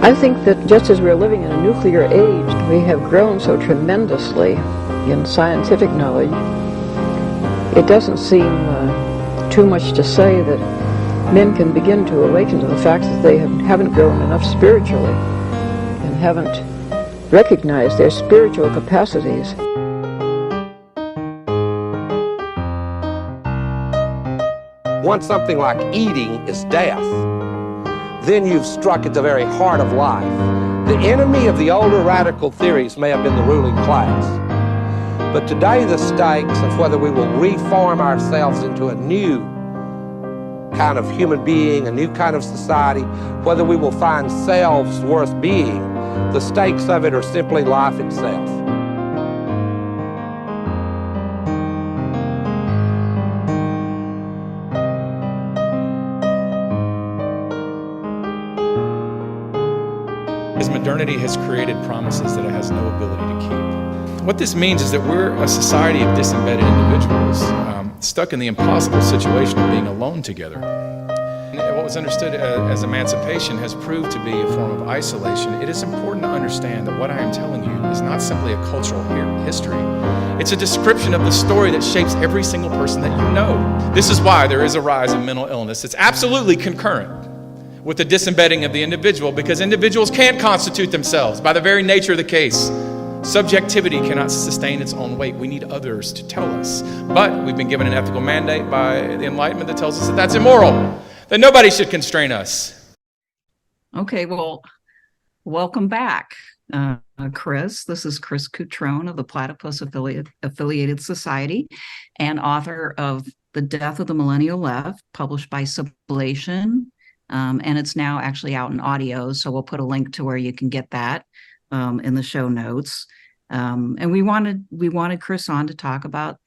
I think that just as we're living in a nuclear age, we have grown so tremendously in scientific knowledge, it doesn't seem too much to say that men can begin to awaken to the fact that they haven't grown enough spiritually and haven't recognized their spiritual capacities. Once something like eating is death, then you've struck at the very heart of life. The enemy of the older radical theories may have been the ruling class, but today the stakes of whether we will reform ourselves into a new kind of human being, a new kind of society, whether we will find selves worth being, the stakes of it are simply life itself. As modernity has created promises that it has no ability to keep. What this means is that we're a society of disembedded individuals, stuck in the impossible situation of being alone together. And what was understood as emancipation has proved to be a form of isolation. It is important to understand that what I am telling you is not simply a cultural history. It's a description of the story that shapes every single person that you know. This is why there is a rise in mental illness. It's absolutely concurrent with the disembedding of the individual, because individuals can't constitute themselves by the very nature of the case. Subjectivity cannot sustain its own weight. We need others to tell us. But we've been given an ethical mandate by the Enlightenment that tells us that that's immoral, that nobody should constrain us. Okay, well, welcome back, Chris. This is Chris Cutrone of the Platypus Affiliated Society and author of The Death of the Millennial Left, published by Sublation. And it's now actually out in audio, so we'll put a link to where you can get that in the show notes. And we wanted Chris on to talk about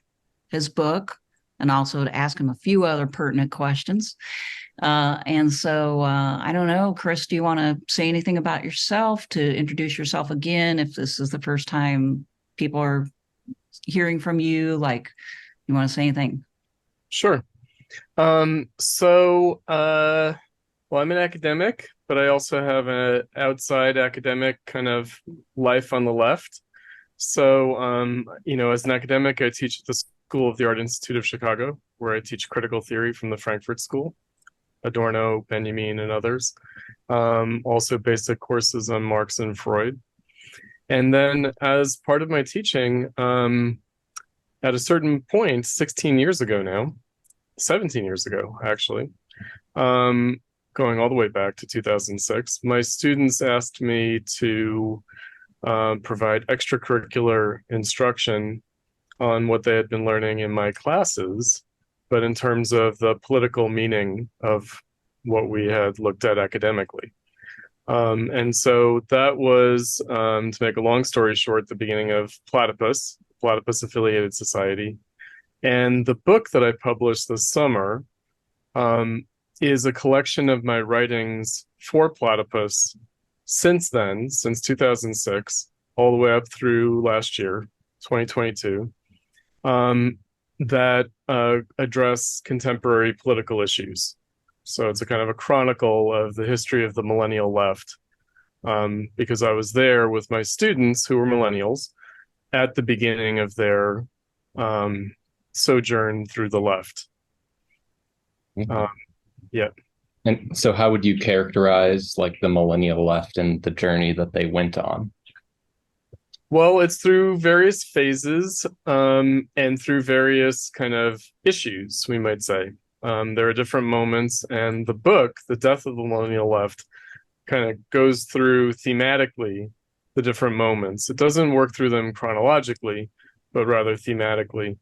his book and also to ask him a few other pertinent questions. And so I don't know, Chris, do you want to say anything about yourself, to introduce yourself again, if this is the first time people are hearing from you? Like, you want to say anything? Sure. Well, I'm an academic, but I also have an outside academic kind of life on the left. So, as an academic, I teach at the School of the Art Institute of Chicago, where I teach critical theory from the Frankfurt School, Adorno, Benjamin, and others. Also basic courses on Marx and Freud. And then as part of my teaching, at a certain point, 17 years ago, actually, going all the way back to 2006, my students asked me to provide extracurricular instruction on what they had been learning in my classes, but in terms of the political meaning of what we had looked at academically. And so that was, to make a long story short, the beginning of Platypus Affiliated Society. And the book that I published this summer is a collection of my writings for Platypus since then, since 2006, all the way up through last year, 2022, that address contemporary political issues. So it's a kind of a chronicle of the history of the millennial left, because I was there with my students who were millennials at the beginning of their sojourn through the left. Yeah. And so how would you characterize like the millennial left and the journey that they went on? Well, it's through various phases and through various kind of issues, we might say. There are different moments, and the book, The Death of the Millennial Left, kind of goes through thematically the different moments. It doesn't work through them chronologically, but rather thematically.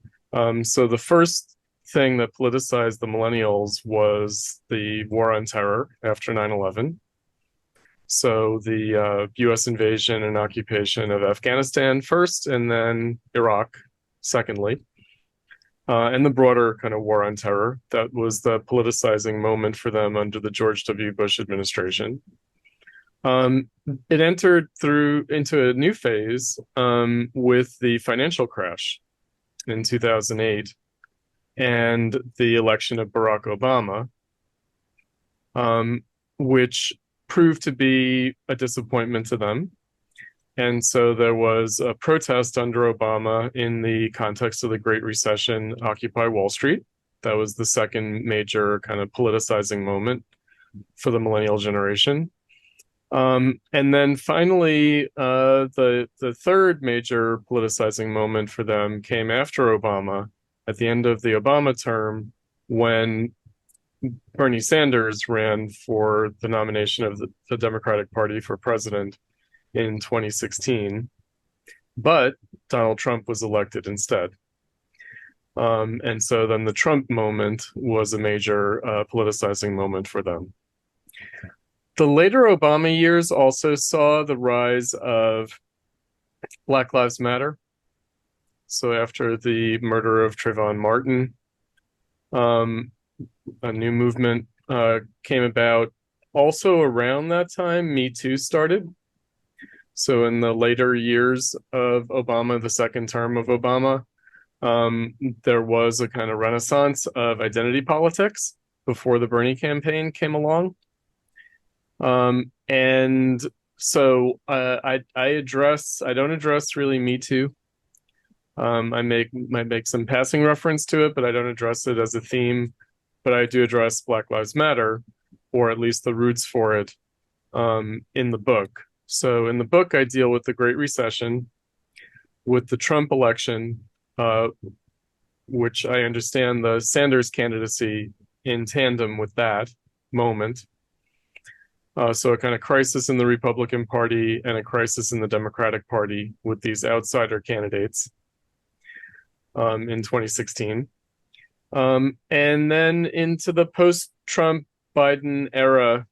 So the first thing that politicized the millennials was the war on terror after 9/11. So the US invasion and occupation of Afghanistan first, and then Iraq secondly. And the broader kind of war on terror, that was the politicizing moment for them under the George W. Bush administration. It entered into a new phase with the financial crash in 2008. And the election of Barack Obama, which proved to be a disappointment to them. And so there was a protest under Obama in the context of the Great Recession, Occupy Wall Street. That was the second major kind of politicizing moment for the millennial generation. And then finally, the third major politicizing moment for them came after Obama, at the end of the Obama term, when Bernie Sanders ran for the nomination of the Democratic Party for president in 2016, but Donald Trump was elected instead. And so then the Trump moment was a major politicizing moment for them. The later Obama years also saw the rise of Black Lives Matter. So after the murder of Trayvon Martin, a new movement came about. Also around that time, Me Too started. So in the later years of Obama, the second term of Obama, there was a kind of renaissance of identity politics before the Bernie campaign came along. And so I don't address really Me Too. I might make some passing reference to it, but I don't address it as a theme. But I do address Black Lives Matter, or at least the roots for it, in the book. So in the book, I deal with the Great Recession, with the Trump election, which I understand the Sanders candidacy in tandem with that moment. So a kind of crisis in the Republican Party and a crisis in the Democratic Party with these outsider candidates in 2016. And then into the post-Trump Biden era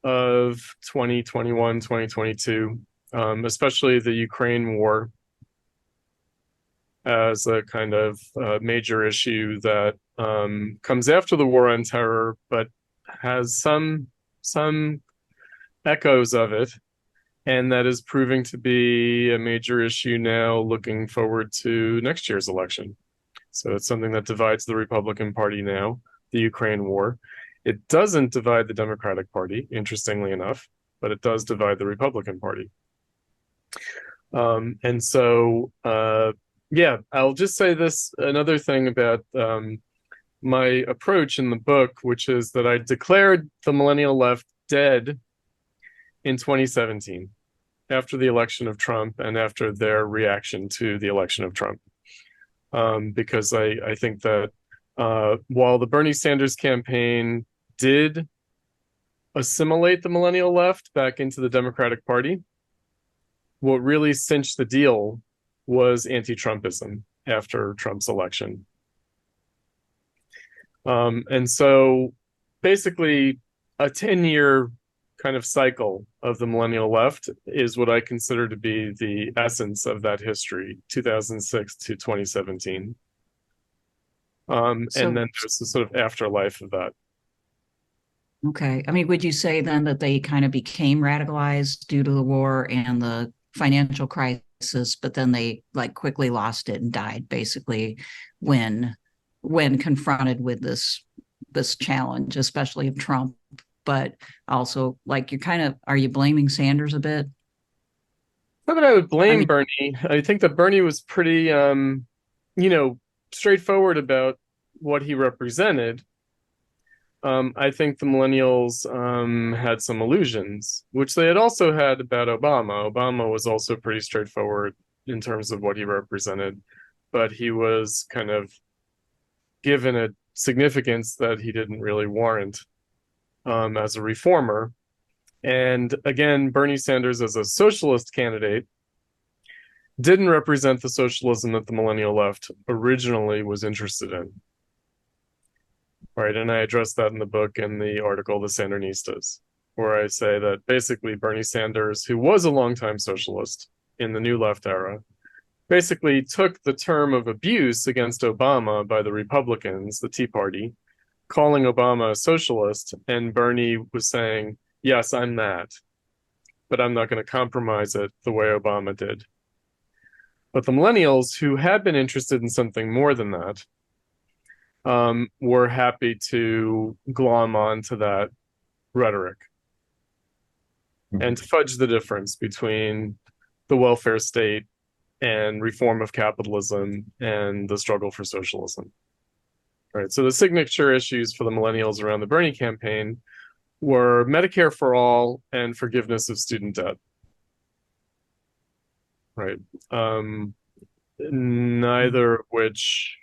of 2021, 2022, especially the Ukraine war as a kind of major issue that comes after the war on terror, but has some echoes of it, and that is proving to be a major issue now looking forward to next year's election. So it's something that divides the Republican Party now, the Ukraine war. It doesn't divide the Democratic Party, interestingly enough, but it does divide the Republican Party. And so, yeah, I'll just say this, another thing about my approach in the book, which is that I declared the millennial left dead in 2017, after the election of Trump and after their reaction to the election of Trump. Because I think that while the Bernie Sanders campaign did assimilate the millennial left back into the Democratic Party, what really cinched the deal was anti-Trumpism after Trump's election. And so basically a 10-year kind of cycle of the millennial left is what I consider to be the essence of that history, 2006 to 2017. And then there's the sort of afterlife of that. Okay. I mean, would you say then that they kind of became radicalized due to the war and the financial crisis, but then they like quickly lost it and died basically when confronted with this challenge, especially of Trump, but also like are you blaming Sanders a bit? Not that I would blame Bernie. I think that Bernie was pretty, straightforward about what he represented. I think the millennials had some illusions, which they had also had about Obama. Obama was also pretty straightforward in terms of what he represented, but he was kind of given a significance that he didn't really warrant as a reformer. And again, Bernie Sanders as a socialist candidate didn't represent the socialism that the millennial left originally was interested in. Right, and I address that in the book in the article, The Sandernistas, where I say that basically Bernie Sanders, who was a longtime socialist in the New Left era, basically took the term of abuse against Obama by the Republicans, the Tea Party, calling Obama a socialist, and Bernie was saying, yes, I'm that, but I'm not going to compromise it the way Obama did. But the millennials, who had been interested in something more than that, were happy to glom onto that rhetoric. and to fudge the difference between the welfare state and reform of capitalism and the struggle for socialism. Right. So the signature issues for the millennials around the Bernie campaign were Medicare for all and forgiveness of student debt. Right. Neither of which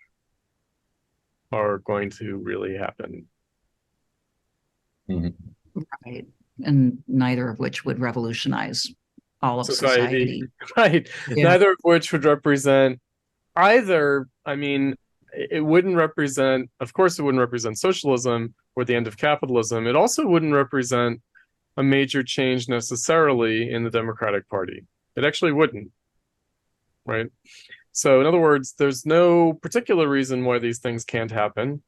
are going to really happen. Right. And neither of which would revolutionize all of society. Right. Yeah. Neither of which would represent either. I mean, it wouldn't represent, of course, it wouldn't represent socialism or the end of capitalism. It also wouldn't represent a major change necessarily in the Democratic Party. It actually wouldn't. Right. So in other words, there's no particular reason why these things can't happen.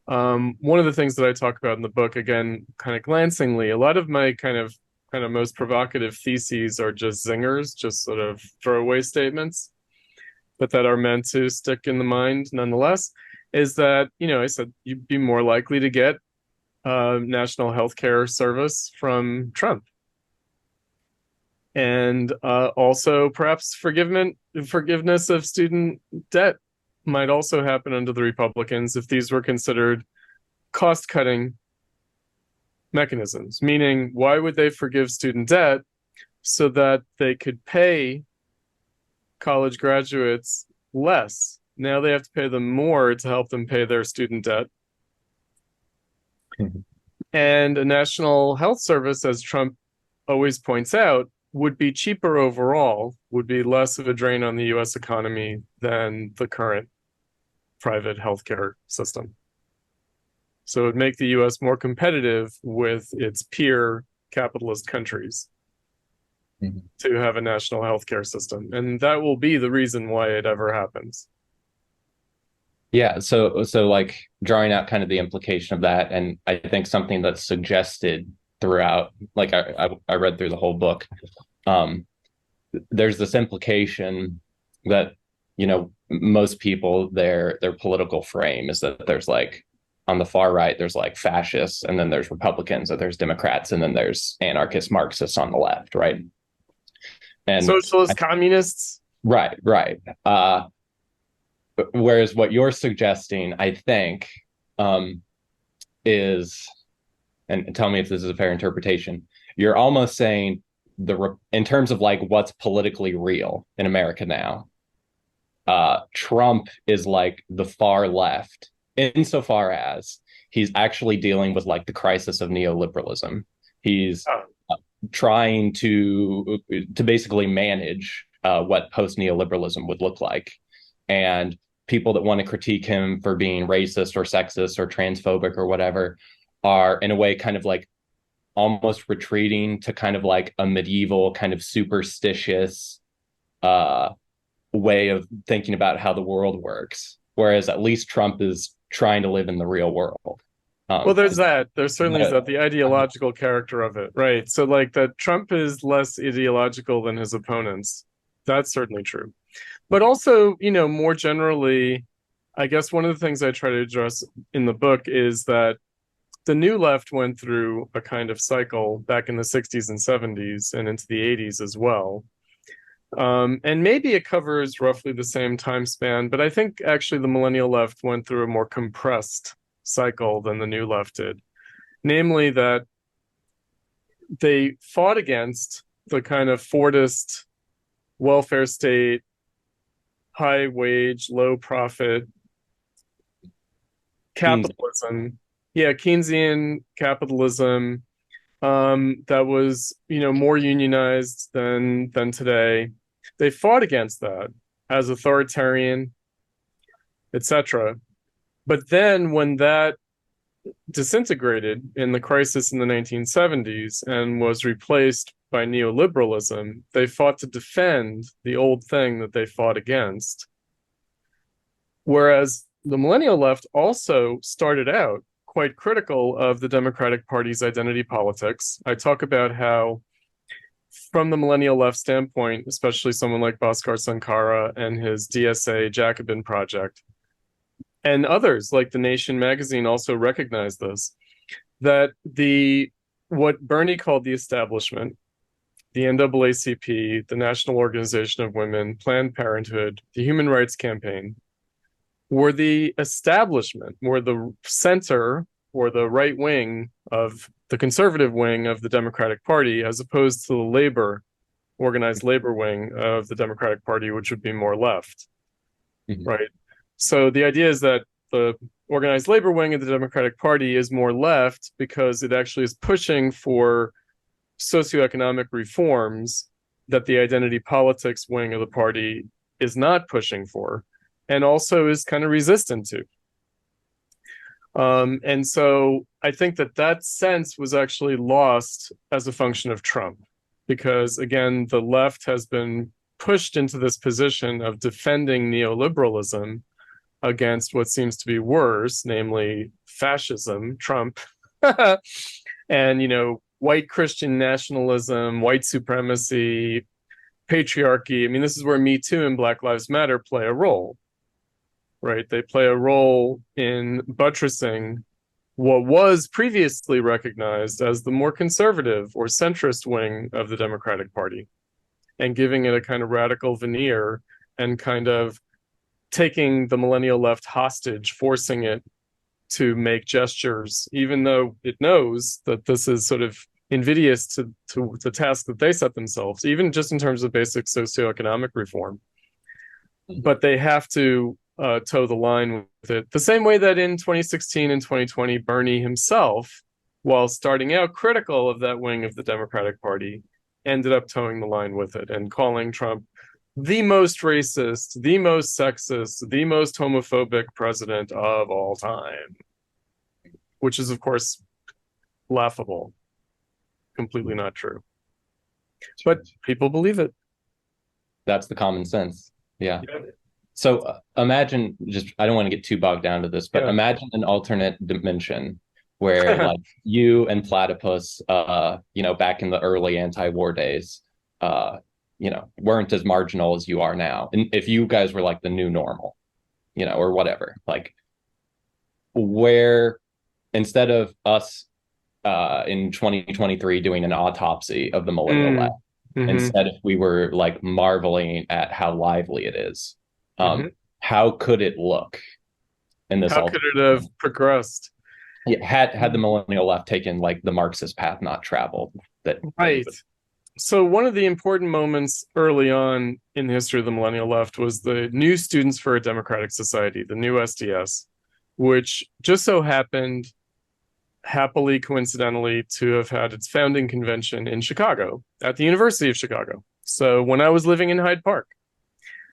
One of the things that I talk about in the book, again, kind of glancingly, a lot of my kind of most provocative theses are just zingers, just sort of throwaway statements, but that are meant to stick in the mind nonetheless, is that, I said you'd be more likely to get national health care service from Trump. And also perhaps forgiveness of student debt might also happen under the Republicans if these were considered cost-cutting mechanisms. Meaning, why would they forgive student debt? So that they could pay college graduates less. Now they have to pay them more to help them pay their student debt. And a national health service, as Trump always points out, would be cheaper overall, would be less of a drain on the US economy than the current private healthcare system. So it would make the US more competitive with its peer capitalist countries to have a national healthcare system. And that will be the reason why it ever happens. Yeah, so like drawing out kind of the implication of that, and I think something that's suggested throughout, like I read through the whole book, there's this implication that, most people, their political frame is that there's like, on the far right, there's like fascists, and then there's Republicans, and there's Democrats, and then there's anarchist Marxists on the left, right? And socialist communists. Right. Whereas what you're suggesting, I think, is, and tell me if this is a fair interpretation, you're almost saying in terms of like what's politically real in America now, Trump is like the far left insofar as he's actually dealing with like the crisis of neoliberalism. He's trying to basically manage what post-neoliberalism would look like. And people that want to critique him for being racist or sexist or transphobic or whatever are in a way kind of like almost retreating to kind of like a medieval kind of superstitious way of thinking about how the world works. Whereas at least Trump is trying to live in the real world. Well, there's that. There certainly is that, the ideological character of it, right? So like that Trump is less ideological than his opponents. That's certainly true. But also, more generally, I guess one of the things I try to address in the book is that the new left went through a kind of cycle back in the 60s and 70s and into the 80s as well. And maybe it covers roughly the same time span, but I think actually the millennial left went through a more compressed cycle than the new left did. Namely that they fought against the kind of Fordist welfare state, high wage, low profit capitalism. Keynesian capitalism that was, more unionized than today. They fought against that as authoritarian, etc. But then when that disintegrated in the crisis in the 1970s and was replaced by neoliberalism, they fought to defend the old thing that they fought against. Whereas the millennial left also started out quite critical of the Democratic Party's identity politics. I talk about how, from the millennial left standpoint, especially someone like Bhaskar Sankara and his DSA Jacobin project, and others like The Nation magazine also recognize this, that what Bernie called the establishment, the NAACP, the National Organization of Women, Planned Parenthood, the Human Rights Campaign, were the establishment, were the center or the right wing of the conservative wing of the Democratic Party, as opposed to the organized labor wing of the Democratic Party, which would be more left, right? So the idea is that the organized labor wing of the Democratic Party is more left because it actually is pushing for socioeconomic reforms that the identity politics wing of the party is not pushing for, and also is kind of resistant to. And so I think that sense was actually lost as a function of Trump, because again, the left has been pushed into this position of defending neoliberalism against what seems to be worse, namely fascism, Trump, and, white Christian nationalism, white supremacy, patriarchy. I mean, this is where Me Too and Black Lives Matter play a role, right? They play a role in buttressing what was previously recognized as the more conservative or centrist wing of the Democratic Party, and giving it a kind of radical veneer and kind of taking the millennial left hostage, forcing it to make gestures, even though it knows that this is sort of invidious to the task that they set themselves, even just in terms of basic socioeconomic reform. But they have to toe the line with it. The same way that in 2016 and 2020, Bernie himself, while starting out critical of that wing of the Democratic Party, ended up towing the line with it and calling Trump the most racist, the most sexist, the most homophobic president of all time, which is, of course, laughable, completely not true. But people believe it. That's the common sense. Yeah. So imagine, I don't want to get too bogged down to this, but imagine an alternate dimension where like you and Platypus, back in the early anti-war days, weren't as marginal as you are now. And if you guys were like the new normal, or whatever, like where instead of us in 2023 doing an autopsy of the millennial left, instead if we were like marveling at how lively it is, how could it look in this? How could it have progressed? Yeah, had the millennial left taken like the Marxist path not traveled? Right. So one of the important moments early on in the history of the millennial left was the New Students for a Democratic Society, the new SDS, which just so happened, happily, coincidentally, to have had its founding convention in Chicago at the University of Chicago. So when I was living in Hyde Park.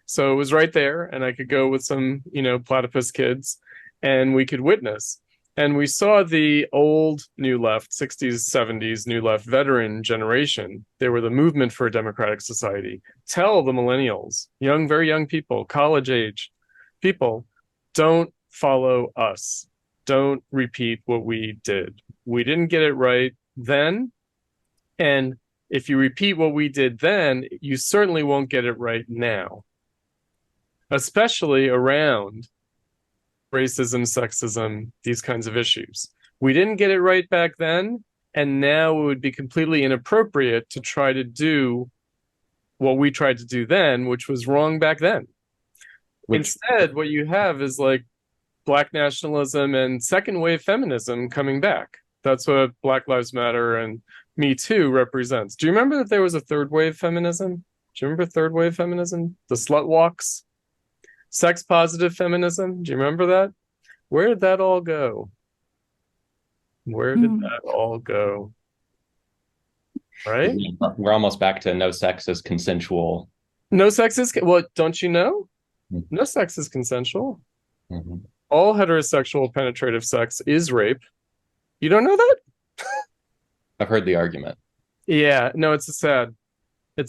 So it was right there, and I could go with some, platypus kids, and we could witness. And we saw the old New Left, 60s, 70s New Left veteran generation. They were the movement for a democratic society. Tell the millennials, very young people, college age people, don't follow us. Don't repeat what we did. We didn't get it right then. And if you repeat what we did then, you certainly won't get it right now, especially around racism, sexism, these kinds of issues. We didn't get it right back then, and now it would be completely inappropriate to try to do what we tried to do then, which was wrong back then. Instead, what you have is like Black nationalism and second wave feminism coming back. That's what Black Lives Matter and Me Too represents. Do you remember that there was a third wave feminism? Do you remember third wave feminism? The slut walks? Sex positive feminism? Do you remember that? Where did that all go? Where did that all go? Right? We're almost back to no sex is consensual. No sex is, well, don't you know? No sex is consensual. All heterosexual penetrative sex is rape. You don't know that? I've heard the argument. Yeah, no, it's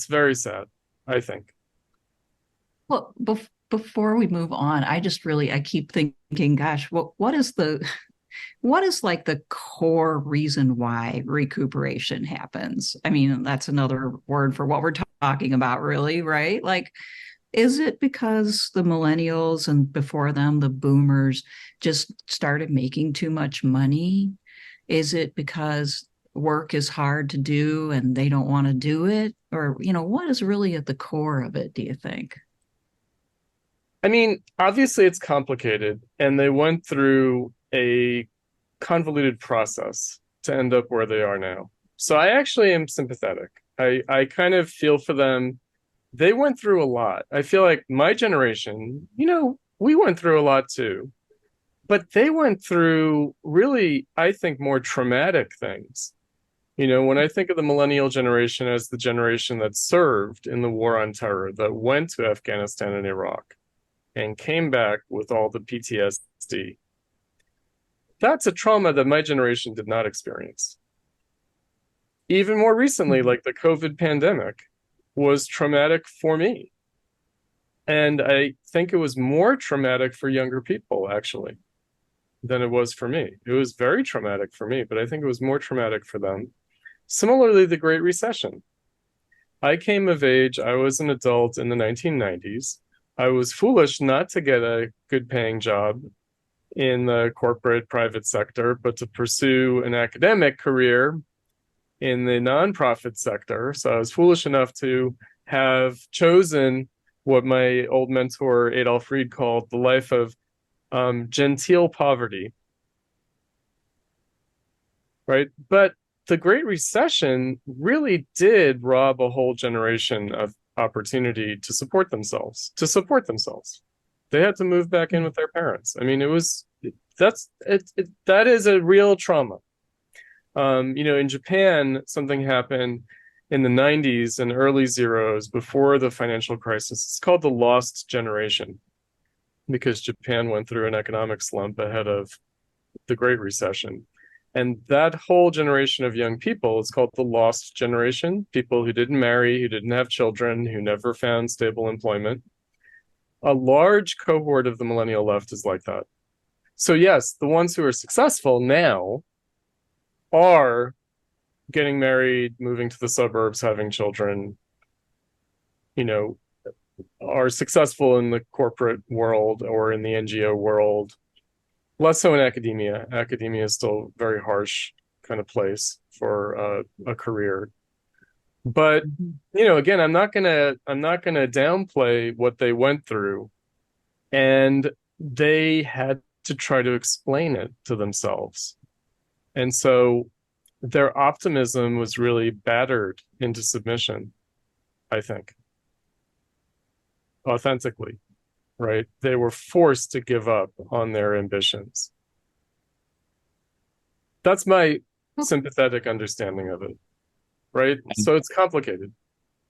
very sad, I think. Well, before we move on, I keep thinking, gosh, what is like the core reason why recuperation happens? I mean, that's another word for what we're talking about, really, right? Like, is it because the millennials and before them, the boomers just started making too much money? Is it because work is hard to do and they don't want to do it? Or, what is really at the core of it, do you think? I mean, obviously it's complicated, and they went through a convoluted process to end up where they are now. So I actually am sympathetic. I kind of feel for them. They went through a lot. I feel like my generation, we went through a lot too. But they went through really, I think, more traumatic things. When I think of the millennial generation as the generation that served in the war on terror, that went to Afghanistan and Iraq and came back with all the PTSD, that's a trauma that my generation did not experience. Even more recently, like the COVID pandemic was traumatic for me. And I think it was more traumatic for younger people, actually, than it was for me. It was very traumatic for me, but I think it was more traumatic for them. Similarly, the Great Recession. I came of age, I was an adult in the 1990s. I was foolish not to get a good paying job in the corporate private sector, but to pursue an academic career in the nonprofit sector. So I was foolish enough to have chosen what my old mentor Adolf Reed called the life of genteel poverty, right? But the Great Recession really did rob a whole generation of opportunity to support themselves. They had to move back in with their parents. I mean, that is a real trauma. In Japan, something happened in the 90s and early zeros before the financial crisis. It's called the lost generation, because Japan went through an economic slump ahead of the Great Recession. And that whole generation of young people is called the lost generation, people who didn't marry, who didn't have children, who never found stable employment. A large cohort of the millennial left is like that. So yes, the ones who are successful now are getting married, moving to the suburbs, having children, are successful in the corporate world or in the NGO world. Less so in academia. Academia is still a very harsh kind of place for a career. But again, I'm not gonna downplay what they went through, and they had to try to explain it to themselves, and so their optimism was really battered into submission, I think, authentically. Right? They were forced to give up on their ambitions. That's my sympathetic understanding of it. Right? So it's complicated.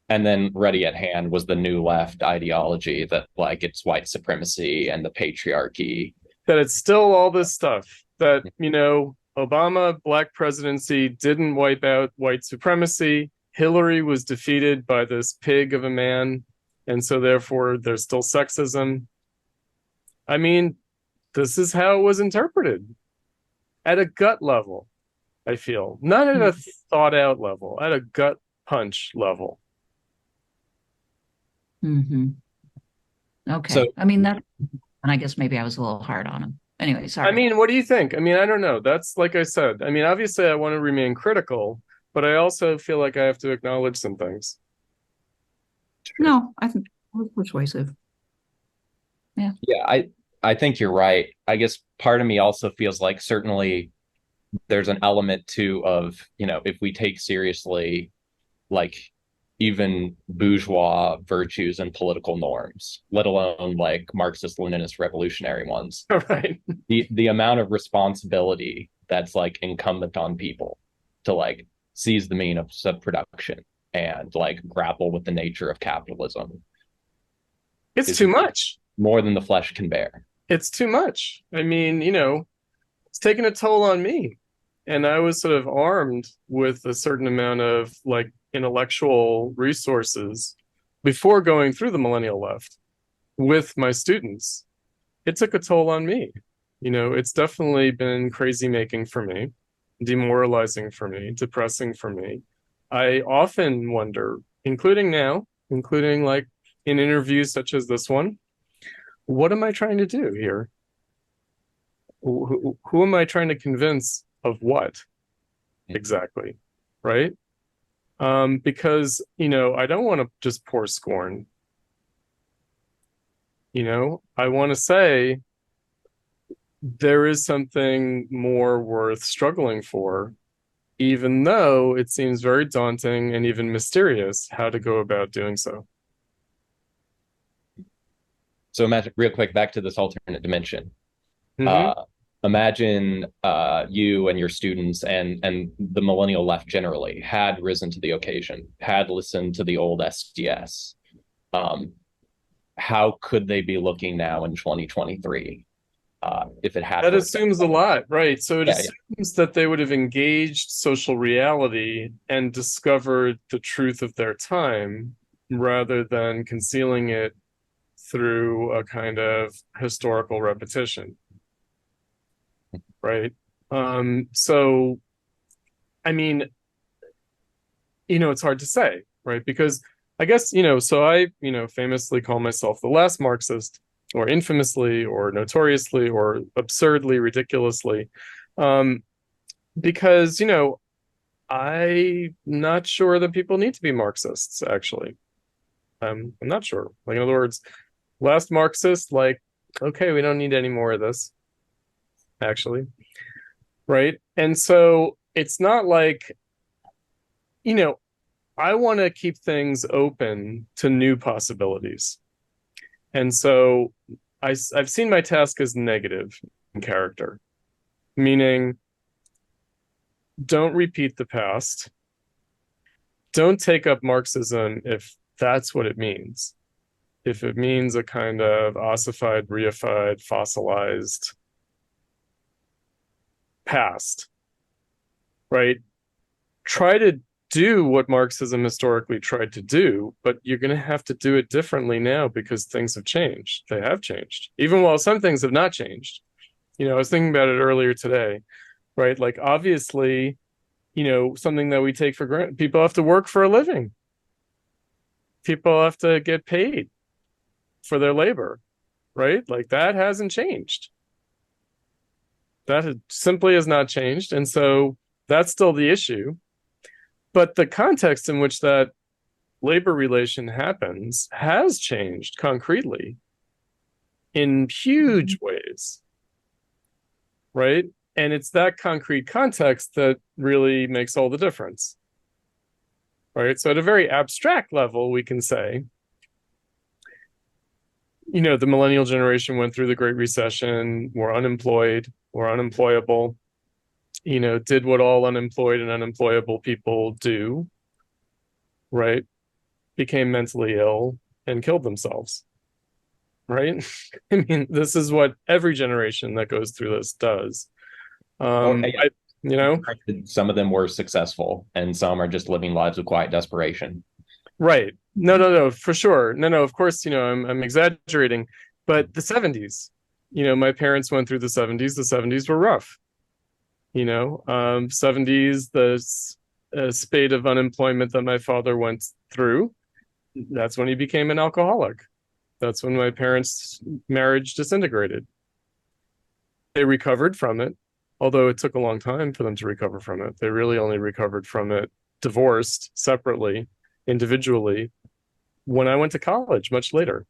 And then ready at hand was the new left ideology that it's white supremacy and the patriarchy. That it's still all this stuff that, Obama, black presidency didn't wipe out white supremacy. Hillary was defeated by this pig of a man. And so therefore there's still sexism. I mean, this is how it was interpreted at a gut level, I feel. Not at a thought out level, at a gut punch level. Mm-hmm. Okay. So, and I guess maybe I was a little hard on him. Anyway, sorry. I mean, what do you think? I mean, I don't know. That's like I said. I mean, obviously I want to remain critical, but I also feel like I have to acknowledge some things. No, I think it was persuasive. Yeah. Yeah, I think you're right. I guess part of me also feels like certainly there's an element too of, if we take seriously even bourgeois virtues and political norms, let alone Marxist-Leninist revolutionary ones. Right. The amount of responsibility that's incumbent on people to seize the means of production and grapple with the nature of capitalism. It's too much. More than the flesh can bear. It's too much. I mean, it's taken a toll on me. And I was sort of armed with a certain amount of intellectual resources before going through the millennial left with my students. It took a toll on me. It's definitely been crazy making for me, demoralizing for me, depressing for me. I often wonder, including now, in interviews such as this one, what am I trying to do here? Who am I trying to convince of what? exactly, right? Because, I don't want to just pour scorn. I want to say there is something more worth struggling for, even though it seems very daunting and even mysterious how to go about doing so. So imagine, real quick, back to this alternate dimension. Mm-hmm. Imagine you and your students and the millennial left generally had risen to the occasion, had listened to the old SDS. How could they be looking now in 2023 if it had? That assumes a lot, right? So it Yeah, assumes that they would have engaged social reality and discovered the truth of their time rather than concealing it through a kind of historical repetition, right? So, I mean, it's hard to say, right? Because I guess, so I, famously call myself the last Marxist, or infamously, or notoriously, or absurdly, ridiculously, because, I'm not sure that people need to be Marxists, actually. I'm not sure. Like, in other words, last Marxist, like, okay, we don't need any more of this, actually, right? And so it's not like, I want to keep things open to new possibilities. And so I've seen my task as negative in character, meaning don't repeat the past. Don't take up Marxism if that's what it means. If it means a kind of ossified, reified, fossilized past, right? Try to do what Marxism historically tried to do, but you're going to have to do it differently now because things have changed. They have changed, even while some things have not changed. I was thinking about it earlier today, right? Like, obviously, something that we take for granted, people have to work for a living. People have to get paid for their labor, right? Like, that hasn't changed. That simply has not changed. And so that's still the issue. But the context in which that labor relation happens has changed concretely in huge ways, right? And it's that concrete context that really makes all the difference, right? So at a very abstract level, we can say, the millennial generation went through the Great Recession, were unemployed, were unemployable, did what all unemployed and unemployable people do, right? Became mentally ill and killed themselves, right? I mean, this is what every generation that goes through this does. Some of them were successful and some are just living lives of quiet desperation. Right. No, for sure. No, of course, I'm exaggerating, but the 70s, my parents went through the 70s. The 70s were rough. 70s, the spate of unemployment that my father went through, that's when he became an alcoholic. That's when my parents' marriage disintegrated. They recovered from it, although it took a long time for them to recover from it. They really only recovered from it divorced, separately, individually, when I went to college much later.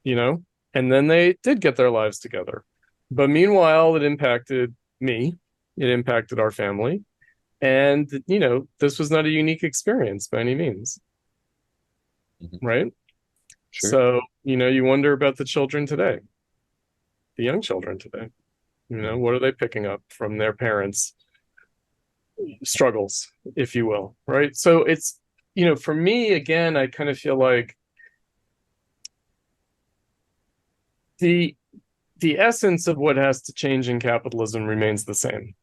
And then they did get their lives together. But meanwhile, it impacted me. It impacted our family. And, this was not a unique experience by any means. Mm-hmm. Right? Sure. So, you wonder about the children today, the young children today. What are they picking up from their parents' struggles, if you will, right? So it's, for me, again, I kind of feel like the essence of what has to change in capitalism remains the same.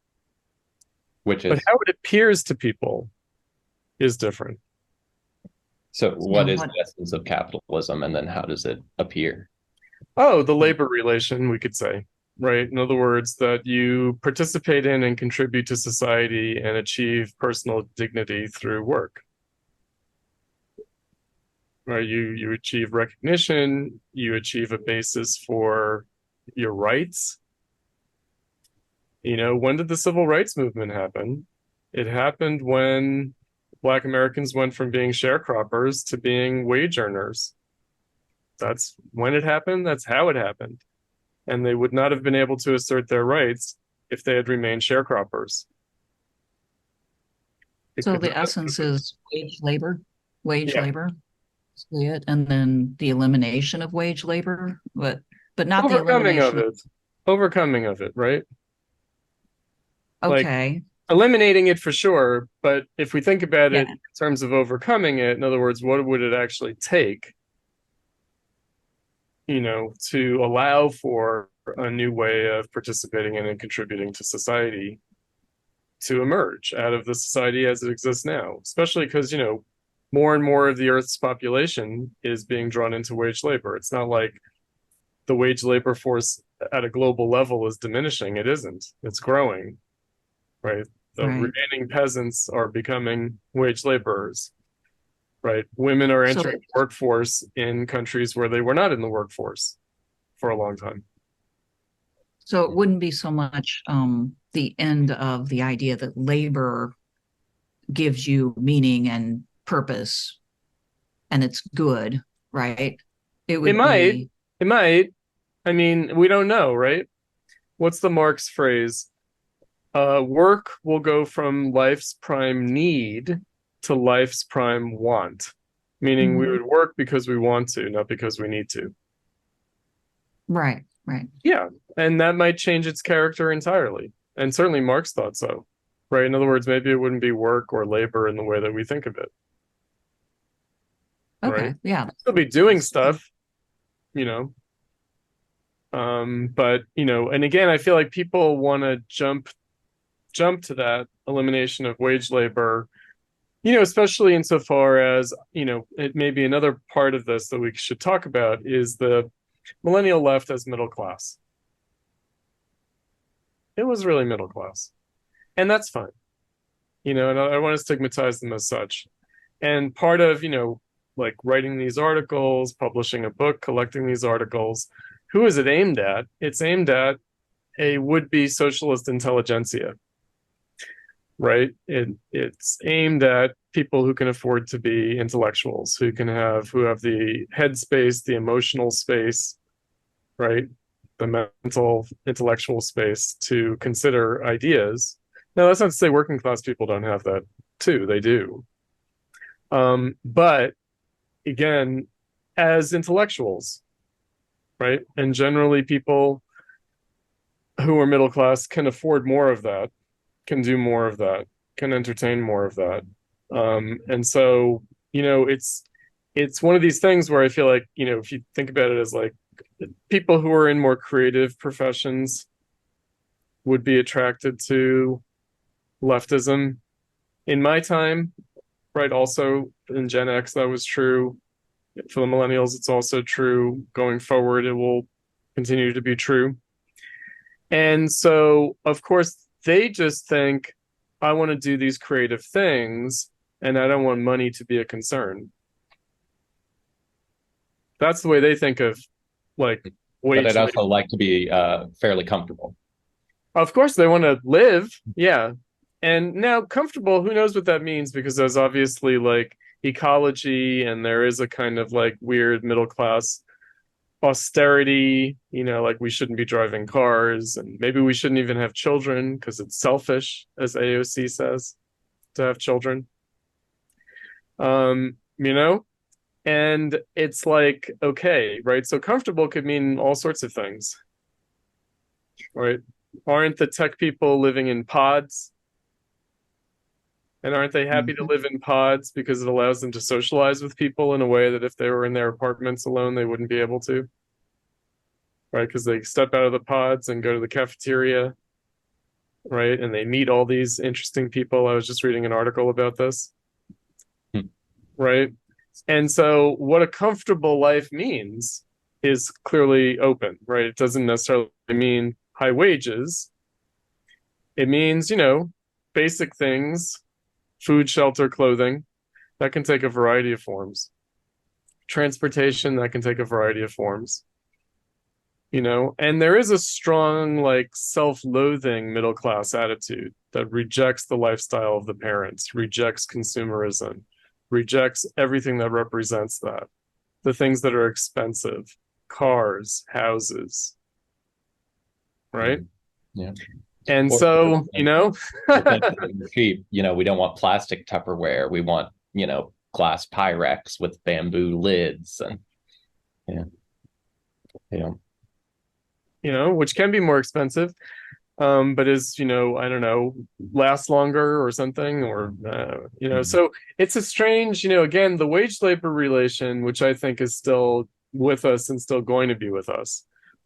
Which is? But how it appears to people is different. So what is the essence of capitalism, and then how does it appear? Oh, the labor relation, we could say, right? In other words, that you participate in and contribute to society and achieve personal dignity through work. Right? You achieve recognition, you achieve a basis for your rights, When did the civil rights movement happen? It happened when Black Americans went from being sharecroppers to being wage earners. That's when it happened. That's how it happened. And they would not have been able to assert their rights if they had remained sharecroppers. So the essence is wage labor, Yeah. labor, see it, and then the elimination of wage labor, but not the Overcoming elimination of it. Overcoming of it, right? Like, okay. eliminating it for sure, but if we think about it Yeah. in terms of overcoming it, in other words, what would it actually take, to allow for a new way of participating in and contributing to society to emerge out of the society as it exists now, especially because, more and more of the Earth's population is being drawn into wage labor. It's not like the wage labor force at a global level is diminishing. It isn't. It's growing, right? The Right. remaining peasants are becoming wage laborers, right? Women are So- entering the workforce in countries where they were not in the workforce for a long time. So it wouldn't be so much the end of the idea that labor gives you meaning and purpose and it's good, right? It would It might. I mean, we don't know, right? What's the Marx phrase? Work will go from life's prime need to life's prime want, meaning we would work because we want to, not because we need to. Right. Yeah, and that might change its character entirely. And certainly Marx thought so, right? In other words, maybe it wouldn't be work or labor in the way that we think of it. Okay. Right? Yeah. Still be doing stuff, but and again, I feel like people want to jump to that elimination of wage labor, especially insofar as, it may be another part of this that we should talk about is the millennial left as middle class. It was really middle class, and that's fine, and I don't want to stigmatize them as such. And part of, like writing these articles, publishing a book, collecting these articles, who is it aimed at? It's aimed at a would-be socialist intelligentsia, right? It's aimed at people who can afford to be intellectuals, who have the headspace, the emotional space, right? The mental, intellectual space to consider ideas. Now, that's not to say working class people don't have that too. They do. But again, as intellectuals, right? And generally people who are middle class can afford more of that, can do more of that, can entertain more of that. And so, it's one of these things where I feel like, if you think about it as like people who are in more creative professions would be attracted to leftism. In my time, right, also in Gen X, that was true. For the millennials, it's also true. Going forward, it will continue to be true. And so, of course, they just think, I want to do these creative things, and I don't want money to be a concern. That's the way they think of, like, wage. But I'd also like to be fairly comfortable. Of course, they want to live, yeah. And now, comfortable, who knows what that means? Because there's obviously, like, ecology, and there is a kind of, like, weird middle class austerity, like we shouldn't be driving cars, and maybe we shouldn't even have children because it's selfish, as AOC says, to have children. And it's like, okay, right? So comfortable could mean all sorts of things, right? Aren't the tech people living in pods? And aren't they happy to live in pods because it allows them to socialize with people in a way that if they were in their apartments alone, they wouldn't be able to? Right? Because they step out of the pods and go to the cafeteria, right? And they meet all these interesting people. I was just reading an article about this, right? And so what a comfortable life means is clearly open, right? It doesn't necessarily mean high wages. It means, basic things, food, shelter, clothing, that can take a variety of forms. Transportation, that can take a variety of forms. and there is a strong, like, self-loathing middle class attitude that rejects the lifestyle of the parents, rejects consumerism, rejects everything that represents that, the things that are expensive, cars, houses, right? Yeah. And so, cheap, we don't want plastic Tupperware. We want, glass Pyrex with bamboo lids, and which can be more expensive, but is, I don't know, lasts longer or something, or so it's a strange, again, the wage labor relation, which I think is still with us and still going to be with us.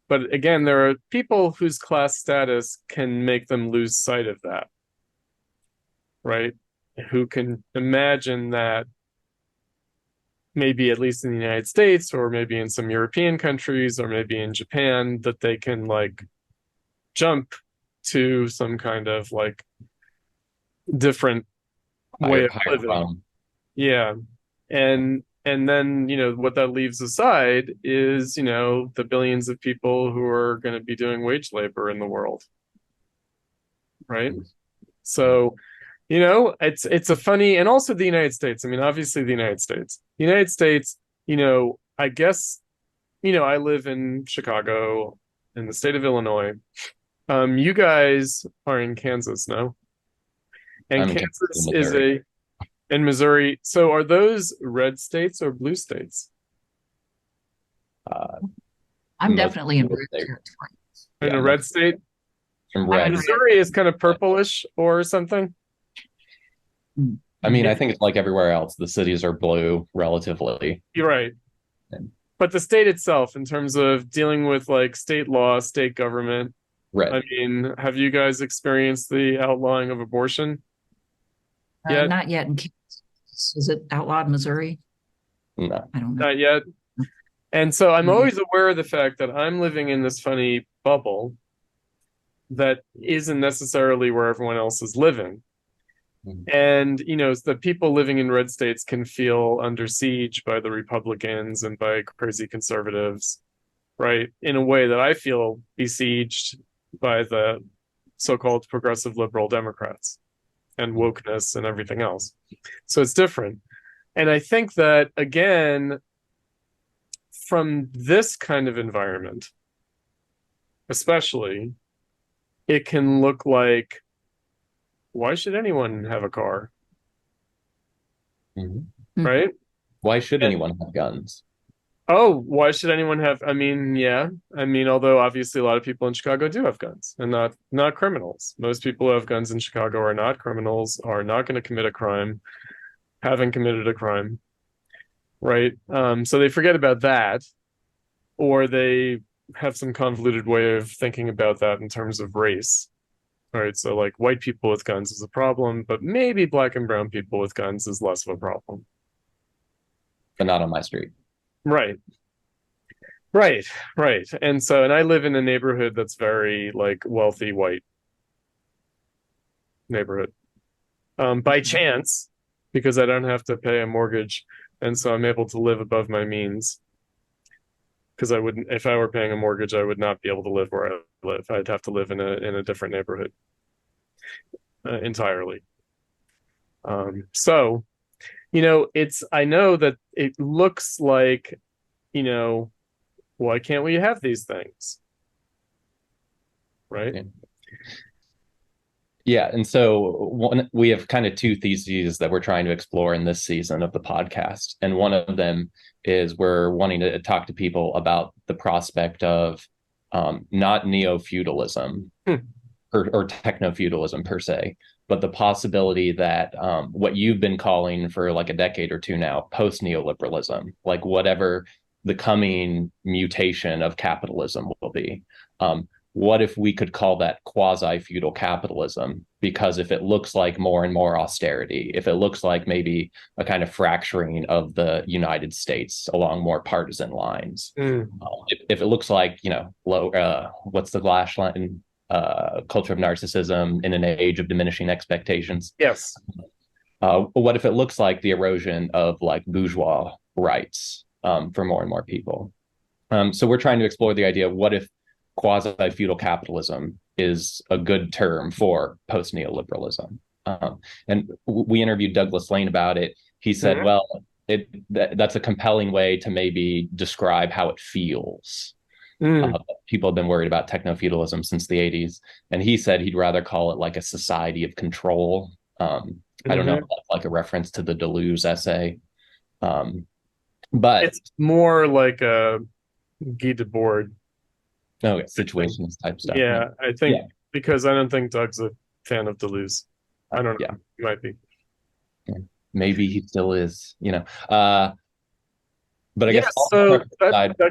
But again, there are people whose class status can make them lose sight of that, right? Who can imagine that maybe, at least in the United States, or maybe in some European countries, or maybe in Japan, that they can, like, jump to some kind of, like, different way of living. Yeah. And then, what that leaves aside is, the billions of people who are going to be doing wage labor in the world. Right. So, it's a funny, and also the United States. I mean, obviously the United States, I guess, I live in Chicago, in the state of Illinois. You guys are in Kansas, no? And Kansas is in Missouri. So are those red states or blue states? I'm definitely in red territory. In a red state? Missouri is kind of purplish or something? I mean, I think it's like everywhere else. The cities are blue relatively. You're right. But the state itself, in terms of dealing with, like, state law, state government, red. I mean, have you guys experienced the outlawing of abortion? Not yet in Kansas. Is it outlawed in Missouri? No. I don't know. Not yet. And so I'm always aware of the fact that I'm living in this funny bubble that isn't necessarily where everyone else is living. And, the people living in red states can feel under siege by the Republicans and by crazy conservatives, right? In a way that I feel besieged by the so-called progressive liberal Democrats and wokeness and everything else. So it's different. And I think that, again, from this kind of environment, especially, it can look like, why should anyone have a car? Right? Why should anyone have guns? Oh, why should anyone have? I mean, yeah. I mean, although obviously a lot of people in Chicago do have guns, and not criminals. Most people who have guns in Chicago are not criminals, are not going to commit a crime, haven't committed a crime, right? So they forget about that, or they have some convoluted way of thinking about that in terms of race. All right, so, like, white people with guns is a problem, but maybe black and brown people with guns is less of a problem. But not on my street. Right. And so, and I live in a neighborhood that's very, like, wealthy white neighborhood. By chance, because I don't have to pay a mortgage, and so I'm able to live above my means. Because I wouldn't, if I were paying a mortgage, I would not be able to live where I live. I'd have to live in a different neighborhood entirely. So, I know that it looks like, why can't we have these things? Right? Yeah. And so we have kind of two theses that we're trying to explore in this season of the podcast. And one of them is we're wanting to talk to people about the prospect of not neo-feudalism or techno-feudalism per se, but the possibility that what you've been calling for like a decade or two now, post-neoliberalism, like whatever the coming mutation of capitalism will be. What if we could call that quasi-feudal capitalism? Because if it looks like more and more austerity, if it looks like maybe a kind of fracturing of the United States along more partisan lines, if it looks like, what's the last line? Culture of narcissism in an age of diminishing expectations. Yes. What if it looks like the erosion of like bourgeois rights for more and more people? So we're trying to explore the idea of what if quasi-feudal capitalism is a good term for post-neoliberalism. And we interviewed Douglas Lane about it. He said, well, that's a compelling way to maybe describe how it feels. People have been worried about techno-feudalism since the 80s. And he said he'd rather call it like a society of control. I don't know if that's like a reference to the Deleuze essay. But it's more like a Guy Debord situationist type stuff. Yeah, I think because I don't think Doug's a fan of Deleuze. I don't know. Yeah. He might be. Yeah. Maybe he still is, But I guess so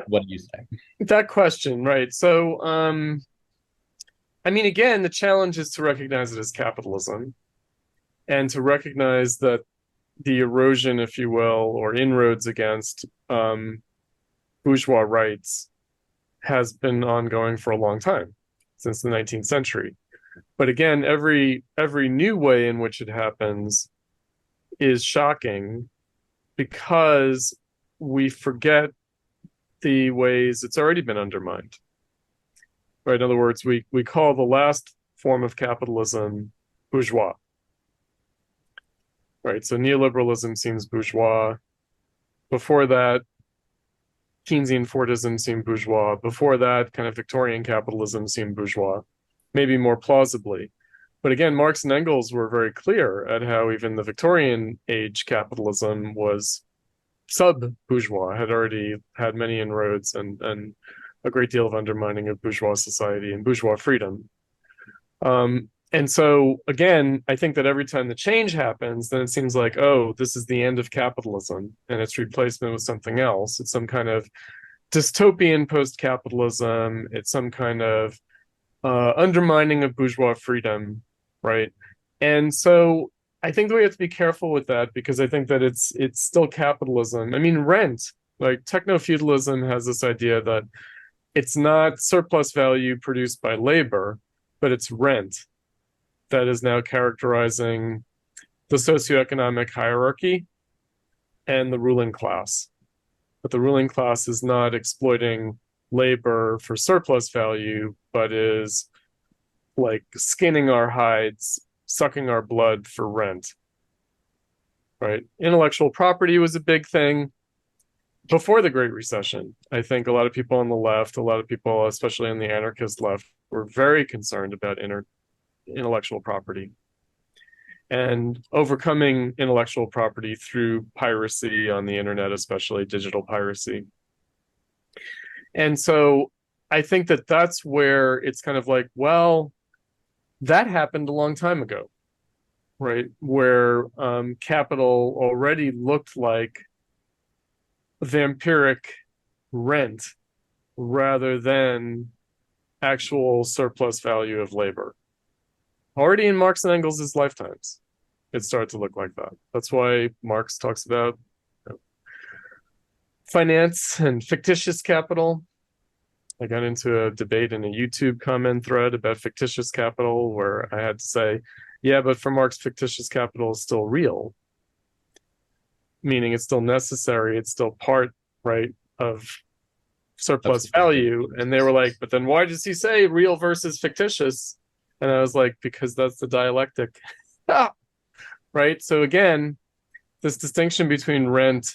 what do you say? That question, right? So, I mean, again, the challenge is to recognize it as capitalism, and to recognize that the erosion, if you will, or inroads against bourgeois rights has been ongoing for a long time, since the 19th century. But again, every new way in which it happens is shocking, because we forget the ways it's already been undermined. Right? In other words, we call the last form of capitalism bourgeois. Right? So neoliberalism seems bourgeois. Before that, Keynesian Fordism seemed bourgeois. Before that, kind of Victorian capitalism seemed bourgeois, maybe more plausibly. But again, Marx and Engels were very clear at how even the Victorian age capitalism was sub-bourgeois, had already had many inroads and a great deal of undermining of bourgeois society and bourgeois freedom. And so, again, I think that every time the change happens, then it seems like, oh, this is the end of capitalism and its replacement with something else. It's some kind of dystopian post-capitalism. It's some kind of undermining of bourgeois freedom, right? And so I think that we have to be careful with that, because I think that it's still capitalism. I mean, rent, like techno-feudalism has this idea that it's not surplus value produced by labor, but it's rent that is now characterizing the socioeconomic hierarchy and the ruling class. But the ruling class is not exploiting labor for surplus value, but is like skinning our hides, sucking our blood for rent. Right? Intellectual property was a big thing before the Great Recession. I think a lot of people on the left, a lot of people, especially on the anarchist left, were very concerned about intellectual property and overcoming intellectual property through piracy on the internet, especially digital piracy. And so I think that that's where it's kind of like, well, that happened a long time ago, right? Where capital already looked like vampiric rent rather than actual surplus value of labor. Already in Marx and Engels' lifetimes, it started to look like that. That's why Marx talks about finance and fictitious capital. I got into a debate in a YouTube comment thread about fictitious capital, where I had to say, yeah, but for Marx, fictitious capital is still real, meaning it's still necessary, it's still part, right, of surplus value. And they were like, but then why does he say real versus fictitious? And I was like, because that's the dialectic. Right? So again, this distinction between rent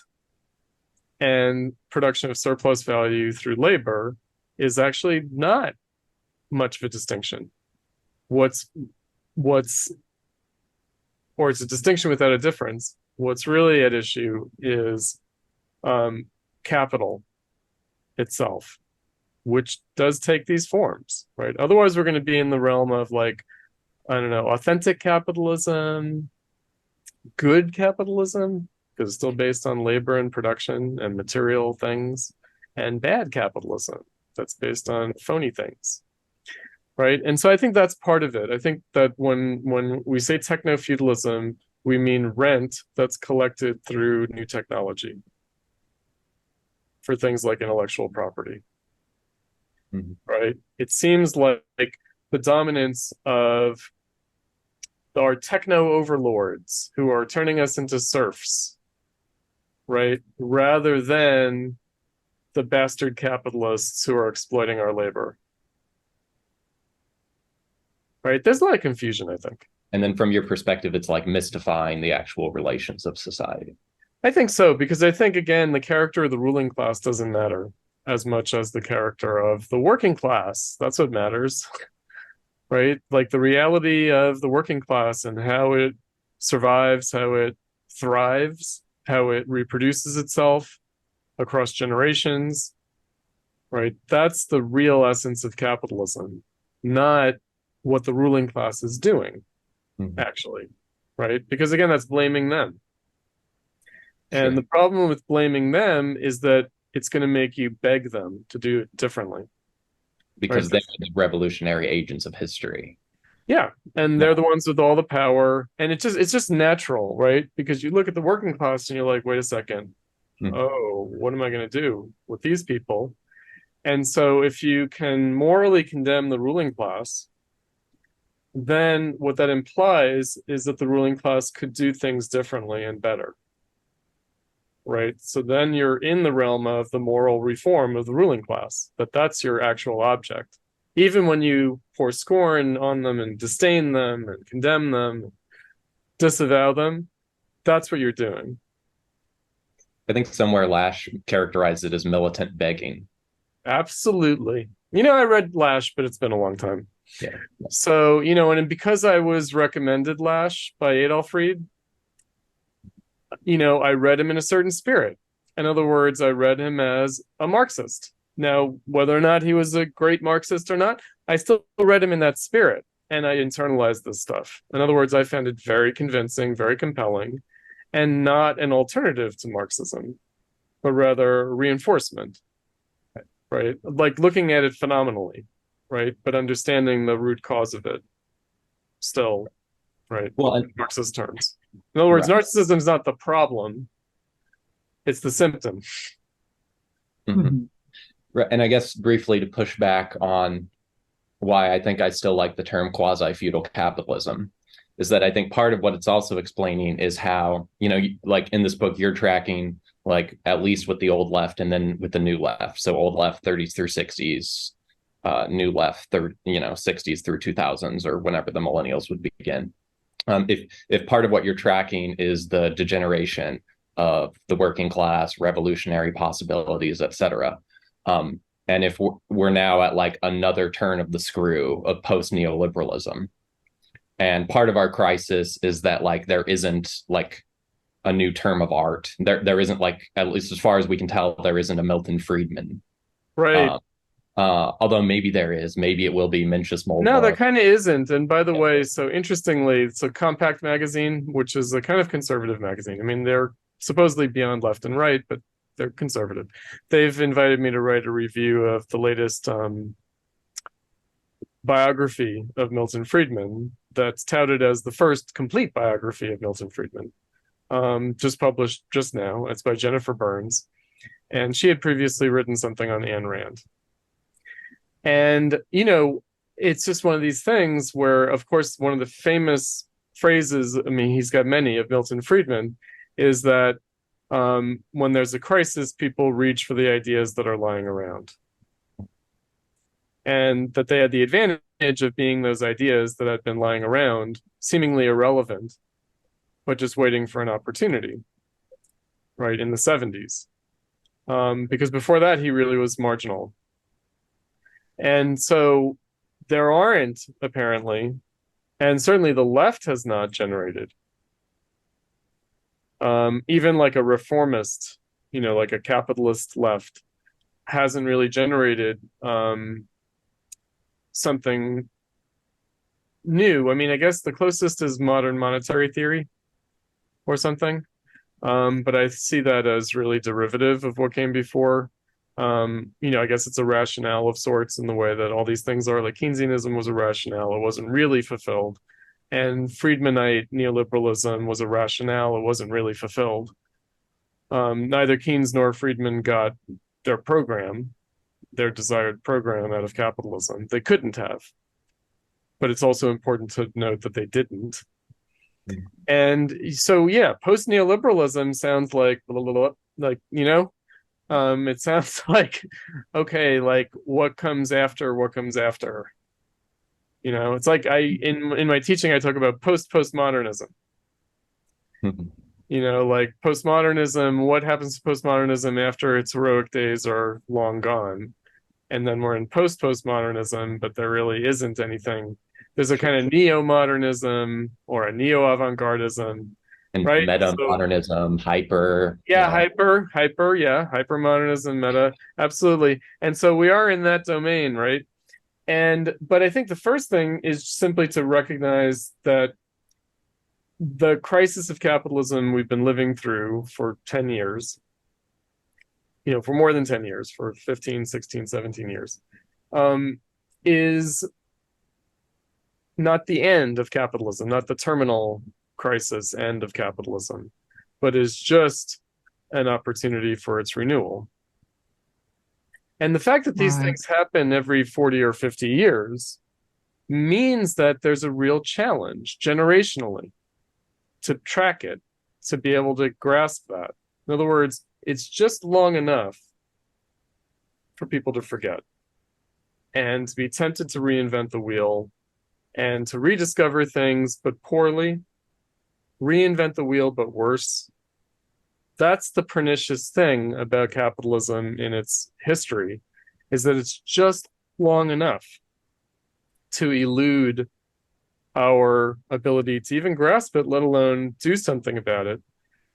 and production of surplus value through labor is actually not much of a distinction. Or it's a distinction without a difference. What's really at issue is capital itself, which does take these forms, right? Otherwise, we're going to be in the realm of, like, I don't know, authentic capitalism, good capitalism, because it's still based on labor and production and material things, and bad capitalism that's based on phony things, right? And so I think that's part of it. I think that when we say techno-feudalism, we mean rent that's collected through new technology for things like intellectual property. Right? It seems like the dominance of our techno overlords who are turning us into serfs, right? Rather than the bastard capitalists who are exploiting our labor. Right? There's a lot of confusion, I think. And then from your perspective, it's like mystifying the actual relations of society. I think so, because I think, again, the character of the ruling class doesn't matter as much as the character of the working class. That's what matters, right? Like the reality of the working class and how it survives, how it thrives, how it reproduces itself across generations, right? That's the real essence of capitalism, not what the ruling class is doing, actually, right? Because again, that's blaming them. Sure. And the problem with blaming them is that it's going to make you beg them to do it differently. Because Right. they're the revolutionary agents of history. Yeah, and they're the ones with all the power, and it's just natural, right? Because you look at the working class and you're like, wait a second, oh, what am I going to do with these people? And so if you can morally condemn the ruling class, then what that implies is that the ruling class could do things differently and better. Right? So then you're in the realm of the moral reform of the ruling class, that that's your actual object. Even when you pour scorn on them and disdain them and condemn them, disavow them, that's what you're doing. I think somewhere Lash characterized it as militant begging. Absolutely. You know, I read Lash, but it's been a long time. Yeah. So, you know, and because I was recommended Lash by Adolf Reed, you know, I read him in a certain spirit. In other words, I read him as a Marxist. Now, whether or not he was a great Marxist or not, I still read him in that spirit, and I internalized this stuff. In other words, I found it very convincing, very compelling, and not an alternative to Marxism, but rather reinforcement, right? Like looking at it phenomenally, right? But understanding the root cause of it still, right? Well, in Marxist terms. In other words, narcissism is not the problem, it's the symptom. Right. And I guess briefly to push back on why I think I still like the term quasi-feudal capitalism is that I think part of what it's also explaining is how, you know, like in this book, you're tracking like at least with the old left and then with the new left. So old left 30s through 60s, new left, 60s through 2000s or whenever the millennials would begin. If part of what you're tracking is the degeneration of the working class, revolutionary possibilities, et cetera, and if we're now at like another turn of the screw of post-neoliberalism, and part of our crisis is that like there isn't like a new term of art. There isn't like, at least as far as we can tell, there isn't a Milton Friedman. Right. Although maybe there is. Maybe it will be Mencius Moldvar. No, there kind of isn't. And by the way, so interestingly, it's a Compact magazine, which is a kind of conservative magazine. I mean, they're supposedly beyond left and right, but they're conservative. They've invited me to write a review of the latest biography of Milton Friedman that's touted as the first complete biography of Milton Friedman, just published just now. It's by Jennifer Burns. And she had previously written something on Ayn Rand. And, you know, it's just one of these things where, of course, one of the famous phrases, I mean, he's got many, of Milton Friedman, is that when there's a crisis, people reach for the ideas that are lying around. And that they had the advantage of being those ideas that had been lying around, seemingly irrelevant, but just waiting for an opportunity, right, in the 70s. Because before that, he really was marginal. And so there aren't, apparently, and certainly the left has not generated, even like a reformist, you know, like a capitalist left, hasn't really generated something new. I mean, I guess the closest is modern monetary theory or something. But I see that as really derivative of what came before. You know, I guess it's a rationale of sorts in the way that all these things are. Like Keynesianism was a rationale, it wasn't really fulfilled. And Friedmanite neoliberalism was a rationale, it wasn't really fulfilled. Neither Keynes nor Friedman got their program, their desired program out of capitalism. They couldn't have. But it's also important to note that they didn't. And so, yeah, post-neoliberalism sounds like, you know, It sounds like, okay, like what comes after, what comes after? You know, it's like in my teaching, I talk about postmodernism. You know, like postmodernism, what happens to postmodernism after its heroic days are long gone? And then we're in postmodernism, but there really isn't anything. There's a kind of neo-modernism or a neo-avant-gardism, And right? meta-modernism, hyper. Yeah, hyper-modernism, meta, absolutely. And so we are in that domain, right? But I think the first thing is simply to recognize that the crisis of capitalism we've been living through for 10 years, you know, for more than 10 years, for 15, 16, 17 years, is not the end of capitalism, not the terminal crisis end of capitalism, but is just an opportunity for its renewal. And the fact that these things happen every 40 or 50 years means that there's a real challenge generationally to track it, to be able to grasp that. In other words, it's just long enough for people to forget and to be tempted to reinvent the wheel and to rediscover things, but poorly, reinvent the wheel, but worse. That's the pernicious thing about capitalism in its history, is that it's just long enough to elude our ability to even grasp it, let alone do something about it.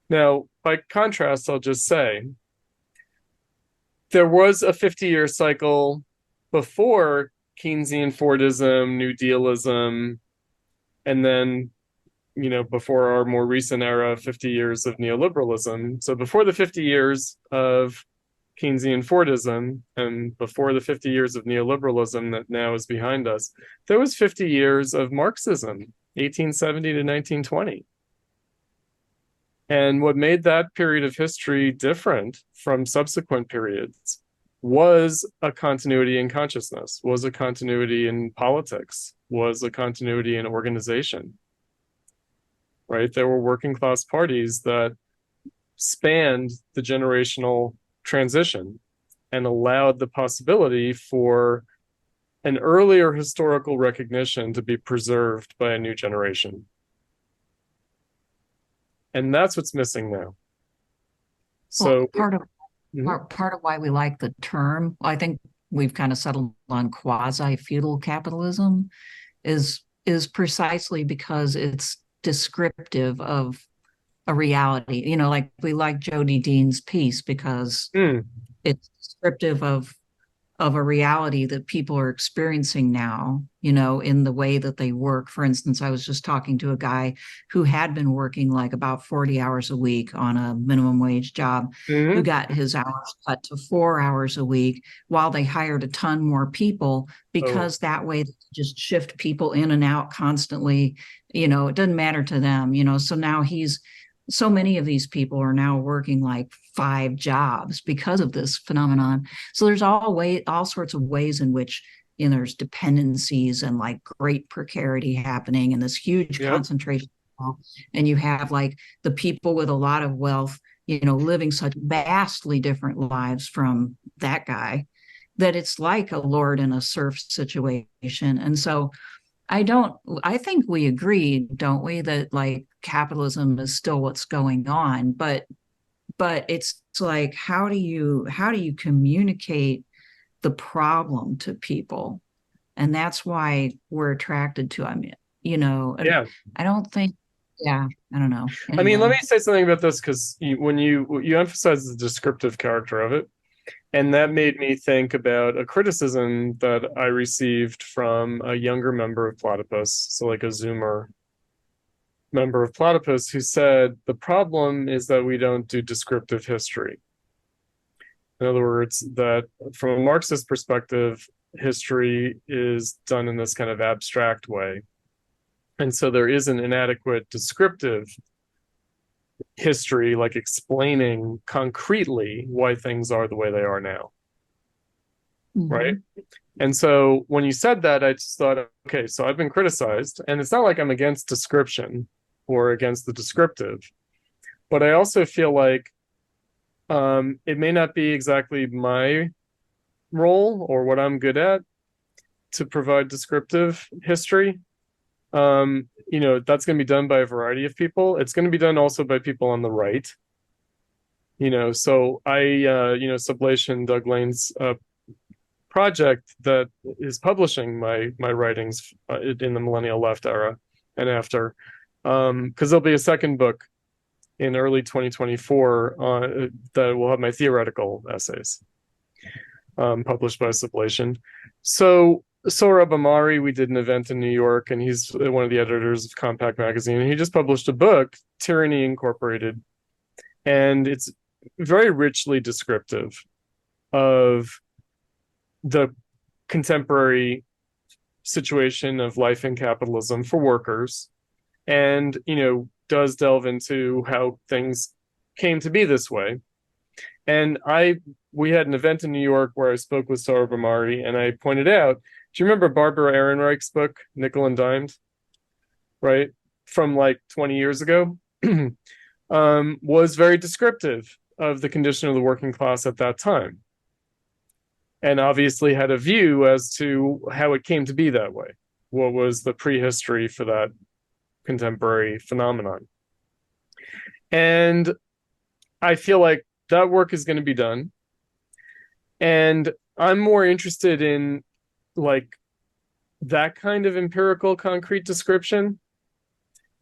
Now, by contrast, I'll just say, there was a 50-year cycle before Keynesian Fordism, New Dealism, and then, you know, before our more recent era, 50 years of neoliberalism. So before the 50 years of Keynesian Fordism and before the 50 years of neoliberalism that now is behind us, there was 50 years of Marxism, 1870 to 1920. And what made that period of history different from subsequent periods was a continuity in consciousness, was a continuity in politics, was a continuity in organization, right? There were working class parties that spanned the generational transition and allowed the possibility for an earlier historical recognition to be preserved by a new generation. And that's what's missing now. So part of why we like the term, I think we've kind of settled on quasi-feudal capitalism, is precisely because it's descriptive of a reality. You know, like we like Jody Dean's piece because it's descriptive of a reality that people are experiencing now, you know, in the way that they work. For instance, I was just talking to a guy who had been working like about 40 hours a week on a minimum wage job, who got his hours cut to 4 hours a week while they hired a ton more people, because that way they just shift people in and out constantly. You know, it doesn't matter to them, you know. So now so many of these people are now working like 5 jobs because of this phenomenon. So there's all sorts of ways in which, you know, there's dependencies and like great precarity happening and this huge concentration. And you have like the people with a lot of wealth, you know, living such vastly different lives from that guy that it's like a lord and a serf situation. And so I think we agree, don't we, that like capitalism is still what's going on, but it's like, how do you communicate the problem to people? And that's why we're attracted to, I mean, you know, I don't think, I don't know. Anyway. I mean, let me say something about this, because when you emphasize the descriptive character of it, and that made me think about a criticism that I received from a younger member of Platypus, so like a Zoomer member of Platypus, who said, the problem is that we don't do descriptive history. In other words, that from a Marxist perspective, history is done in this kind of abstract way. And so there is an inadequate descriptive history, like explaining concretely why things are the way they are now. Right? And so when you said that, I just thought, okay, so I've been criticized, and it's not like I'm against description or against the descriptive, but I also feel like It may not be exactly my role or what I'm good at to provide descriptive history. That's going to be done by a variety of people. It's going to be done also by people on the right. So Sublation, Doug Lane's project that is publishing my writings in the Millennial Left era and after, because there'll be a second book in early 2024 that will have my theoretical essays published by Sublation. So Sohrab Ahmari, we did an event in New York, and he's one of the editors of Compact Magazine, and he just published a book, Tyranny Incorporated, and it's very richly descriptive of the contemporary situation of life in capitalism for workers, and does delve into how things came to be this way. And we had an event in New York where I spoke with Sohrab Ahmari, and I pointed out, do you remember Barbara Ehrenreich's book, Nickel and Dimed? Right? From like 20 years ago, was very descriptive of the condition of the working class at that time. And obviously had a view as to how it came to be that way. What was the prehistory for that contemporary phenomenon? And I feel like that work is going to be done. And I'm more interested in like that kind of empirical concrete description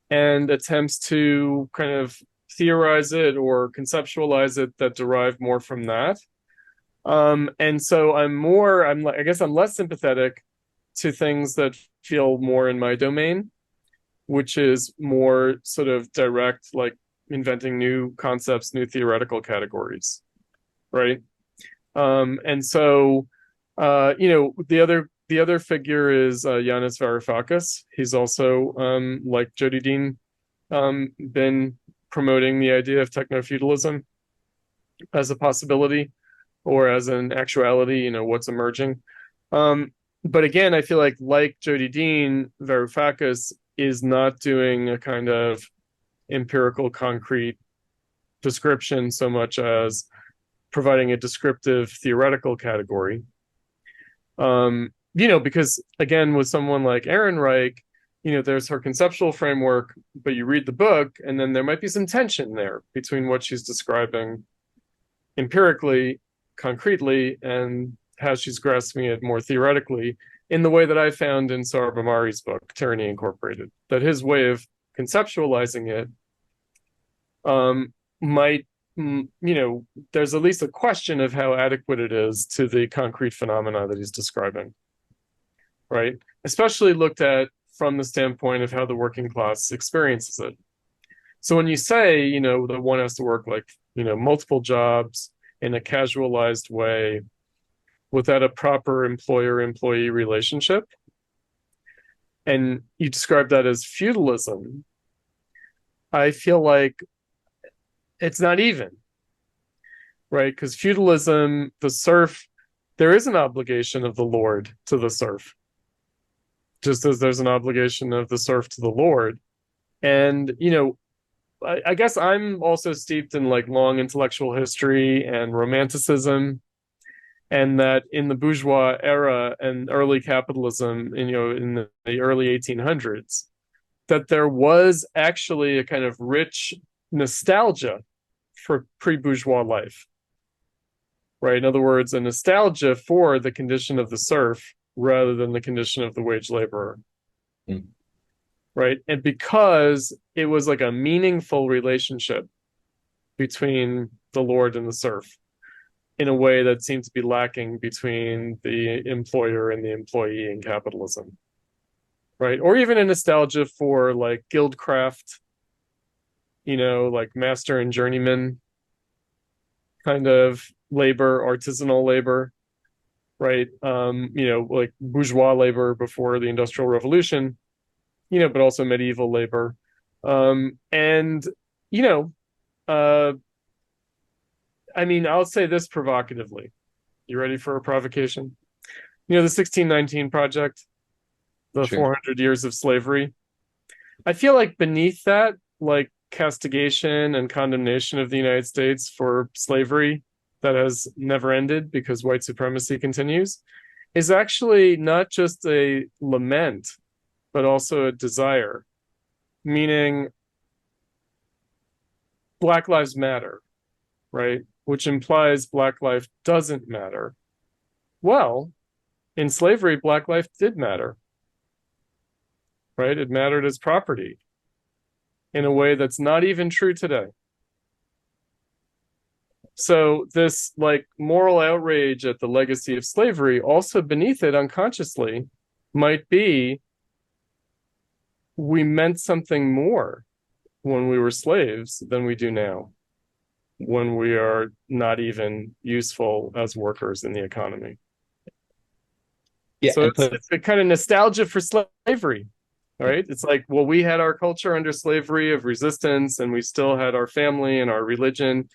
and attempts to kind of theorize it or conceptualize it that derive more from that. And so I guess I'm less sympathetic to things that feel more in my domain, which is more sort of direct, like inventing new concepts, new theoretical categories, right? And so, the other figure is Yanis Varoufakis. He's also, like Jody Dean, been promoting the idea of techno-feudalism as a possibility or as an actuality, what's emerging. But again, I feel like Jody Dean, Varoufakis is not doing a kind of empirical, concrete description so much as providing a descriptive theoretical category. Because again, with someone like Ehrenreich, there's her conceptual framework, but you read the book and then there might be some tension there between what she's describing empirically, concretely, and how she's grasping it more theoretically in the way that I found in Sohrab Ahmari's book, Tyranny Incorporated, that his way of conceptualizing it might, there's at least a question of how adequate it is to the concrete phenomena that he's describing, right? Especially looked at from the standpoint of how the working class experiences it. So when you say, that one has to work multiple jobs in a casualized way without a proper employer-employee relationship, and you describe that as feudalism, I feel like it's not even, right? Because feudalism, the serf, there is an obligation of the lord to the serf, just as there's an obligation of the serf to the lord. And, I guess I'm also steeped in long intellectual history and romanticism, and that in the bourgeois era and early capitalism, in the early 1800s, that there was actually a kind of rich nostalgia for pre-bourgeois life, right? In other words, a nostalgia for the condition of the serf rather than the condition of the wage laborer. Right? And because it was like a meaningful relationship between the lord and the serf in a way that seemed to be lacking between the employer and the employee in capitalism, right? Or even a nostalgia for guildcraft, master and journeyman kind of labor, artisanal labor, right? Bourgeois labor before the Industrial Revolution, but also medieval labor. I'll say this provocatively. You ready for a provocation? The 1619 Project, the Sure. 400 years of slavery. I feel like beneath that, castigation and condemnation of the United States for slavery that has never ended because white supremacy continues is actually not just a lament, but also a desire, meaning Black Lives Matter, right? Which implies Black life doesn't matter. Well, in slavery, Black life did matter, right? It mattered as property in a way that's not even true today. So this like moral outrage at the legacy of slavery, also beneath it unconsciously, might be we meant something more when we were slaves than we do now, when we are not even useful as workers in the economy. Yeah, so it's a kind of nostalgia for slavery, right? It's like, well, we had our culture under slavery of resistance, and we still had our family and our religion.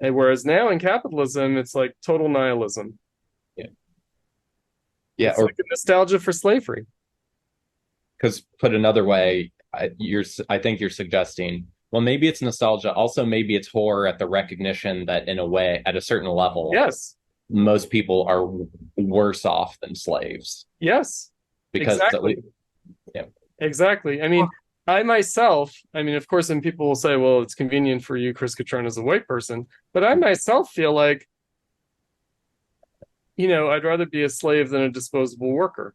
And whereas now in capitalism, it's like total nihilism. Yeah, it's like a nostalgia for slavery. Because put another way, I think you're suggesting, well, maybe it's nostalgia. Also, maybe it's horror at the recognition that, in a way, at a certain level, yes, most people are worse off than slaves. Yes, because exactly. Yeah, exactly. I mean, I myself, of course, and people will say, well, it's convenient for you, Chris Cutrone, as a white person, but I myself feel like, I'd rather be a slave than a disposable worker,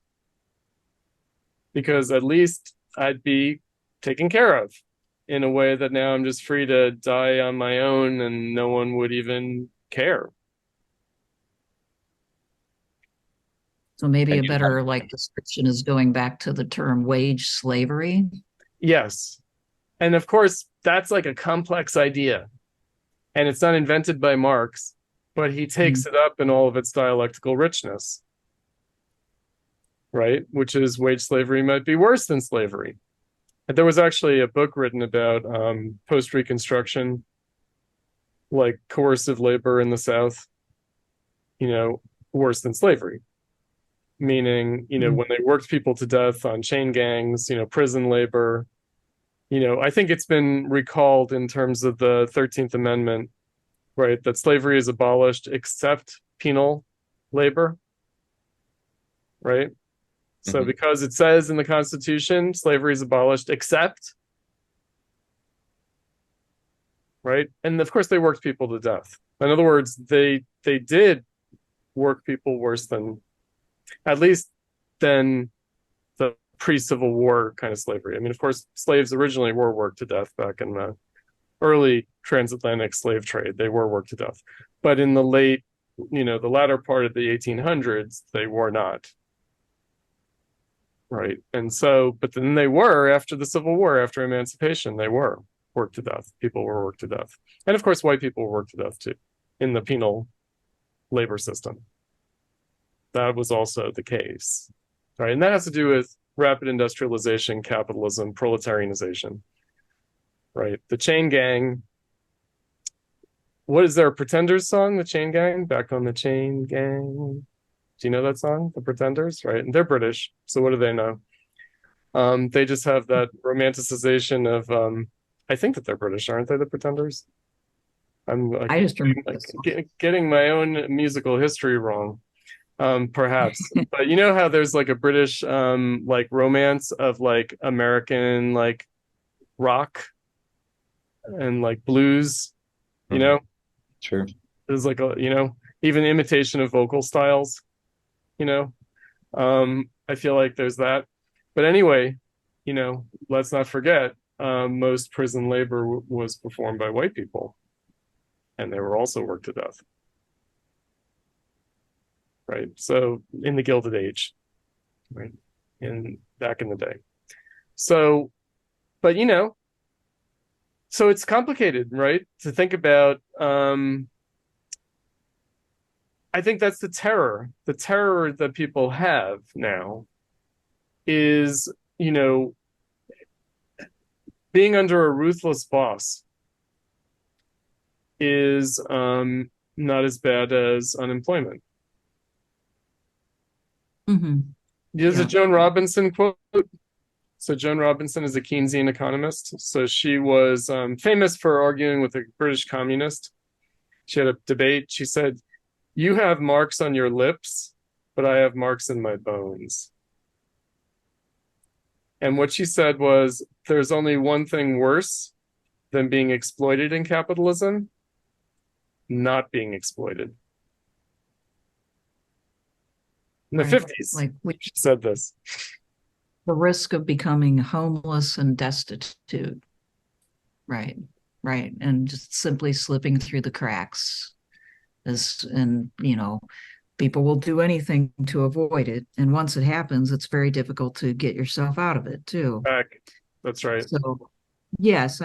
because at least I'd be taken care of in a way that now I'm just free to die on my own and no one would even care. So maybe a better description is going back to the term wage slavery. Yes. And of course, that's like a complex idea. And it's not invented by Marx, but he takes it up in all of its dialectical richness. Right? Which is wage slavery might be worse than slavery. And there was actually a book written about post-Reconstruction, like coercive labor in the South, worse than slavery. Meaning, when they worked people to death on chain gangs, prison labor. I think it's been recalled in terms of the 13th Amendment, right, that slavery is abolished except penal labor, right? So because it says in the Constitution, slavery is abolished except, right? And of course, they worked people to death. In other words, they did work people worse than, at least than the pre-Civil War kind of slavery. Of course, slaves originally were worked to death back in the early transatlantic slave trade. They were worked to death. But in the late, the latter part of the 1800s, they were not. Right. And so, but then they were, after the Civil War, after emancipation, they were worked to death. People were worked to death. And of course, white people were worked to death too, in the penal labor system. That was also the case. Right. And that has to do with rapid industrialization, capitalism, proletarianization. Right. The chain gang. What is there, a Pretenders song, The Chain Gang? Back on the Chain Gang. Do you know that song, The Pretenders? Right. And they're British. So what do they know? They just have that romanticization of, I think that they're British, aren't they, The Pretenders? I just remember getting my own musical history wrong, perhaps. But you know how there's like a British romance of like American like rock and like blues, Sure. There's like a, even imitation of vocal styles, I feel like there's that. But anyway, let's not forget, most prison labor was performed by white people, and they were also worked to death. Right. So in the Gilded Age, right, back in the day. So, but so it's complicated, right, to think about. I think that's the terror that people have now is, being under a ruthless boss is not as bad as unemployment. There's a Joan Robinson quote. So Joan Robinson is a Keynesian economist. So she was famous for arguing with a British communist. She had a debate. She said, "You have marks on your lips, but I have marks in my bones." And what she said was, there's only one thing worse than being exploited in capitalism: not being exploited. In the 50s, Like she said this. the risk of becoming homeless and destitute. Right, right. And just simply slipping through the cracks. And, people will do anything to avoid it. And once it happens, it's very difficult to get yourself out of it too. Back. That's right. So, yes,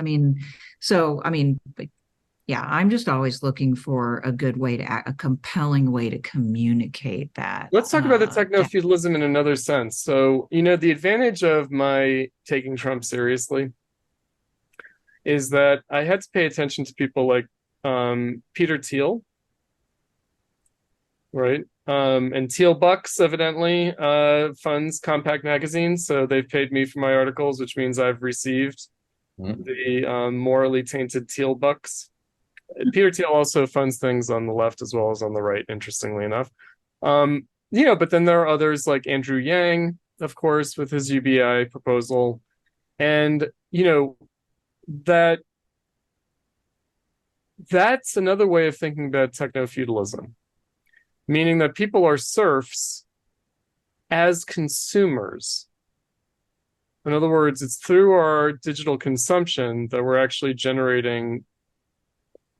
yeah, I'm just always looking for a good way a compelling way to communicate that. Let's talk about the techno-feudalism in another sense. So, the advantage of my taking Trump seriously is that I had to pay attention to people like Peter Thiel, right? And Thiel Bucks evidently funds Compact Magazine, so they've paid me for my articles, which means I've received the morally tainted Thiel Bucks. Peter Thiel also funds things on the left as well as on the right, interestingly enough. But then there are others like Andrew Yang, of course, with his UBI proposal. And, that's another way of thinking about techno-feudalism, meaning that people are serfs as consumers. In other words, it's through our digital consumption that we're actually generating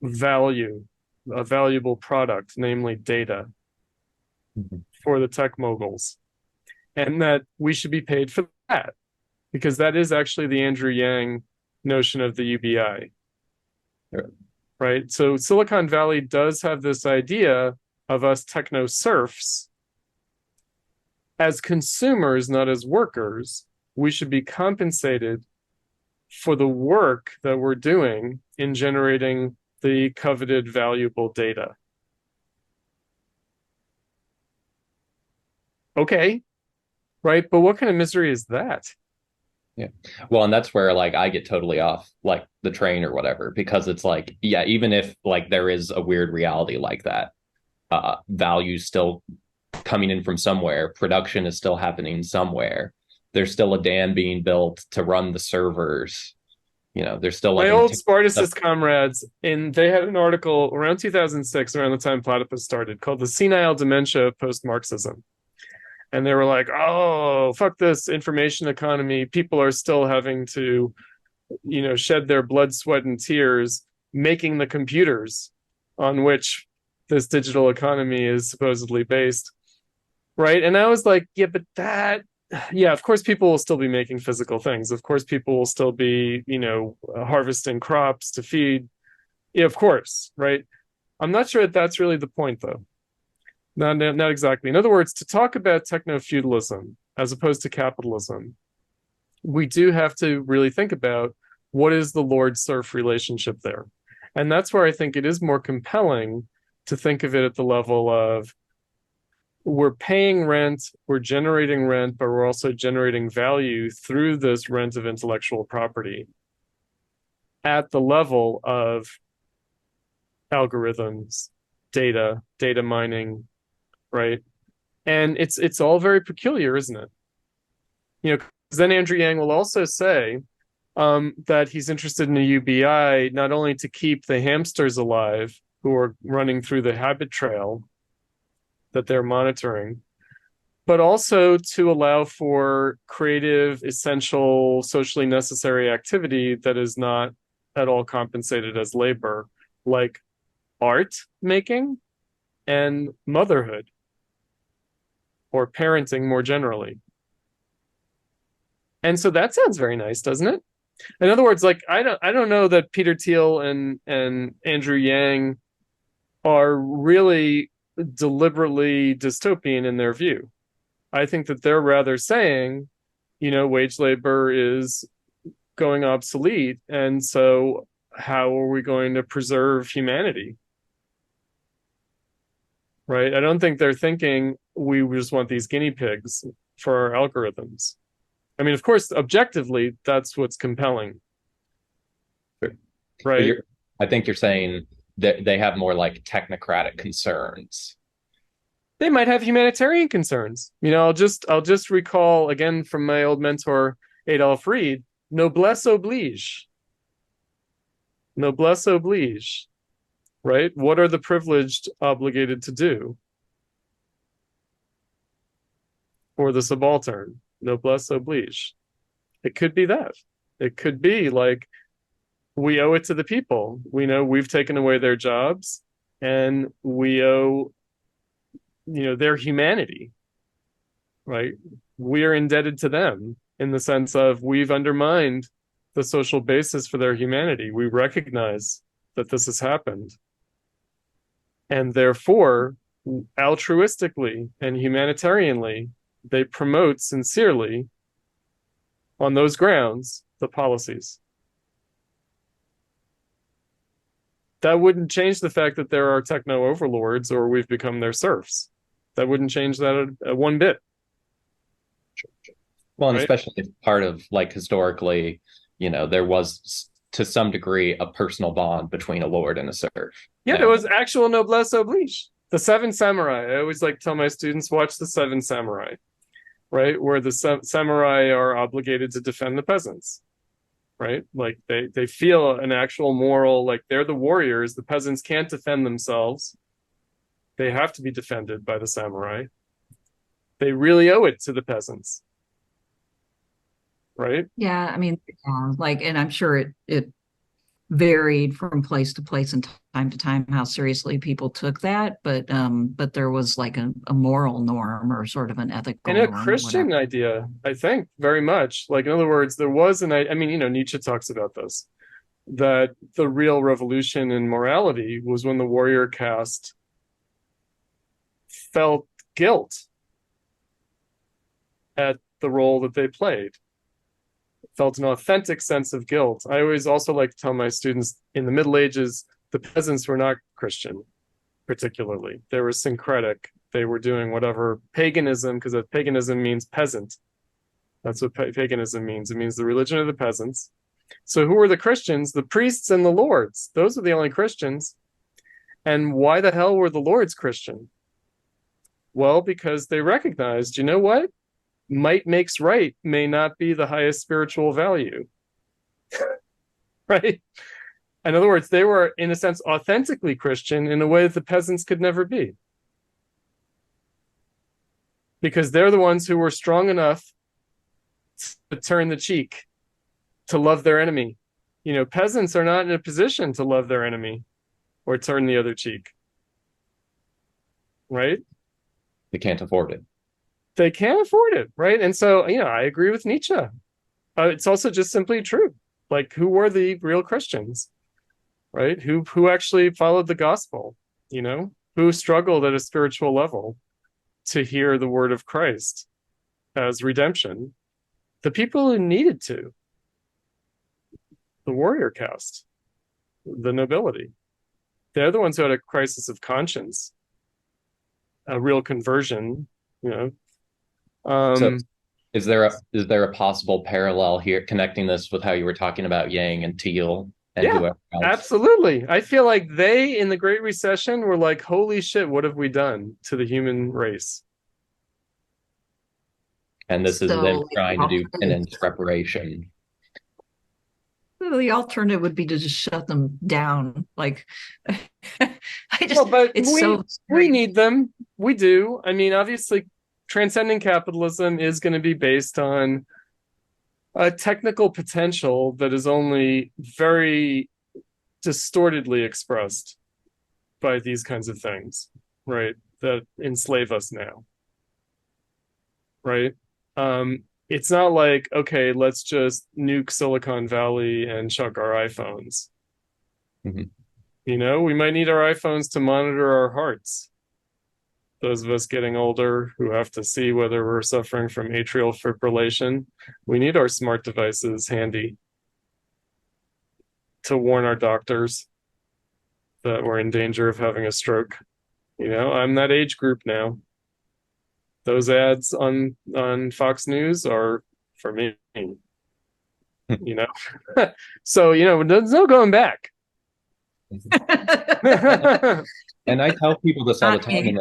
value, a valuable product, namely data, for the tech moguls. And that we should be paid for that, because that is actually the Andrew Yang notion of the UBI. Sure. Right? So Silicon Valley does have this idea of us techno serfs as consumers, not as workers. We should be compensated for the work that we're doing in generating the coveted valuable data. Okay, right? But what kind of misery is that? Yeah. Well, and that's where I get totally off the train or whatever, because it's even if there is a weird reality like that, value still coming in from somewhere, production is still happening somewhere. There's still a dam being built to run the servers. There's still my old Spartacist comrades, they had an article around 2006, around the time Platypus started, called "The Senile Dementia of Post-Marxism." And they were like, "Oh, fuck this information economy. People are still having to, shed their blood, sweat, and tears making the computers on which this digital economy is supposedly based." Right? And I was like, yeah, but of course people will still be making physical things. Of course people will still be, harvesting crops to feed. Yeah, of course, right? I'm not sure that's really the point, though. Not exactly. In other words, to talk about techno-feudalism as opposed to capitalism, we do have to really think about what is the Lord-serf relationship there. And that's where I think it is more compelling to think of it at the level of, we're paying rent, we're generating rent, but we're also generating value through this rent of intellectual property at the level of algorithms, data mining, right? And it's all very peculiar, isn't it? Because then Andrew Yang will also say that he's interested in a UBI not only to keep the hamsters alive who are running through the habit trail that they're monitoring, but also to allow for creative, essential, socially necessary activity that is not at all compensated as labor, like art making and motherhood, or parenting more generally. And so that sounds very nice, doesn't it? In other words, I don't know that Peter Thiel and Andrew Yang are really deliberately dystopian in their view. I think that they're rather saying, wage labor is going obsolete, and so how are we going to preserve humanity? Right? I don't think they're thinking we just want these guinea pigs for our algorithms. I mean, of course, objectively, that's what's compelling. Sure. Right? I think you're saying that they have more like technocratic concerns. They might have humanitarian concerns. I'll just recall again from my old mentor, Adolf Reed, noblesse oblige. Noblesse oblige. Right? What are the privileged obligated to do? Or the subaltern, noblesse oblige. It could be that. It could be like, we owe it to the people. We know we've taken away their jobs, and we owe, their humanity, right? We are indebted to them in the sense of we've undermined the social basis for their humanity. We recognize that this has happened. And therefore, altruistically and humanitarianly, they promote sincerely, on those grounds, the policies. That wouldn't change the fact that there are techno overlords or we've become their serfs. That wouldn't change that one bit. Well, and right? Especially if part of like historically, there was to some degree a personal bond between a lord and a serf. Yeah, there was actual noblesse oblige. The Seven Samurai. I always like to tell my students, watch the Seven Samurai, right? Where the samurai are obligated to defend the peasants, right? Like they feel an actual moral, like they're the warriors. The peasants can't defend themselves. They have to be defended by the samurai. They really owe it to the peasants. Right? Yeah, I mean, and I'm sure it varied from place to place and time to time how seriously people took that, but there was like a moral norm or sort of an ethical and a norm Christian idea, I think, very much. Like, in other words, there was Nietzsche talks about this, that the real revolution in morality was when the warrior caste felt guilt at the role that they played. Felt an authentic sense of guilt. I always also like to tell my students, in the Middle Ages, the peasants were not Christian, particularly. They were syncretic. They were doing whatever paganism, because paganism means peasant. That's what paganism means. It means the religion of the peasants. So who were the Christians? The priests and the lords. Those are the only Christians. And why the hell were the lords Christian? Well, because they recognized, you know what? Might makes right may not be the highest spiritual value. Right? In other words, they were, in a sense, authentically Christian in a way that the peasants could never be. Because they're the ones who were strong enough to turn the cheek, to love their enemy. Peasants are not in a position to love their enemy or turn the other cheek. Right? They can't afford it. They can't afford it, right? And so, I agree with Nietzsche. It's also just simply true. Like, who were the real Christians, right? Who actually followed the gospel, who struggled at a spiritual level to hear the word of Christ as redemption? The people who needed to. The warrior caste, the nobility. They're the ones who had a crisis of conscience, a real conversion, So is there a possible parallel here, connecting this with how you were talking about Yang and Thiel and whoever else? Absolutely. I feel like they, in the Great Recession, were like, holy shit, what have we done to the human race? And this is them trying to do penance reparation. Well, the alternative would be to just shut them down. Like, we need them. We do. I mean, obviously, transcending capitalism is going to be based on a technical potential that is only very distortedly expressed by these kinds of things, right? That enslave us now, right? It's not like, okay, let's just nuke Silicon Valley and chuck our iPhones. Mm-hmm. We might need our iPhones to monitor our hearts. Those of us getting older who have to see whether we're suffering from atrial fibrillation, we need our smart devices handy to warn our doctors that we're in danger of having a stroke. I'm that age group now. Those ads on Fox News are for me. So there's no going back. And I tell people this all the time,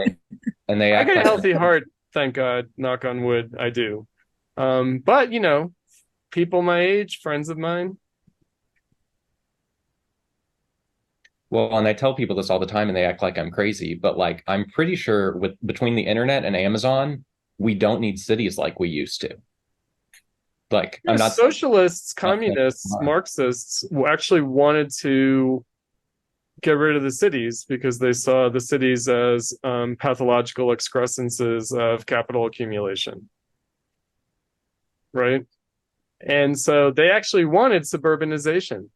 and they I act got a like healthy heart, thank God, knock on wood, I do. But people my age, friends of mine. well, and I tell people this all the time, and they act like I'm crazy. But like, I'm pretty sure between the internet and Amazon, we don't need cities like we used to. Like, I'm not Socialists, communists, Marxists actually wanted to get rid of the cities because they saw the cities as pathological excrescences of capital accumulation. Right? And so they actually wanted suburbanization.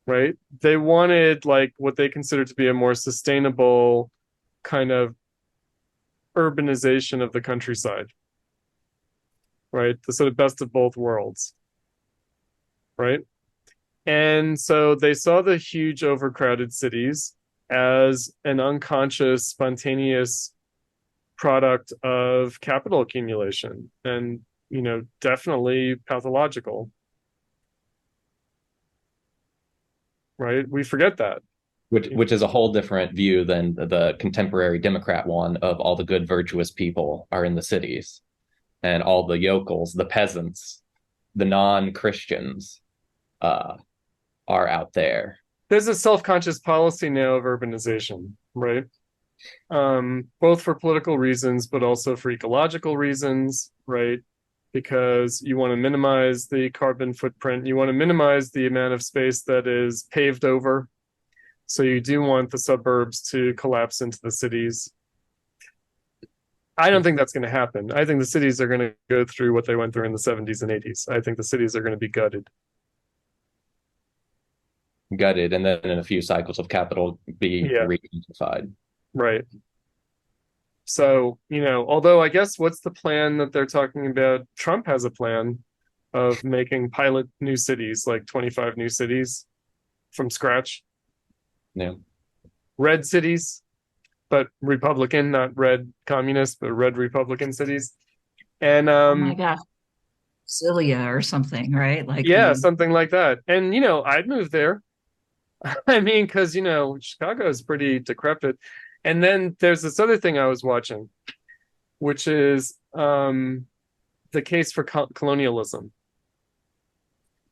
Right? They wanted like what they considered to be a more sustainable kind of urbanization of the countryside. Right? The sort of best of both worlds. Right? And so they saw the huge overcrowded cities as an unconscious, spontaneous product of capital accumulation and, definitely pathological. Right? We forget that. which is a whole different view than the contemporary Democrat one of all the good, virtuous people are in the cities, and all the yokels, the peasants, the non-Christians, are out there. There's a self-conscious policy now of urbanization, right? Both for political reasons, but also for ecological reasons, right? Because you want to minimize the carbon footprint. You want to minimize the amount of space that is paved over. So you do want the suburbs to collapse into the cities. I don't think that's going to happen. I think the cities are going to go through what they went through in the 70s and 80s. I think the cities are going to be gutted. Gutted, and then in a few cycles of capital be reunified. Right. So, although I guess what's the plan that they're talking about? Trump has a plan of making pilot new cities, like 25 new cities from scratch. Yeah. Red cities, but Republican, not red communist, but red Republican cities. And oh my gosh, Cilia or something, right? Like something like that. And I'd move there. I mean, because Chicago is pretty decrepit. And then there's this other thing I was watching, which is the case for colonialism.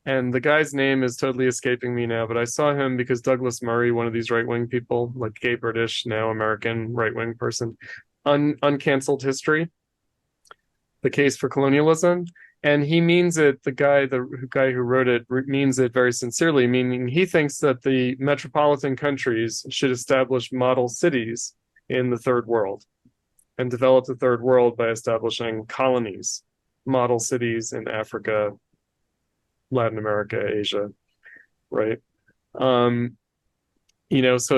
And the guy's name is totally escaping me now, but I saw him because Douglas Murray, one of these right-wing people, like gay British, now American right-wing person, uncanceled history, the case for colonialism. And he means it, the guy who wrote it means it very sincerely, meaning he thinks that the metropolitan countries should establish model cities in the third world and develop the third world by establishing colonies, model cities in Africa, Latin America, Asia, right? So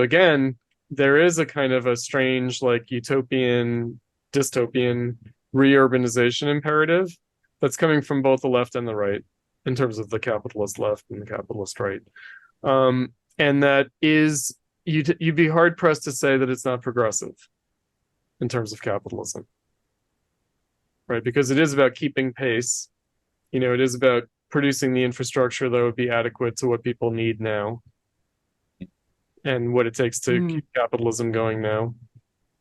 again, there is a kind of a strange, like utopian, dystopian reurbanization imperative that's coming from both the left and the right in terms of the capitalist left and the capitalist right. And that is, you'd be hard pressed to say that it's not progressive in terms of capitalism, right? Because it is about keeping pace. It is about producing the infrastructure that would be adequate to what people need now and what it takes to keep capitalism going now.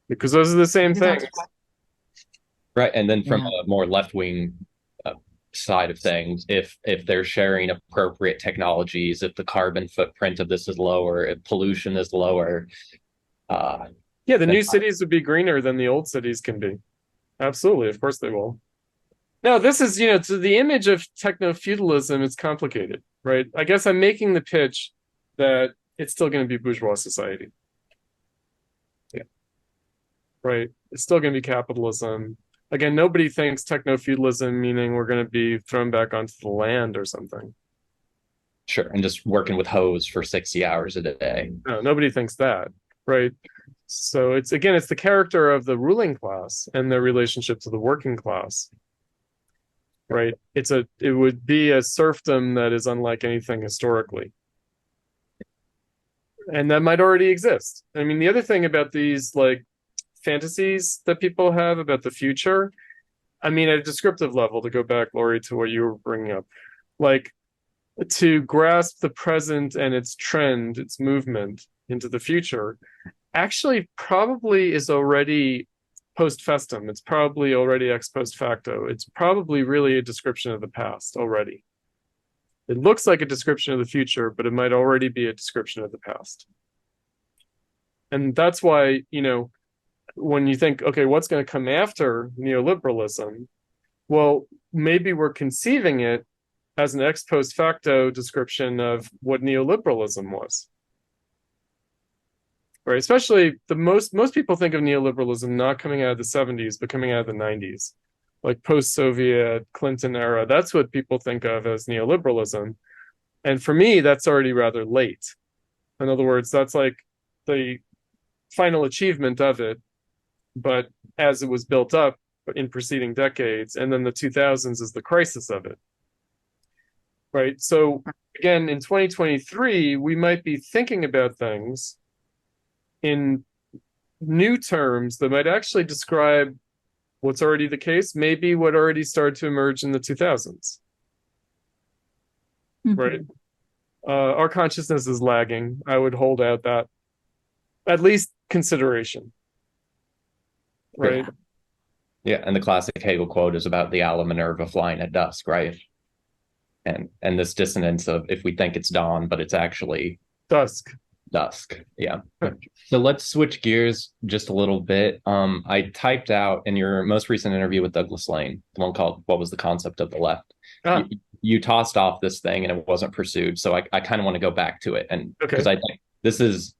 Because those are the same things. Right. And then from a more left-wing side of things, if they're sharing appropriate technologies, if the carbon footprint of this is lower, if pollution is lower. The new cities would be greener than the old cities can be. Absolutely. Of course they will. Now, this is, to the image of techno-feudalism, it's complicated, right? I guess I'm making the pitch that it's still going to be bourgeois society. Yeah. Right? It's still going to be capitalism. Again, nobody thinks techno-feudalism, meaning we're going to be thrown back onto the land or something. Sure, and just working with hose for 60 hours a day. No, nobody thinks that, right? So it's the character of the ruling class and their relationship to the working class. Right. It would be a serfdom that is unlike anything historically. And that might already exist. I mean, the other thing about these like fantasies that people have about the future I mean, at a descriptive level, to go back, Laurie, to what you were bringing up, like to grasp the present and its trend, its movement into the future, actually probably is already post festum. It's probably already ex post facto. It's probably really a description of the past already. It looks like a description of the future, but it might already be a description of the past. And that's why, you know, when you think, okay, what's going to come after neoliberalism? Well, maybe we're conceiving it as an ex post facto description of what neoliberalism was. Right? Especially most people think of neoliberalism not coming out of the 70s, but coming out of the 90s. Like post-Soviet, Clinton era, that's what people think of as neoliberalism. And for me, that's already rather late. In other words, that's like the final achievement of it, but as it was built up in preceding decades, and then the 2000s is the crisis of it. Right? So again, in 2023, we might be thinking about things in new terms that might actually describe what's already the case, maybe what already started to emerge in the 2000s. Mm-hmm. Right? Our consciousness is lagging. I would hold out that at least consideration. Right? Yeah, and the classic Hegel quote is about the Ala Minerva flying at dusk, right? And this dissonance of if we think it's dawn, but it's actually dusk. Yeah. So let's switch gears just a little bit. I typed out in your most recent interview with Douglas Lane, the one called "What Was the Concept of the Left?" You tossed off this thing and it wasn't pursued. So I kind of want to go back to it, and because I think this is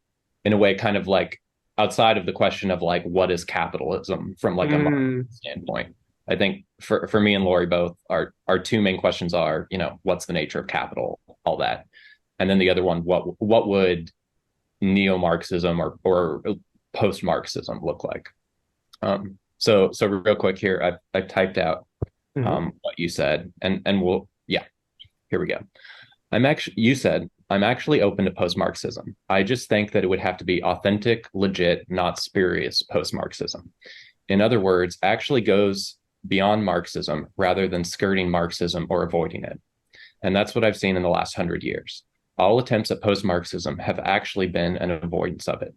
in a way kind of like outside of the question of like what is capitalism from like a Marxist standpoint. I think for me and Laurie both, our two main questions are, you know, what's the nature of capital, all that, and then the other one, what would neo-Marxism or post-Marxism look like? So real quick here, I've typed out what you said, and we'll here we go. You said I'm actually open to post-Marxism. I just think that it would have to be authentic, legit, not spurious post-Marxism. In other words, actually goes beyond Marxism rather than skirting Marxism or avoiding it. And that's what I've seen in the last 100 years. All attempts at post-Marxism have actually been an avoidance of it.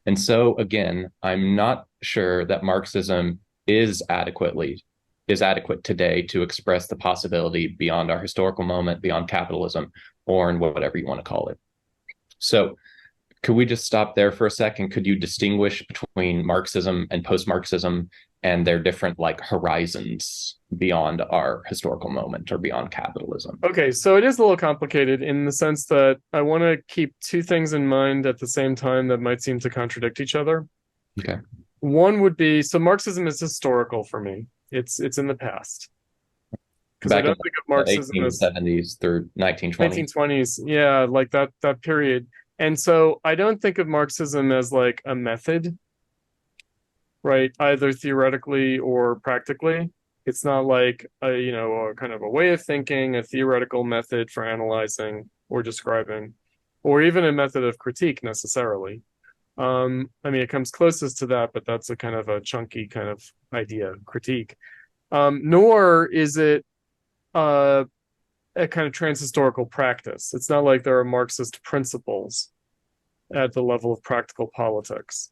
And so, again, I'm not sure that Marxism is adequate today to express the possibility beyond our historical moment, beyond capitalism, or in whatever you want to call it. So could we just stop there for a second? Could you distinguish between Marxism and post-Marxism and their different like horizons beyond our historical moment or beyond capitalism? Okay, so it is a little complicated in the sense that I want to keep two things in mind at the same time that might seem to contradict each other. Okay. One would be, so Marxism is historical for me. It's in the past. Because I don't think of Marxism as 1870s through 1920s. 1920s, yeah, like that period. And so I don't think of Marxism as like a method, right? Either theoretically or practically. It's not like a kind of a way of thinking, a theoretical method for analyzing or describing, or even a method of critique necessarily. I mean, it comes closest to that, but that's a kind of a chunky kind of idea, critique. Nor is it a kind of transhistorical practice. It's not like there are Marxist principles at the level of practical politics.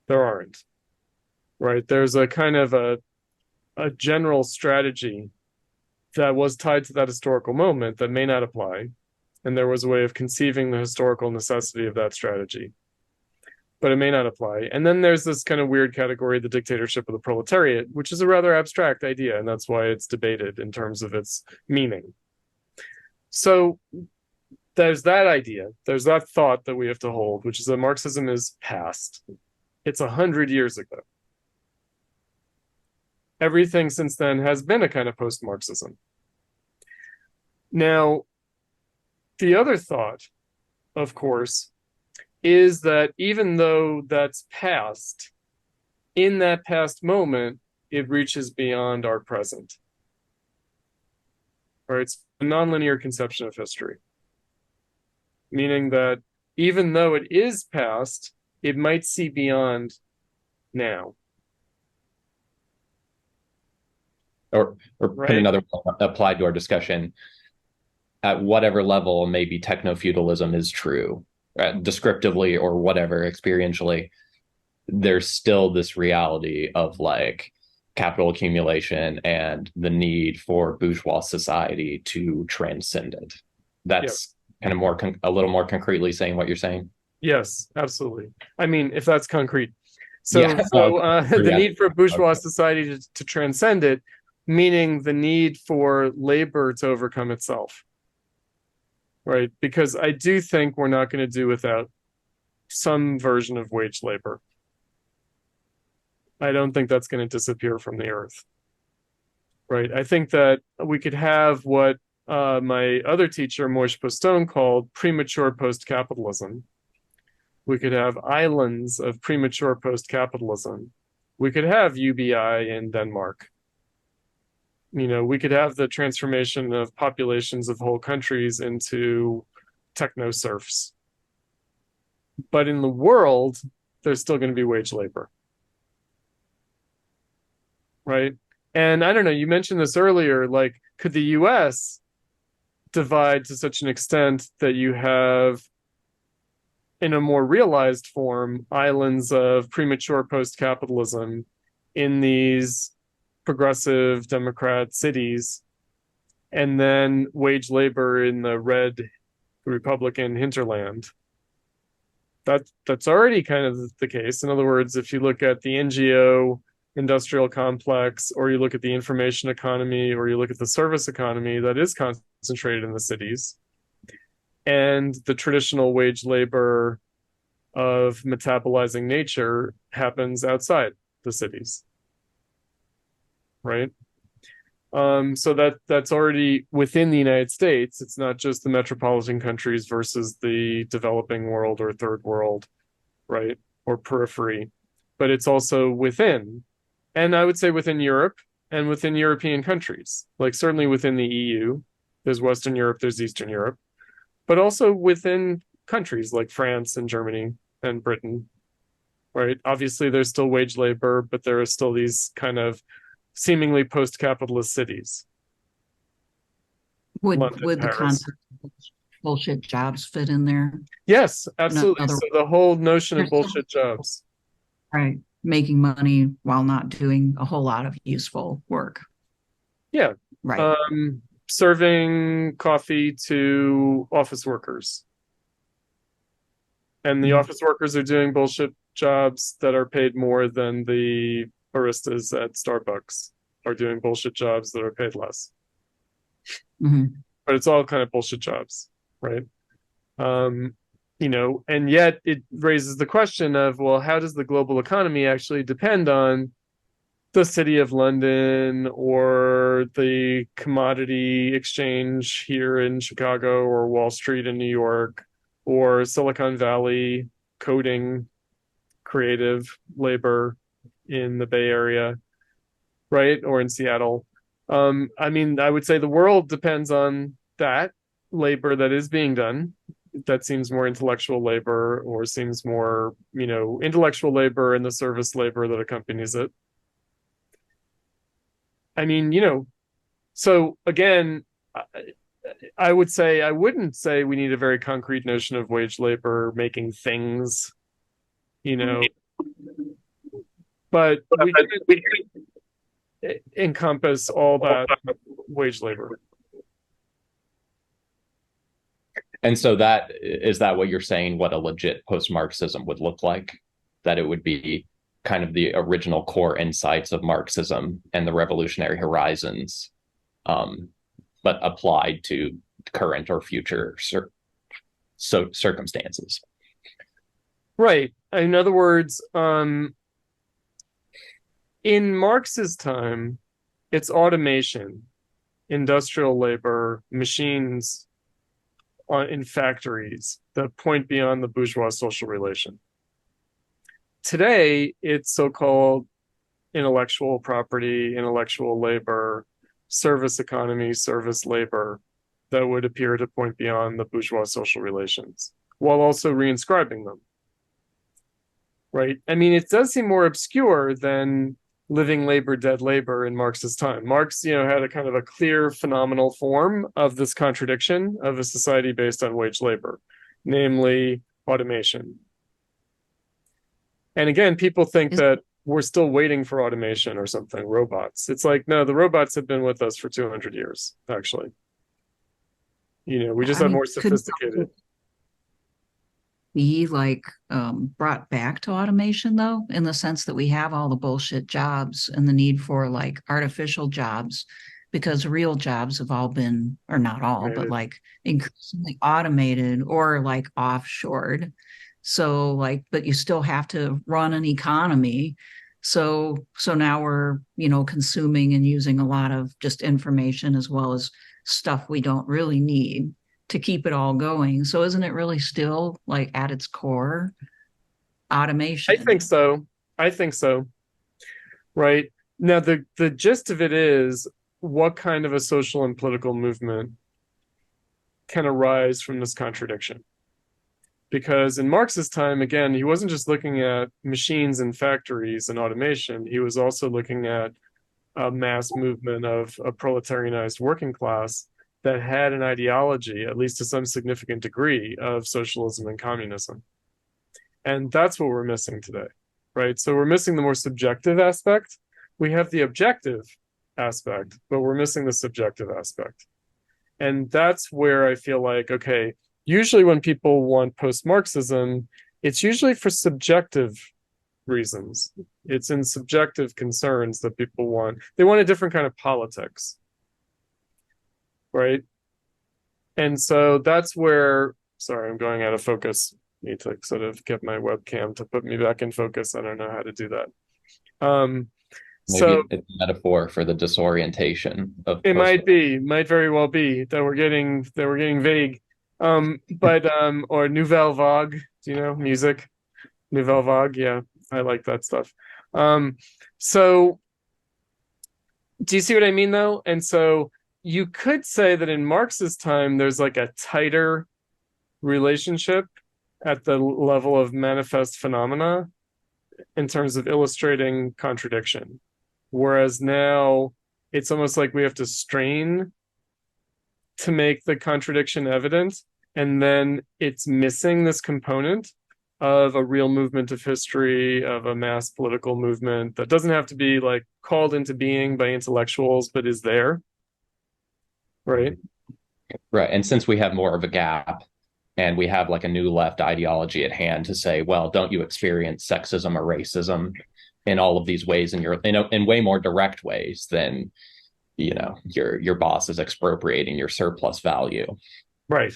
There aren't, right? There's a kind of a general strategy that was tied to that historical moment that may not apply. And there was a way of conceiving the historical necessity of that strategy, but it may not apply. And then there's this kind of weird category, the dictatorship of the proletariat, which is a rather abstract idea, and that's why it's debated in terms of its meaning. So there's that idea, there's that thought that we have to hold, which is that Marxism is past. It's 100 years ago. Everything since then has been a kind of post-Marxism. Now, the other thought, of course, is that even though that's past, in that past moment, it reaches beyond our present. Or it's a nonlinear conception of history. Meaning that even though it is past, it might see beyond now. or put another applied to our discussion, at whatever level maybe techno-feudalism is true, descriptively or whatever, experientially, there's still this reality of like capital accumulation and the need for bourgeois society to transcend it. That's kind of more a little more concretely saying what you're saying. Yes, absolutely. I mean, if that's concrete. So, the need for bourgeois society to transcend it, meaning the need for labor to overcome itself. Right? Because I do think we're not going to do without some version of wage labor. I don't think that's going to disappear from the earth. Right? I think that we could have what my other teacher, Moishe Postone, called premature post-capitalism. We could have islands of premature post-capitalism. We could have UBI in Denmark. You know, we could have the transformation of populations of whole countries into techno serfs. But in the world, there's still going to be wage labor. Right? And I don't know, you mentioned this earlier, like, could the US divide to such an extent that you have, in a more realized form, islands of premature post-capitalism in these progressive Democrat cities, and then wage labor in the red Republican hinterland? That's already kind of the case. In other words, if you look at the NGO industrial complex, or you look at the information economy, or you look at the service economy, that is concentrated in the cities. And the traditional wage labor of metabolizing nature happens outside the cities. Right? So that's already within the United States. It's not just the metropolitan countries versus the developing world or third world, right? Or periphery, but it's also within. And I would say within Europe and within European countries, like certainly within the EU, there's Western Europe, there's Eastern Europe, but also within countries like France and Germany and Britain, right? Obviously, there's still wage labor, but there are still these kind of seemingly post-capitalist cities. Would the concept of bullshit jobs fit in there? Yes, absolutely. So the whole notion of bullshit jobs. Right. Making money while not doing a whole lot of useful work. Yeah. Right. Serving coffee to office workers. And the office workers are doing bullshit jobs that are paid more than the baristas at Starbucks are doing bullshit jobs that are paid less. Mm-hmm. But it's all kind of bullshit jobs, right? You know, and yet it raises the question of, well, how does the global economy actually depend on the city of London or the commodity exchange here in Chicago or Wall Street in New York or Silicon Valley coding creative labor in the Bay Area, right? Or in Seattle. I mean, I would say the world depends on that labor that is being done. That seems more intellectual labor, or seems more, you know, intellectual labor and the service labor that accompanies it. I mean, you know, so again, I would say, I wouldn't say we need a very concrete notion of wage labor making things, you know, but we encompass all that wage labor. And so that is that what you're saying, what a legit post-Marxism would look like? That it would be kind of the original core insights of Marxism and the revolutionary horizons, but applied to current or future circumstances. Right. In other words, in Marx's time, it's automation, industrial labor, machines in factories that point beyond the bourgeois social relation. Today, it's so-called intellectual property, intellectual labor, service economy, service labor that would appear to point beyond the bourgeois social relations, while also reinscribing them. Right? I mean, it does seem more obscure than living labor, dead labor in Marx's time. Marx, had a kind of a clear phenomenal form of this contradiction of a society based on wage labor, namely automation. And again, people think that we're still waiting for automation or something, robots. It's like, no, the robots have been with us for 200 years, actually. We just have more sophisticated. Be brought back to automation, though, in the sense that we have all the bullshit jobs and the need for like artificial jobs, because real jobs have all been, or not all, but like increasingly automated or like offshored. So but you still have to run an economy. So now we're, consuming and using a lot of just information as well as stuff we don't really need to keep it all going. So isn't it really still like at its core automation? I think so. Right. Now, the gist of it is, what kind of a social and political movement can arise from this contradiction? Because in Marx's time, again, he wasn't just looking at machines and factories and automation. He was also looking at a mass movement of a proletarianized working class that had an ideology, at least to some significant degree, of socialism and communism. And that's what we're missing today, right? So we're missing the more subjective aspect. We have the objective aspect, but we're missing the subjective aspect. And that's where I feel like, okay, usually when people want post-Marxism, it's usually for subjective reasons. It's in subjective concerns that people want. They want a different kind of politics. Right. And so that's where, sorry, I'm going out of focus. Need to sort of get my webcam to put me back in focus. I don't know how to do that. Maybe it's a metaphor for the disorientation of it. Might very well be that we're getting vague. Or Nouvelle Vague, music? Nouvelle Vague, yeah, I like that stuff. So do you see what I mean, though? And so you could say that in Marx's time, there's like a tighter relationship at the level of manifest phenomena in terms of illustrating contradiction. Whereas now it's almost like we have to strain to make the contradiction evident, and then it's missing this component of a real movement of history, of a mass political movement that doesn't have to be like called into being by intellectuals, but is there. Right. And since we have more of a gap and we have like a new left ideology at hand to say, well, don't you experience sexism or racism in all of these ways in way more direct ways than, your boss is expropriating your surplus value. Right.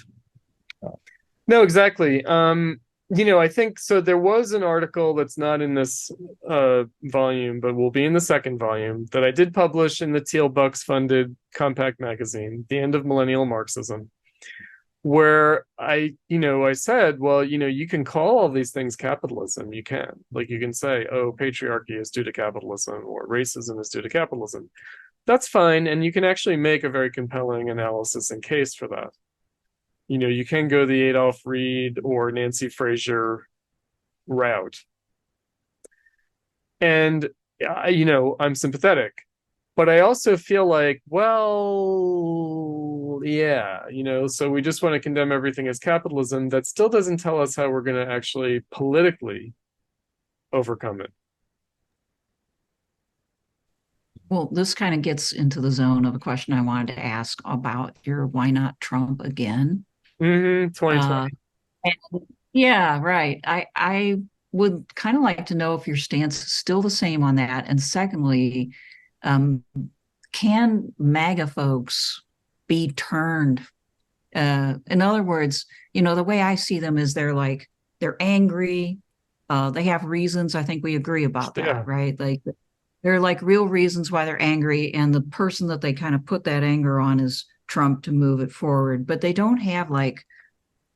No, exactly. I think so. There was an article that's not in this volume, but will be in the second volume, that I did publish in the Teal Bucks funded Compact magazine, The End of Millennial Marxism, where I said, well, you can call all these things capitalism. You can. Like, you can say, oh, patriarchy is due to capitalism, or racism is due to capitalism. That's fine. And you can actually make a very compelling analysis and case for that. You can go the Adolph Reed or Nancy Fraser route. And, I'm sympathetic. But I also feel like, well, yeah, so we just want to condemn everything as capitalism. That still doesn't tell us how we're going to actually politically overcome it. Well, this kind of gets into the zone of a question I wanted to ask about your why not Trump again? 2020. Yeah, right. I would kind of like to know if your stance is still the same on that. And secondly, can MAGA folks be turned? In other words, the way I see them is they're angry. They have reasons. I think we agree about that, right? Like, they're like real reasons why they're angry. And the person that they kind of put that anger on is Trump to move it forward. But they don't have like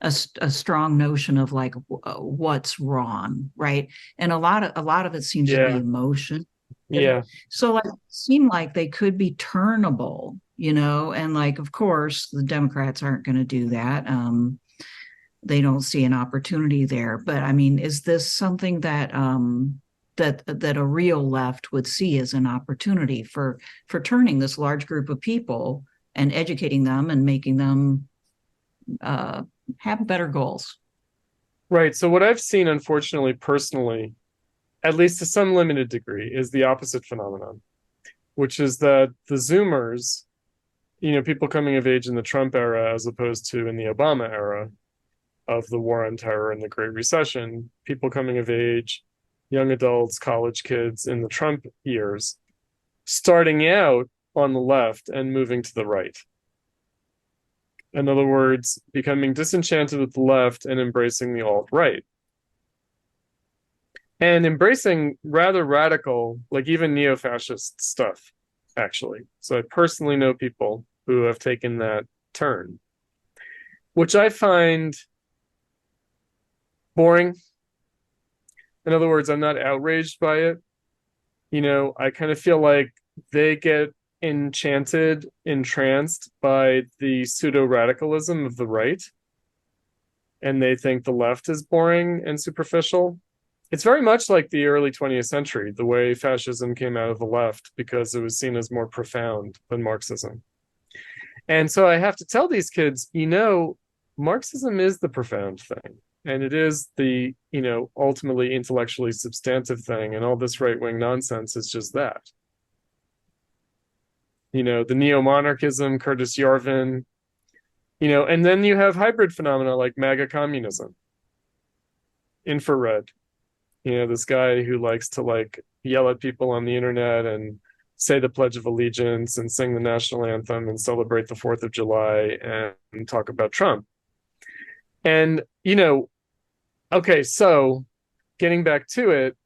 a strong notion of like what's wrong, right? And a lot of it seems to be emotion. Yeah. So like, it seemed like they could be turnable, and like, of course, the Democrats aren't going to do that. They don't see an opportunity there. But I mean, is this something that that a real left would see as an opportunity for turning this large group of people and educating them and making them have better goals. Right. So what I've seen, unfortunately, personally, at least to some limited degree, is the opposite phenomenon, which is that the Zoomers, people coming of age in the Trump era as opposed to in the Obama era of the war on terror and the Great Recession, people coming of age, young adults, college kids in the Trump years, starting out on the left and moving to the right. In other words, becoming disenchanted with the left and embracing the alt-right. And embracing rather radical, like even neo-fascist stuff, actually. So I personally know people who have taken that turn, which I find boring. In other words, I'm not outraged by it. I kind of feel like they get entranced by the pseudo-radicalism of the right, and they think the left is boring and superficial. It's very much like the early 20th century, the way fascism came out of the left, because it was seen as more profound than Marxism. And so I have to tell these kids, Marxism is the profound thing. And it is the, ultimately intellectually substantive thing. And all this right-wing nonsense is just that. The neo-monarchism, Curtis Yarvin, and then you have hybrid phenomena like MAGA communism, infrared, this guy who likes to yell at people on the internet and say the Pledge of Allegiance and sing the national anthem and celebrate the 4th of July and talk about Trump. And, okay, so getting back to it,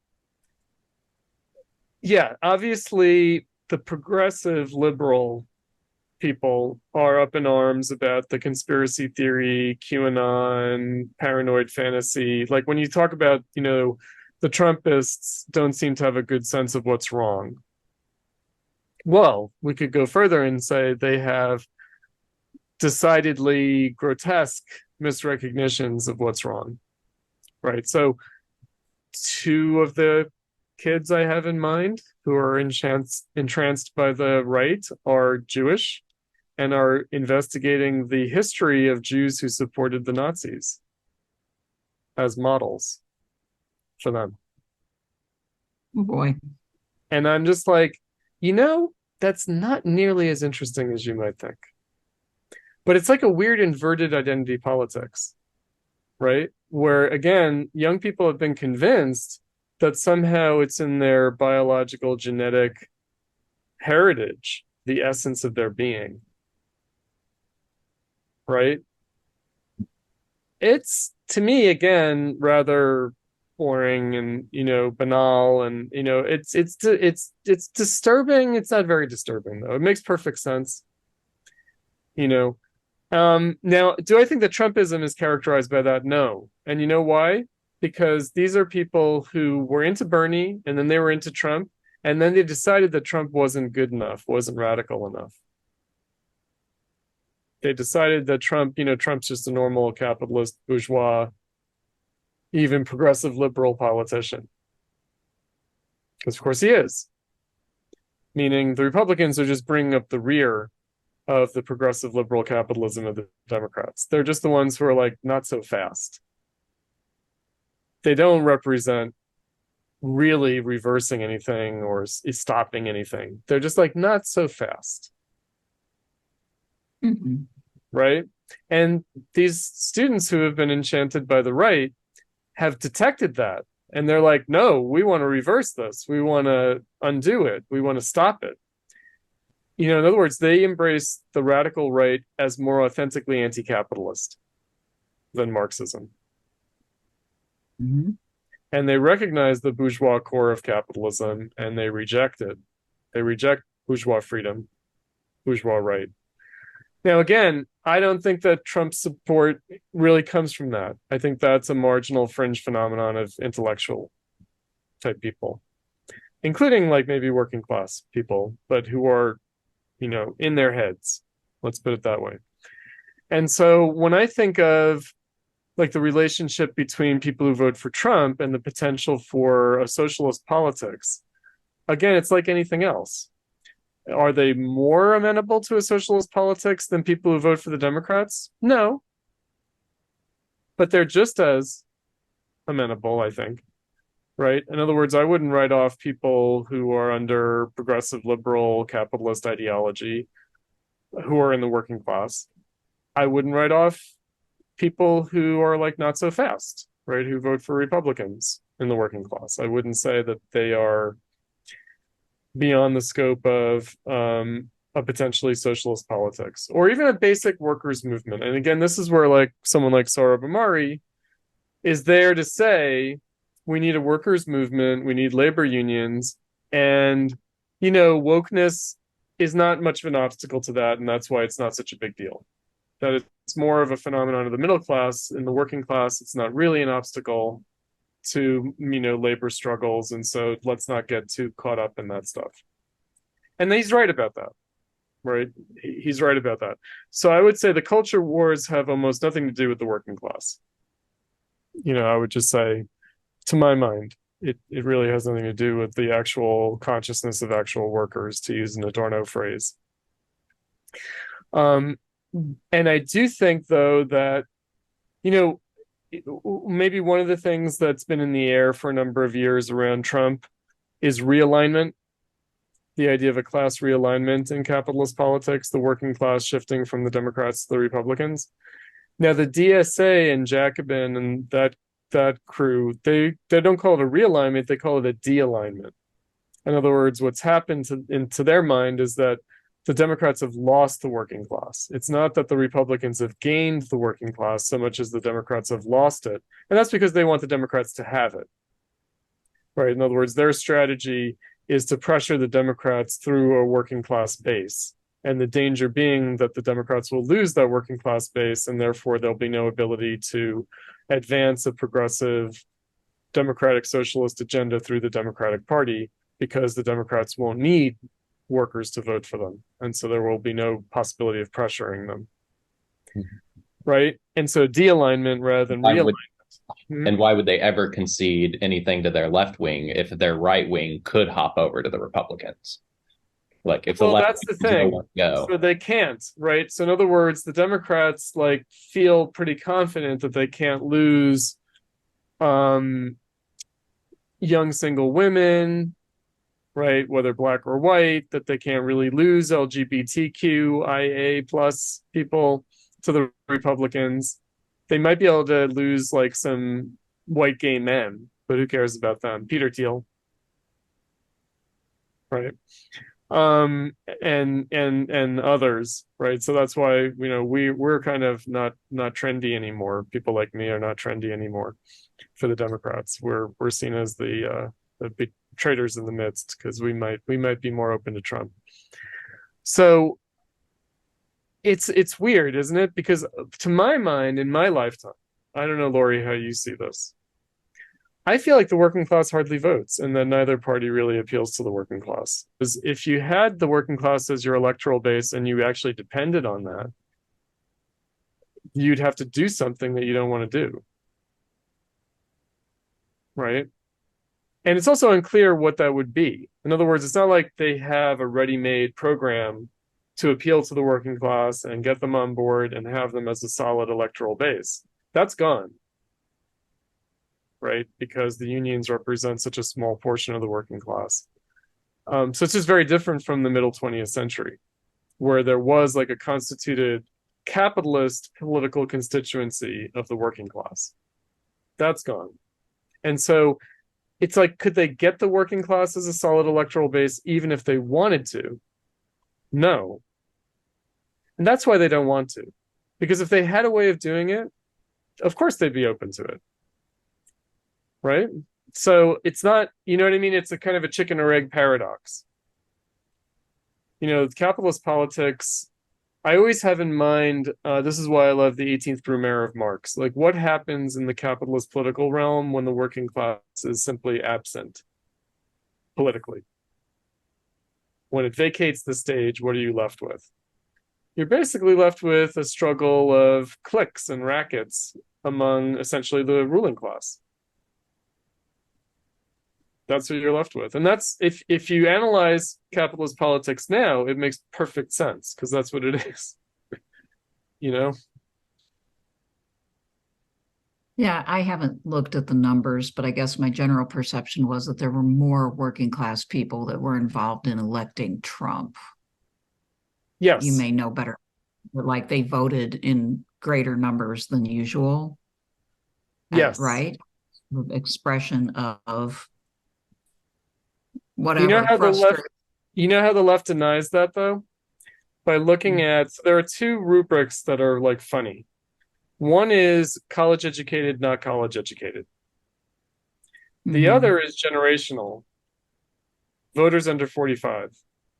yeah, obviously the progressive liberal people are up in arms about the conspiracy theory, QAnon, paranoid fantasy. Like when you talk about, the Trumpists don't seem to have a good sense of what's wrong. Well, we could go further and say they have decidedly grotesque misrecognitions of what's wrong, right? So 2 of the kids I have in mind who are entranced by the right are Jewish and are investigating the history of Jews who supported the Nazis as models for them. Oh boy. And I'm just like, that's not nearly as interesting as you might think. But it's like a weird inverted identity politics, right? Where, again, young people have been convinced that somehow it's in their biological genetic heritage, the essence of their being, right? It's, to me, again, rather boring and, banal, and, it's disturbing. It's not very disturbing, though. It makes perfect sense. Now, do I think that Trumpism is characterized by that? No. And you know why? Because these are people who were into Bernie, and then they were into Trump, and then they decided that Trump wasn't good enough, wasn't radical enough. They decided that Trump's just a normal capitalist, bourgeois, even progressive liberal politician. Because of course he is. Meaning the Republicans are just bringing up the rear of the progressive liberal capitalism of the Democrats. They're just the ones who are like, not so fast. They don't represent really reversing anything or stopping anything. They're just like, not so fast. Mm-hmm. Right? And these students who have been enchanted by the right have detected that. And they're like, no, we want to reverse this. We want to undo it. We want to stop it. In other words, they embrace the radical right as more authentically anti-capitalist than Marxism. Mm-hmm. And they recognize the bourgeois core of capitalism, and they reject it. They reject bourgeois freedom, bourgeois right. Now, again, I don't think that Trump's support really comes from that. I think that's a marginal fringe phenomenon of intellectual type people, including maybe working class people, but who are, in their heads. Let's put it that way. And so when I think of like the relationship between people who vote for Trump and the potential for a socialist politics, again, it's like anything else. Are they more amenable to a socialist politics than people who vote for the Democrats? No. But they're just as amenable, I think. Right? In other words, I wouldn't write off people who are under progressive liberal capitalist ideology who are in the working class. I wouldn't write off people who are like not so fast, right? Who vote for Republicans in the working class. I wouldn't say that they are beyond the scope of a potentially socialist politics or even a basic workers movement. And again, this is where like someone like Sohrab Ahmari is there to say, we need a workers movement, we need labor unions, and, you know, wokeness is not much of an obstacle to that, and that's why it's not such a big deal. That it's more of a phenomenon of the middle class. In the working class, it's not really an obstacle to, you know, labor struggles, and so let's not get too caught up in that stuff. And he's right about that, right? He's right about that. So I would say the culture wars have almost nothing to do with the working class. You know, I would just say, to my mind, it really has nothing to do with the actual consciousness of actual workers, to use an Adorno phrase. And I do think, though, that, you know, maybe one of the things that's been in the air for a number of years around Trump is realignment, the idea of a class realignment in capitalist politics, the working class shifting from the Democrats to the Republicans. Now, the DSA and Jacobin and that crew, they don't call it a realignment, they call it a de-alignment. In other words, what's happened into their mind is that the Democrats have lost the working class. It's not that the Republicans have gained the working class so much as the Democrats have lost it. And that's because they want the Democrats to have it. Right? In other words, their strategy is to pressure the Democrats through a working class base. And the danger being that the Democrats will lose that working class base, and therefore there'll be no ability to advance a progressive democratic socialist agenda through the Democratic Party, because the Democrats won't need workers to vote for them. And so there will be no possibility of pressuring them. Right? And so de-alignment rather than realignment. And why would they ever concede anything to their left wing if their right wing could hop over to the Republicans? Like, if the left that's the thing. Go. So they can't, right? So in other words, the Democrats like feel pretty confident that they can't lose young single women, right? Whether black or white, that they can't really lose LGBTQIA plus people to the Republicans. They might be able to lose like some white gay men, but who cares about them? Peter Thiel, right? And others, right? So that's why, you know, we're kind of not trendy anymore. People like me are not trendy anymore for the Democrats. We're seen as the big traitors in the midst, because we might be more open to Trump. So it's weird, isn't it? Because to my mind, in my lifetime, I don't know, Lori, how you see this. I feel like the working class hardly votes, and that neither party really appeals to the working class. Because if you had the working class as your electoral base and you actually depended on that, you'd have to do something that you don't want to do. Right? And it's also unclear what that would be. In other words, it's not like they have a ready-made program to appeal to the working class and get them on board and have them as a solid electoral base. That's gone. Right? Because the unions represent such a small portion of the working class. So it's just very different from the middle 20th century, where there was like a constituted capitalist political constituency of the working class. That's gone. And so it's like, could they get the working class as a solid electoral base even if they wanted to? No. And that's why they don't want to. Because if they had a way of doing it, of course they'd be open to it. Right? So it's not, you know what I mean? It's a kind of a chicken or egg paradox. You know, capitalist politics, I always have in mind, this is why I love the 18th Brumaire of Marx. Like, what happens in the capitalist political realm when the working class is simply absent politically? When it vacates the stage, what are you left with? You're basically left with a struggle of cliques and rackets among essentially the ruling class. That's what you're left with. And that's, if you analyze capitalist politics now, it makes perfect sense, because that's what it is. You know? Yeah, I haven't looked at the numbers, but I guess my general perception was that there were more working class people that were involved in electing Trump. Yes. You may know better, but like they voted in greater numbers than usual. Yes. Right? Expression of whatever. You know how the left denies that, though? By looking at, there are two rubrics that are like funny. One is college educated, not college educated. The other is generational. Voters under 45,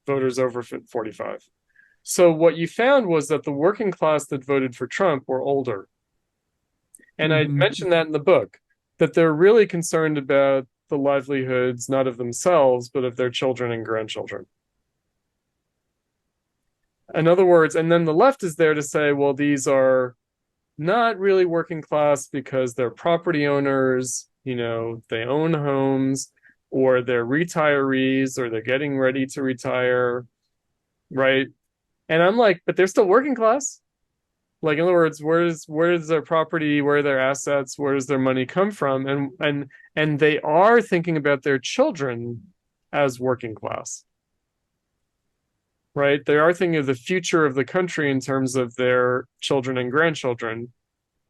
voters over 45. So what you found was that the working class that voted for Trump were older. And I mentioned that in the book, that they're really concerned about the livelihoods, not of themselves, but of their children and grandchildren. In other words, and then the left is there to say, well, these are not really working class because they're property owners, they own homes, or they're retirees, or they're getting ready to retire, right? And I'm like, but they're still working class. Like, in other words, where's their property, where are their assets, where does their money come from? And they are thinking about their children as working class. Right? They are thinking of the future of the country in terms of their children and grandchildren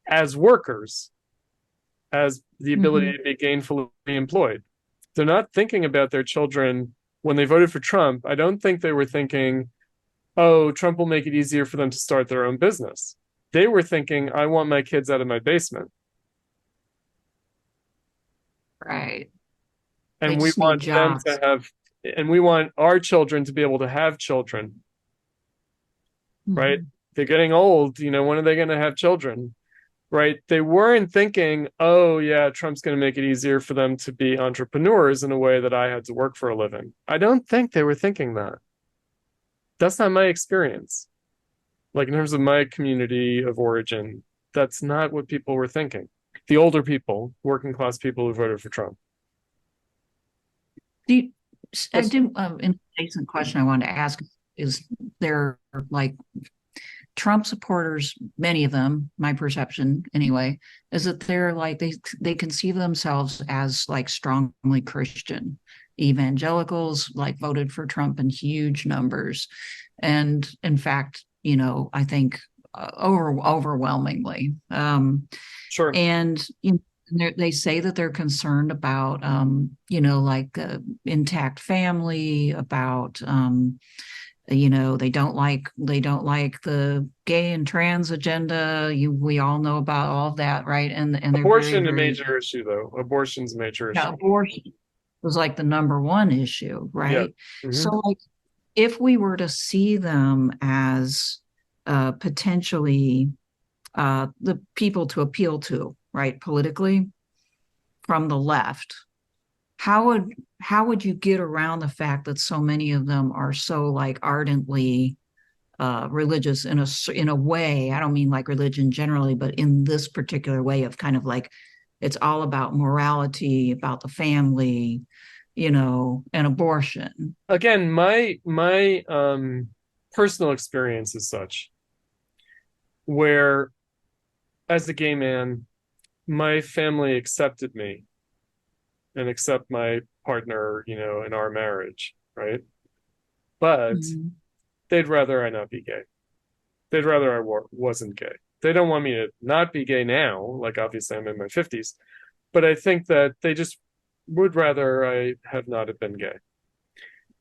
as workers, as the ability to be gainfully employed. They're not thinking about their children. When they voted for Trump, I don't think they were thinking, oh, Trump will make it easier for them to start their own business. They were thinking, I want my kids out of my basement. Right. And we want them to have, and we want our children to be able to have children. Right? They're getting old, when are they going to have children? Right? They weren't thinking, oh yeah, Trump's going to make it easier for them to be entrepreneurs in a way that I had to work for a living. I don't think they were thinking that. That's not my experience. Like, in terms of my community of origin, that's not what people were thinking. The older people, working class people who voted for Trump. An adjacent question I wanted to ask is, there like Trump supporters, many of them, my perception anyway, is that they're like, they conceive themselves as like strongly Christian. Evangelicals like voted for Trump in huge numbers. And in fact, I think overwhelmingly. Sure. And they say that they're concerned about, like intact family, about, they don't like the gay and trans agenda. We all know about all of that, right? And abortion a major issue, though. Abortion's a major issue. Abortion was like the number one issue, right? Yeah. So, like, if we were to see them as potentially the people to appeal to, right, politically, from the left, how would you get around the fact that so many of them are so like ardently religious in a way? I don't mean like religion generally, but in this particular way of kind of like, it's all about morality, about the family, and abortion. Again, my personal experience is such, where as a gay man, my family accepted me and accept my partner, in our marriage, right? But they'd rather I not be gay. They'd rather I wasn't gay. They don't want me to not be gay now, like obviously I'm in my 50s, but I think that they just would rather I have not have been gay.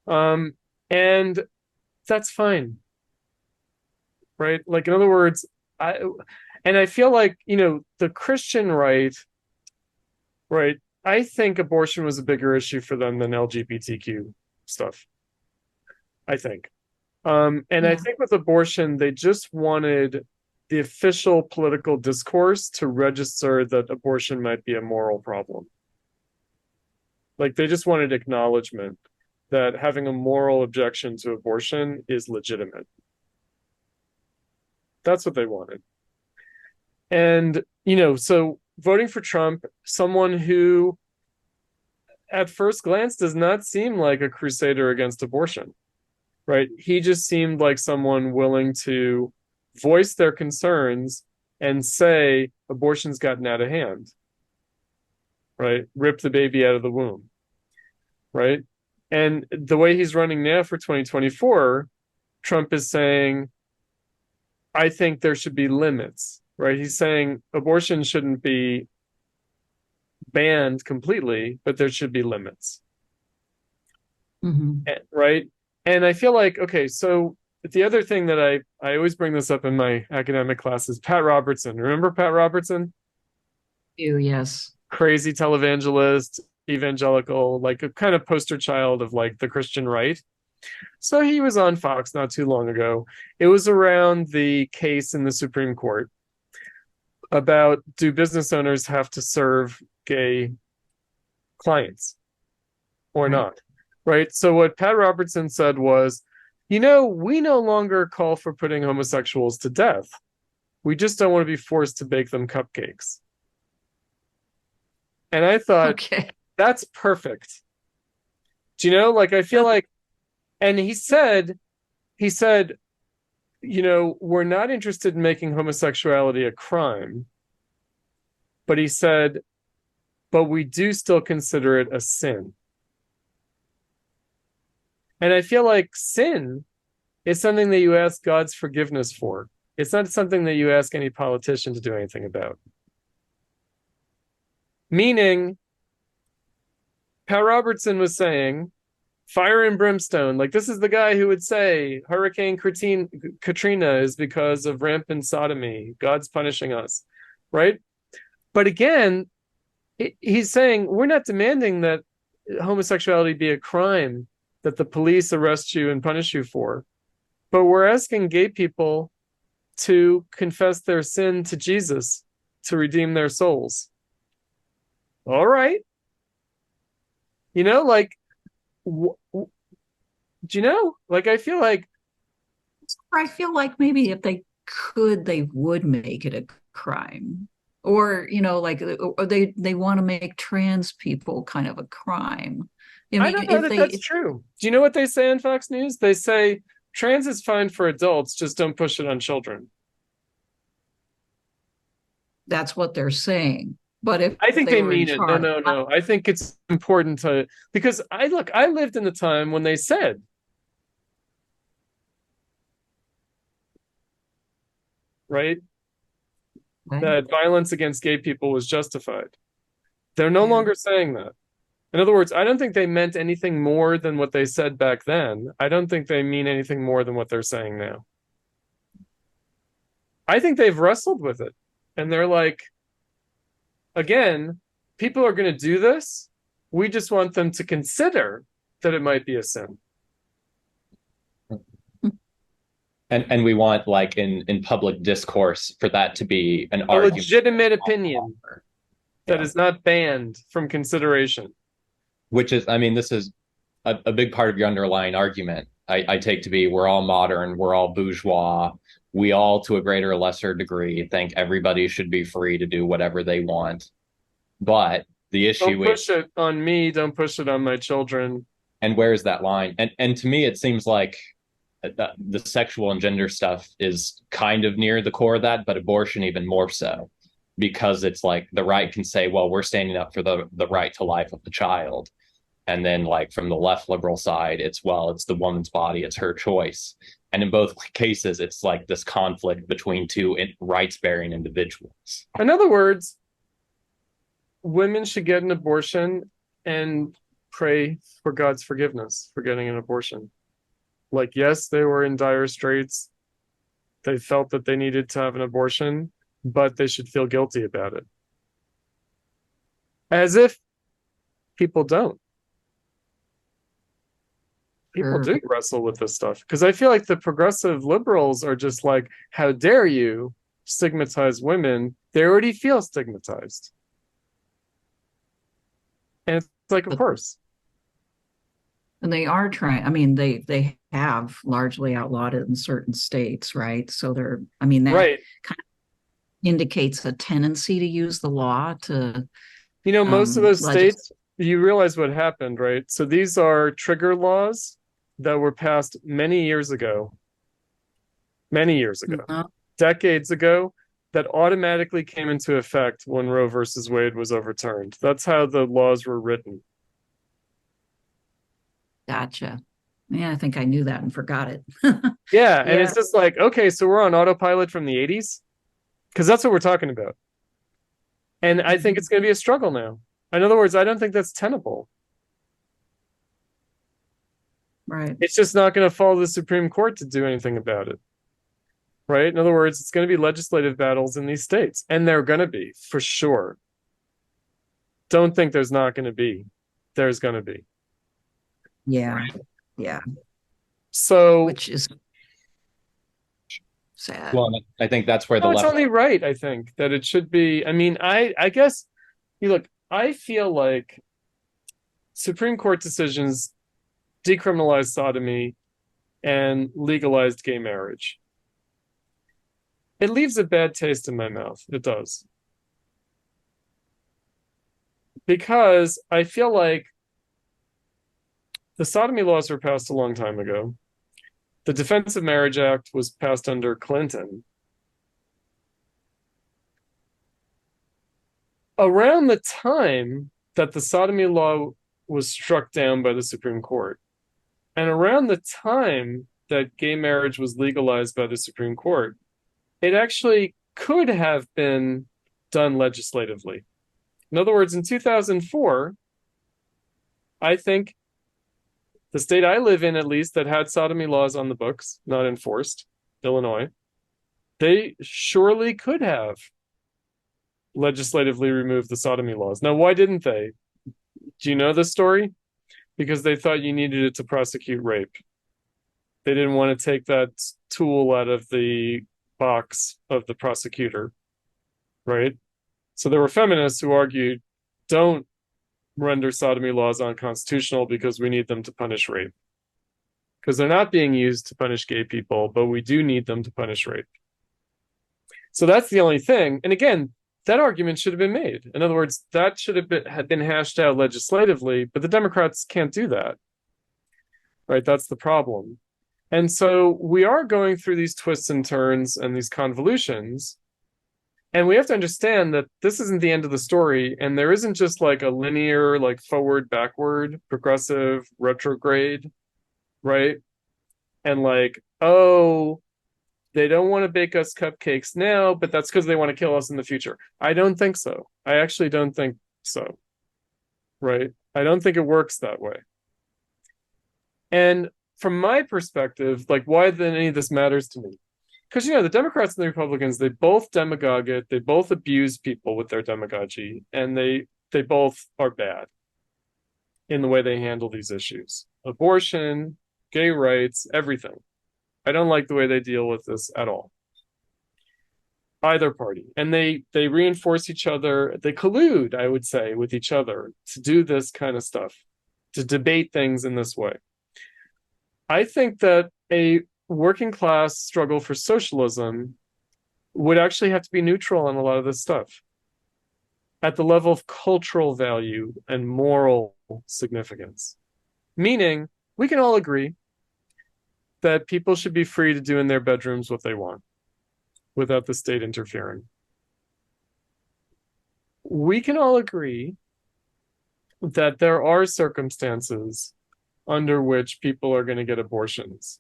And that's fine. Right? Like, in other words, I feel like, the Christian right, I think abortion was a bigger issue for them than LGBTQ stuff. I think. I think with abortion, they just wanted the official political discourse to register that abortion might be a moral problem. Like, they just wanted acknowledgement that having a moral objection to abortion is legitimate. That's what they wanted. And, so voting for Trump, someone who at first glance does not seem like a crusader against abortion, right? He just seemed like someone willing to voice their concerns and say abortion's gotten out of hand, right? Rip the baby out of the womb, right? And the way he's running now for 2024, Trump is saying, I think there should be limits, right? He's saying abortion shouldn't be banned completely, but there should be limits. Right? And I feel like, okay, so the other thing that I always bring this up in my academic classes, Pat Robertson. Remember Pat Robertson? Yes. Crazy televangelist, evangelical, like a kind of poster child of like the Christian right. So he was on Fox not too long ago. It was around the case in the Supreme Court about, do business owners have to serve gay clients or not? Right? So what Pat Robertson said was, we no longer call for putting homosexuals to death. We just don't want to be forced to bake them cupcakes. And I thought, okay, that's perfect. Do you know, like, I feel like, and he said, we're not interested in making homosexuality a crime. But he said, but we do still consider it a sin. And I feel like sin is something that you ask God's forgiveness for. It's not something that you ask any politician to do anything about. Meaning, Pat Robertson was saying, fire and brimstone. Like, this is the guy who would say Hurricane Katrina is because of rampant sodomy. God's punishing us, right? But again, he's saying we're not demanding that homosexuality be a crime that the police arrest you and punish you for. But we're asking gay people to confess their sin to Jesus to redeem their souls. All right. Like, do you know? Like, I feel like maybe if they could, they would make it a crime. Or, or they want to make trans people kind of a crime. I don't know that's true. Do you know what they say on Fox News? They say trans is fine for adults, just don't push it on children. That's what they're saying. But if I think they mean it. No. I think it's important to, because I lived in the time when they said, right, that violence against gay people was justified. They're no longer saying that. In other words, I don't think they meant anything more than what they said back then. I don't think they mean anything more than what they're saying now. I think they've wrestled with it. And they're like, again, people are going to do this. We just want them to consider that it might be a sin. And we want, like, in public discourse, for that to be an argument. Legitimate opinion that is not banned from consideration. Which is, this is a big part of your underlying argument. I take to be, we're all modern, we're all bourgeois. We all, to a greater or lesser degree, think everybody should be free to do whatever they want. But the issue is, don't push it on me, don't push it on my children. And where's that line? And to me, it seems like the sexual and gender stuff is kind of near the core of that, but abortion even more so. Because it's like the right can say, well, we're standing up for the right to life of the child. And then, like, from the left liberal side, it's the woman's body, it's her choice. And in both cases, it's like this conflict between two rights-bearing individuals. In other words, women should get an abortion and pray for God's forgiveness for getting an abortion. Like, yes, they were in dire straits. They felt that they needed to have an abortion, but they should feel guilty about it. As if people don't. People do wrestle with this stuff. Because I feel like the progressive liberals are just like, how dare you stigmatize women? They already feel stigmatized. And it's like, of course. And they are trying, they have largely outlawed it in certain states, right? So they're, right. indicates a tendency to use the law to most of those states, you realize what happened, right? So these are trigger laws that were passed many years ago, decades ago, that automatically came into effect when Roe versus Wade was overturned. That's how the laws were written. Gotcha. Yeah, I think I knew that and forgot it. Yeah, and it's just like, okay, so we're on autopilot from the 80s? Because that's what we're talking about. And I think it's going to be a struggle now. In other words, I don't think that's tenable. Right. It's just not going to follow the Supreme Court to do anything about it. Right? In other words, it's going to be legislative battles in these states. And they're going to be, for sure. Don't think there's not going to be. There's going to be. Yeah. Yeah. So, which is sad. Well, I think that's where the it's only right, I think, that it should be. I mean, I guess, look, I feel like Supreme Court decisions decriminalized sodomy and legalized gay marriage. It leaves a bad taste in my mouth. It does. Because I feel like the sodomy laws were passed a long time ago. The Defense of Marriage Act was passed under Clinton. Around the time that the sodomy law was struck down by the Supreme Court, and around the time that gay marriage was legalized by the Supreme Court, it actually could have been done legislatively. In other words, in 2004, I think the state I live in, at least, that had sodomy laws on the books, not enforced, Illinois, they surely could have legislatively removed the sodomy laws. Now, why didn't they? Do you know this story? Because they thought you needed it to prosecute rape. They didn't want to take that tool out of the box of the prosecutor, right? So there were feminists who argued, don't render sodomy laws unconstitutional because we need them to punish rape. Because they're not being used to punish gay people, but we do need them to punish rape. So that's the only thing. And again, that argument should have been made. In other words, that should have been hashed out legislatively, but the Democrats can't do that. Right? That's the problem. And so we are going through these twists and turns and these convolutions. And we have to understand that this isn't the end of the story. And there isn't just like a linear, like forward, backward, progressive, retrograde, right? And like, oh, they don't want to bake us cupcakes now, but that's because they want to kill us in the future. I don't think so. I actually don't think so, right? I don't think it works that way. And from my perspective, like, why then any of this matters to me? Because, the Democrats and the Republicans, they both demagogue it. They both abuse people with their demagogy, and they both are bad in the way they handle these issues. Abortion, gay rights, everything. I don't like the way they deal with this at all. Either party. And they reinforce each other. They collude, I would say, with each other to do this kind of stuff, to debate things in this way. I think that a working class struggle for socialism would actually have to be neutral on a lot of this stuff at the level of cultural value and moral significance. Meaning, we can all agree that people should be free to do in their bedrooms what they want without the state interfering. We can all agree that there are circumstances under which people are going to get abortions.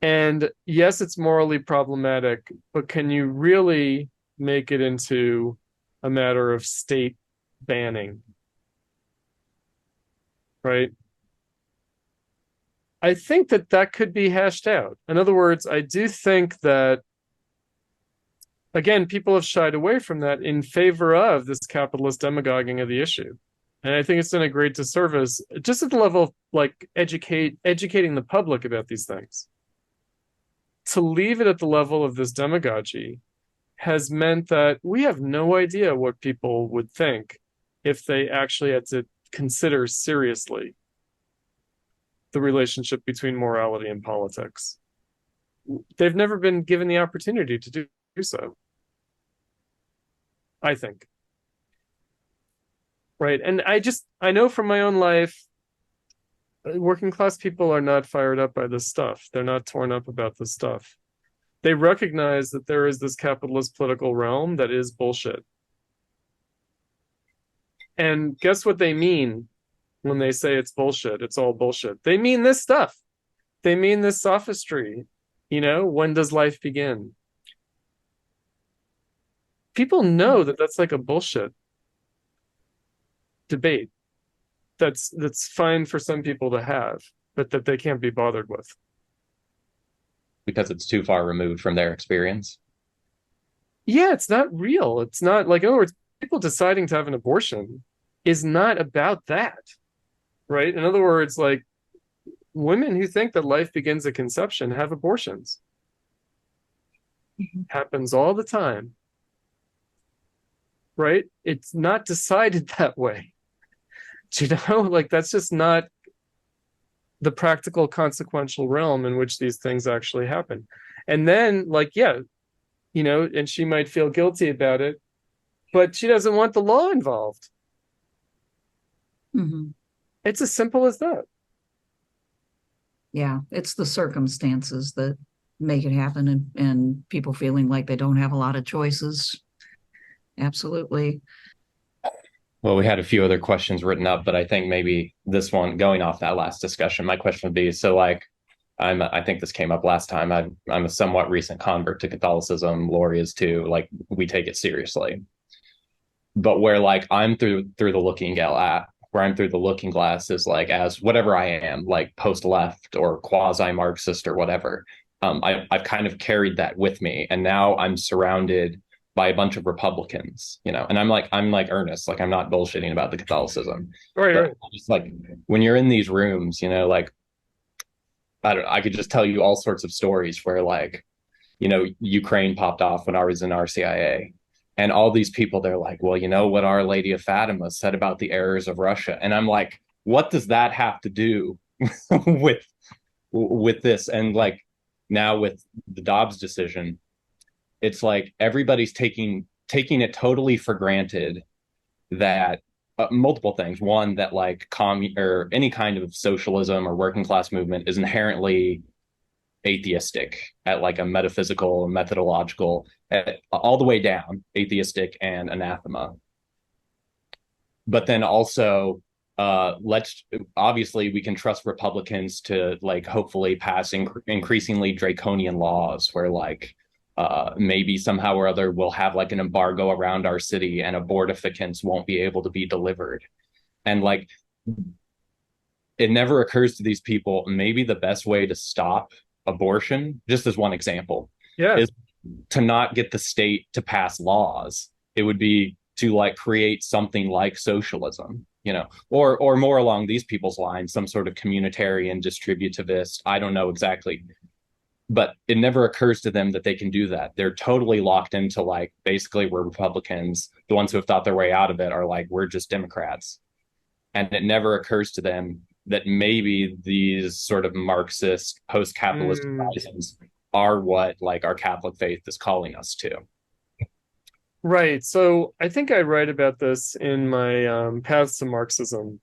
And yes, it's morally problematic, but can you really make it into a matter of state banning? Right? I think that could be hashed out. In other words, I do think that, again, people have shied away from that in favor of this capitalist demagoguing of the issue. And I think it's done a great disservice, just at the level of like educating the public about these things. To leave it at the level of this demagogy has meant that we have no idea what people would think if they actually had to consider seriously the relationship between morality and politics. they've never been given the opportunity to do so, I think. Right. And I know from my own life, working class people are not fired up by this stuff. They're not torn up about this stuff. They recognize that there is this capitalist political realm that is bullshit. And guess what they mean when they say it's bullshit? It's all bullshit. They mean this stuff. They mean this sophistry. When does life begin? People know that that's like a bullshit debate. That's fine for some people to have, but that they can't be bothered with. Because it's too far removed from their experience. Yeah, it's not real. It's not like, in other words, people deciding to have an abortion is not about that, right? In other words, like, women who think that life begins at conception have abortions. Happens all the time, right? It's not decided that way. Do you know? Like, that's just not the practical consequential realm in which these things actually happen. And then, like, yeah, and she might feel guilty about it, but she doesn't want the law involved. Mm-hmm. It's as simple as that. Yeah, it's the circumstances that make it happen, and people feeling like they don't have a lot of choices. Absolutely. Well, we had a few other questions written up, but I think maybe this one, going off that last discussion, my question would be, so like, I think this came up last time. I'm a somewhat recent convert to Catholicism. Lori is too. Like, we take it seriously. But where like I'm through the looking glass is like, as whatever I am, like post-left or quasi-Marxist or whatever. I've kind of carried that with me, and now I'm surrounded by a bunch of Republicans, and I'm like earnest, like I'm not bullshitting about the Catholicism. Right. Just like when you're in these rooms, like, I could just tell you all sorts of stories where like, Ukraine popped off when I was in RCIA, and all these people, they're like, well, what Our Lady of Fatima said about the errors of Russia. And I'm like, what does that have to do with this? And like, now with the Dobbs decision, it's like everybody's taking it totally for granted that multiple things. One, that like or any kind of socialism or working class movement is inherently atheistic at like a metaphysical, methodological, all the way down, atheistic and anathema. But then also, obviously we can trust Republicans to like hopefully pass increasingly draconian laws where like maybe somehow or other we'll have like an embargo around our city and abortificants won't be able to be delivered. And like, it never occurs to these people, maybe the best way to stop abortion, just as one example, is to not get the state to pass laws. It would be to like create something like socialism, or more along these people's lines, some sort of communitarian distributivist. I don't know exactly. But it never occurs to them that they can do that. They're totally locked into like, basically we're Republicans. The ones who have thought their way out of it are like, we're just Democrats. And it never occurs to them that maybe these sort of Marxist post-capitalist horizons are what like our Catholic faith is calling us to. Right. So I think I write about this in my Paths to Marxism.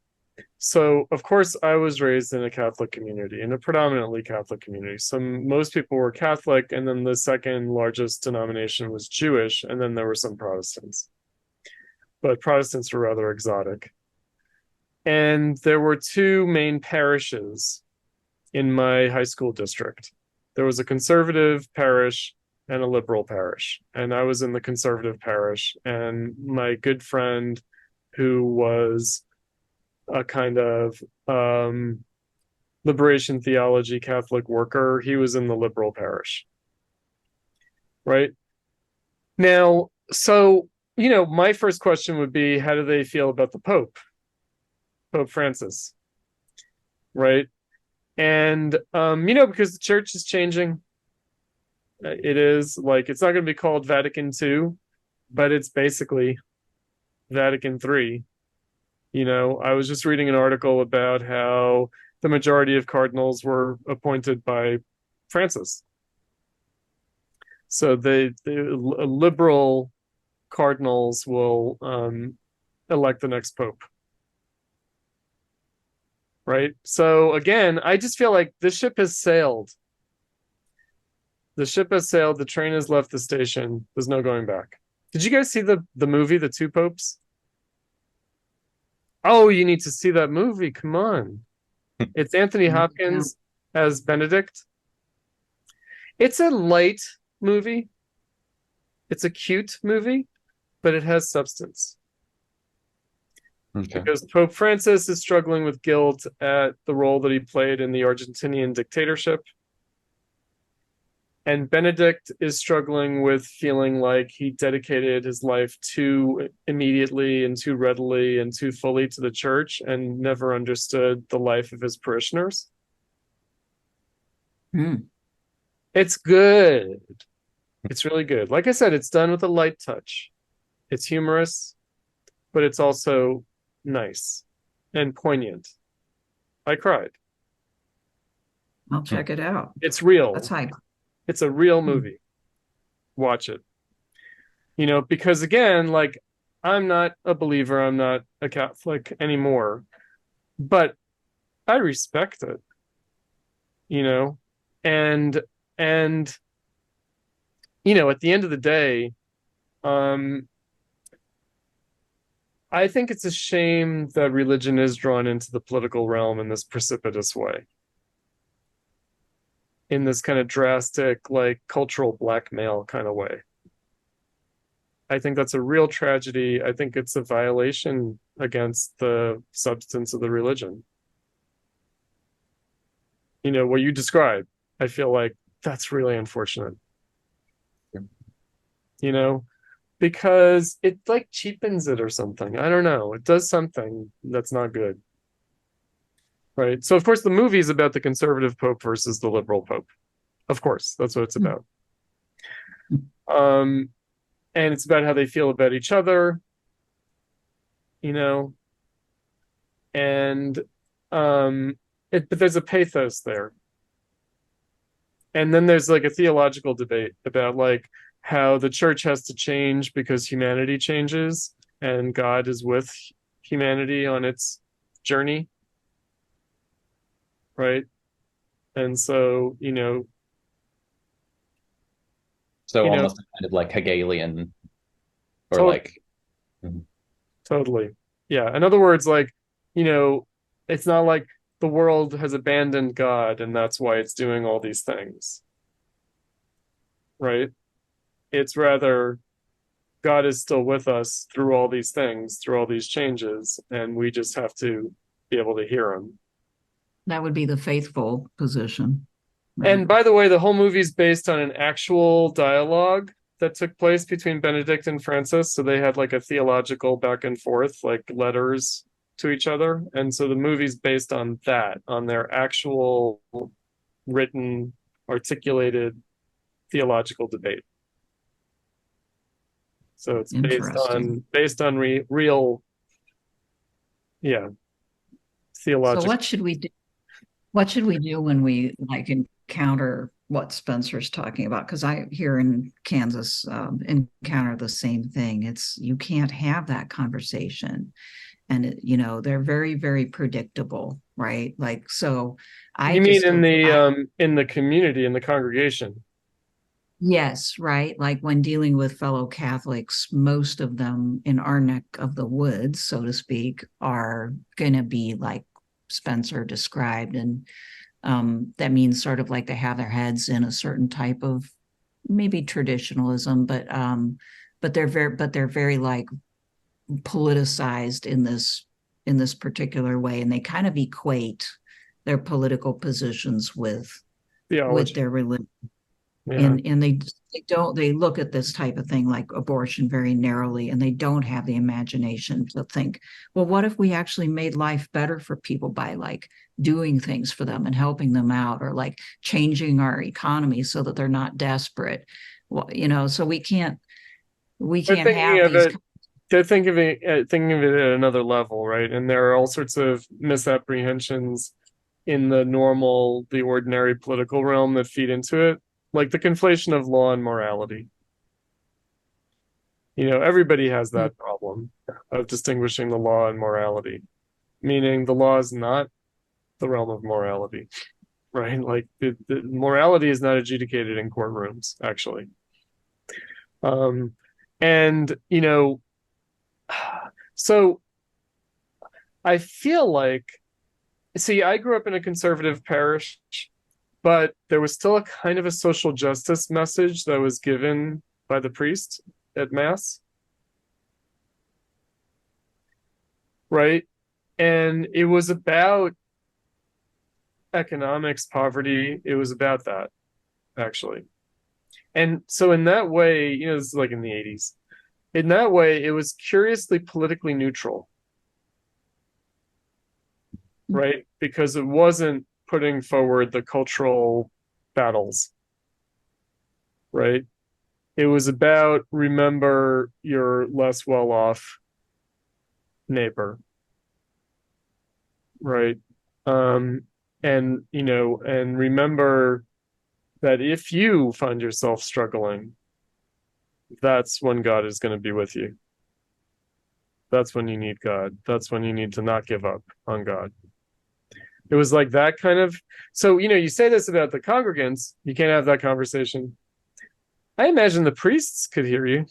So, of course, I was raised in a Catholic community, in a predominantly Catholic community. So most people were Catholic, and then the second largest denomination was Jewish, and then there were some Protestants. But Protestants were rather exotic. And there were two main parishes in my high school district. There was a conservative parish and a liberal parish. And I was in the conservative parish, and my good friend, who was a kind of liberation theology Catholic worker, he was in the liberal parish. Right? Now, so, my first question would be, how do they feel about the Pope Francis? Right? And, because the church is changing. It is like, it's not going to be called Vatican II, but it's basically Vatican III. I was just reading an article about how the majority of cardinals were appointed by Francis. So the liberal cardinals will elect the next pope. Right? So again, I just feel like the ship has sailed. The ship has sailed. The train has left the station. There's no going back. Did you guys see the movie, The Two Popes? Oh, you need to see that movie. Come on. It's Anthony Hopkins as Benedict. It's a light movie. It's a cute movie, but it has substance. Okay. Because Pope Francis is struggling with guilt at the role that he played in the Argentinian dictatorship. And Benedict is struggling with feeling like he dedicated his life too immediately and too readily and too fully to the church and never understood the life of his parishioners. It's good. It's really good. Like I said, it's done with a light touch. It's humorous, but it's also nice and poignant. I cried. I'll check it out. It's real. That's hype. It's a real movie. Watch it. You know, because again, like, I'm not a believer, I'm not a Catholic anymore, but I respect it. You know, and you know, at the end of the day, I think it's a shame that religion is drawn into the political realm in this precipitous way. In this kind of drastic, like, cultural blackmail kind of way. I think that's a real tragedy. I think it's a violation against the substance of the religion. You know, what you described, I feel like that's really unfortunate. You know, because it like cheapens it or something. I don't know. It does something that's not good. Right. So of course the movie is about the conservative pope versus the liberal pope. Of course, that's what it's about. And it's about how they feel about each other, you know. And but there's a pathos there. And then there's like a theological debate about like how the church has to change because humanity changes and God is with humanity on its journey. Right. And so, you know. So almost kind of like Hegelian or Totally. Yeah. In other words, like, you know, it's not like the world has abandoned God and that's why it's doing all these things. Right. It's rather God is still with us through all these things, through all these changes, and we just have to be able to hear him. That would be the faithful position. Right? And by the way, the whole movie is based on an actual dialogue that took place between Benedict and Francis. So they had like a theological back and forth, like letters to each other. And so the movie's based on that, on their actual written, articulated theological debate. So it's based on real, theological. So what should we do? What should we do when we like encounter what Spencer's talking about? Because I here in Kansas encounter the same thing. It's you can't have that conversation, and you know they're very, very predictable, right? Like so. I you mean in the community, in the congregation? Yes, right. Like when dealing with fellow Catholics, most of them in our neck of the woods, so to speak, are going to be like Spencer described. And that means sort of like they have their heads in a certain type of maybe traditionalism, but they're very like politicized in this particular way. And they kind of equate their political positions with their religion. Yeah. And they look at this type of thing like abortion very narrowly, and they don't have the imagination to think, well, what if we actually made life better for people by like doing things for them and helping them out, or like changing our economy so that they're not desperate. Well, you know, so we can't have these. They're thinking of it at another level, right? And there are all sorts of misapprehensions in the ordinary political realm that feed into it. like the conflation of law and morality. Everybody has that problem of distinguishing the law and morality, meaning the law is not the realm of morality, right? Like the morality is not adjudicated in courtrooms, actually. And so I feel like, see, I grew up in a conservative parish, but there was still a kind of a social justice message that was given by the priest at Mass. Right? And it was about economics, poverty. It was about that, actually. And so in that way, this is like in the 80s. In that way, it was curiously politically neutral. Right? Because it wasn't putting forward the cultural battles. Right? It was about remember your less well-off neighbor. Right? And remember that if you find yourself struggling, that's when God is going to be with you. That's when you need God. That's when you need to not give up on God. It was like that kind of, so, you say this about the congregants, you can't have that conversation. I imagine the priests could hear you.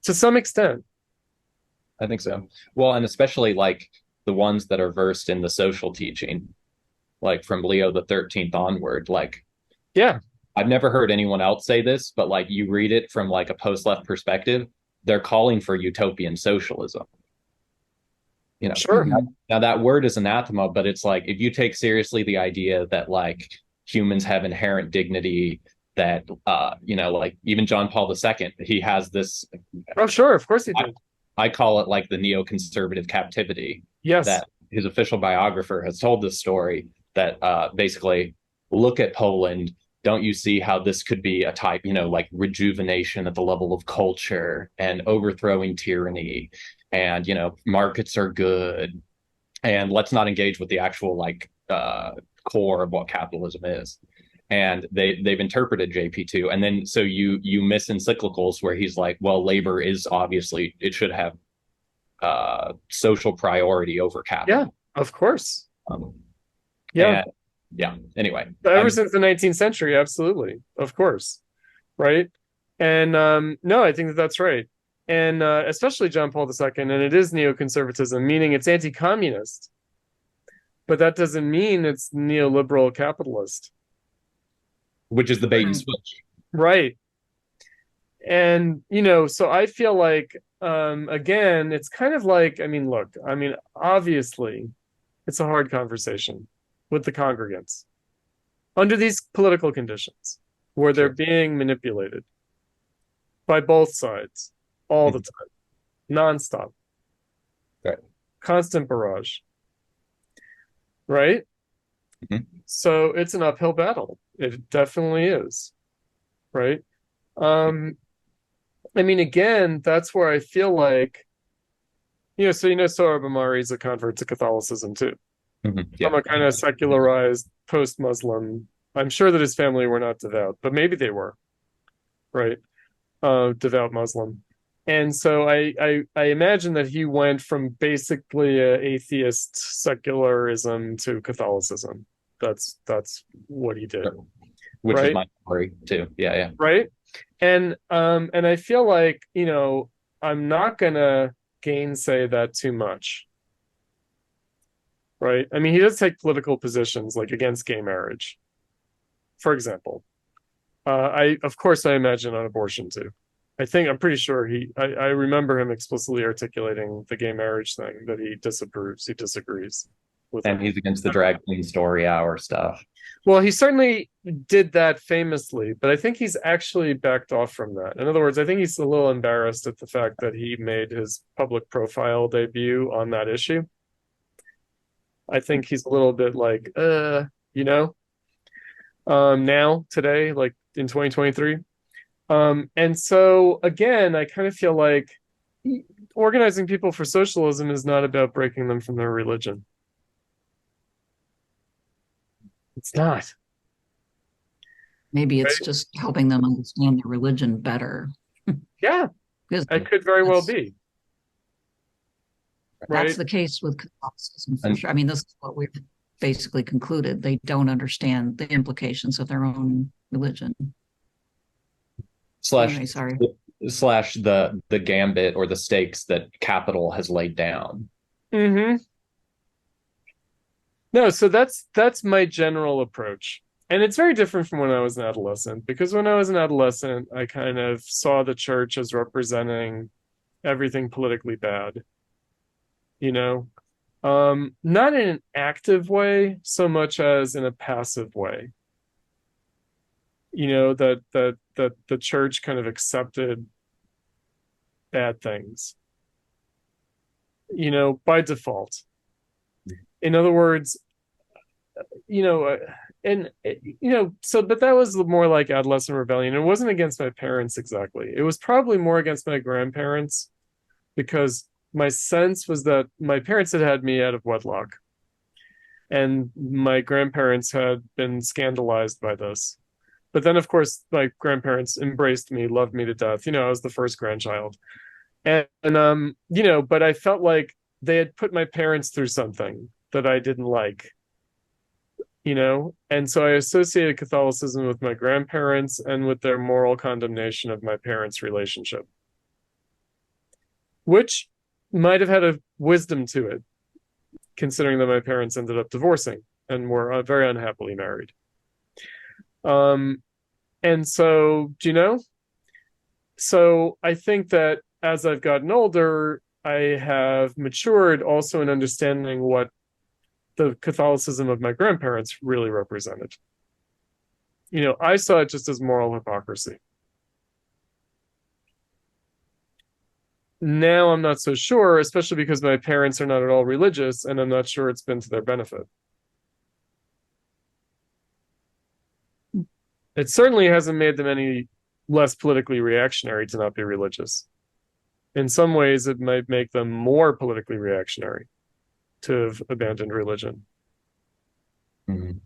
To some extent. I think so. Well, and especially like the ones that are versed in the social teaching, like from Leo the 13th onward, like, yeah, I've never heard anyone else say this, but like you read it from like a post-left perspective, they're calling for utopian socialism. Sure. Now that word is anathema, but it's like if you take seriously the idea that like humans have inherent dignity, that like even John Paul II, he has this. Oh, sure, of course he did. I call it like the neoconservative captivity. Yes. That his official biographer has told this story that basically, look at Poland. Don't you see how this could be a type, like rejuvenation at the level of culture and overthrowing tyranny, and markets are good, and let's not engage with the actual like core of what capitalism is. And they've interpreted JP2, and then so you miss encyclicals where he's like, well, labor is obviously, it should have social priority over capital. Yeah, of course. Anyway, ever since the 19th century, absolutely, of course, right? And no, I think that's right. And especially John Paul II, and it is neoconservatism, meaning it's anti-communist, but that doesn't mean it's neoliberal capitalist. Which is the bait and switch. Right. And, so I feel like, again, it's kind of like, obviously, it's a hard conversation with the congregants under these political conditions where they're being manipulated by both sides all the time, nonstop. Right. Constant barrage. Right? Mm-hmm. So it's an uphill battle. It definitely is. Right? Again, that's where I feel like, Sohrab Ahmari is a convert to Catholicism too. Mm-hmm. Yeah. I'm a kind of secularized post-Muslim. I'm sure that his family were not devout, but maybe they were, right? Devout Muslim. And so I imagine that he went from basically atheist secularism to Catholicism. That's what he did. Which right? is my story too. Yeah. Right. And I feel like, I'm not gonna gainsay that too much. Right. He does take political positions like against gay marriage, for example. I imagine on abortion too. I'm pretty sure I remember him explicitly articulating the gay marriage thing, that he disapproves, he disagrees with. And he's against the drag queen story hour stuff. Well, he certainly did that famously, but I think he's actually backed off from that. In other words, I think he's a little embarrassed at the fact that he made his public profile debut on that issue. I think he's a little bit like, now, today, like in 2023. And so, again, I kind of feel like organizing people for socialism is not about breaking them from their religion. It's not. Maybe it's Right? just helping them understand their religion better. Yeah, Because it could very well that's- be. That's Right? the case with Catholicism for And sure. I mean, this is what we've basically concluded. They don't understand the implications of their own religion. slash Anyway, sorry. slash the gambit or the stakes that capital has laid down. Mm-hmm. No, so that's my general approach. And it's very different from when I was an adolescent, because when I was an adolescent, I kind of saw the church as representing everything politically bad. You know, not in an active way so much as in a passive way. You know, that the church kind of accepted bad things, you know, by default. In other words, you know, and you know, so but that was more like adolescent rebellion. It wasn't against my parents exactly. It was probably more against my grandparents, because my sense was that my parents had had me out of wedlock, and my grandparents had been scandalized by this. But then, of course, my grandparents embraced me, loved me to death. You know, I was the first grandchild, and you know, but I felt like they had put my parents through something that I didn't like, you know, and so I associated Catholicism with my grandparents and with their moral condemnation of my parents' relationship, which might have had a wisdom to it, considering that my parents ended up divorcing and were very unhappily married. And so, do you know? So I think that as I've gotten older, I have matured also in understanding what the Catholicism of my grandparents really represented. You know, I saw it just as moral hypocrisy. Now I'm not so sure, especially because my parents are not at all religious, and I'm not sure it's been to their benefit. It certainly hasn't made them any less politically reactionary to not be religious. In some ways, it might make them more politically reactionary to have abandoned religion. Mm-hmm.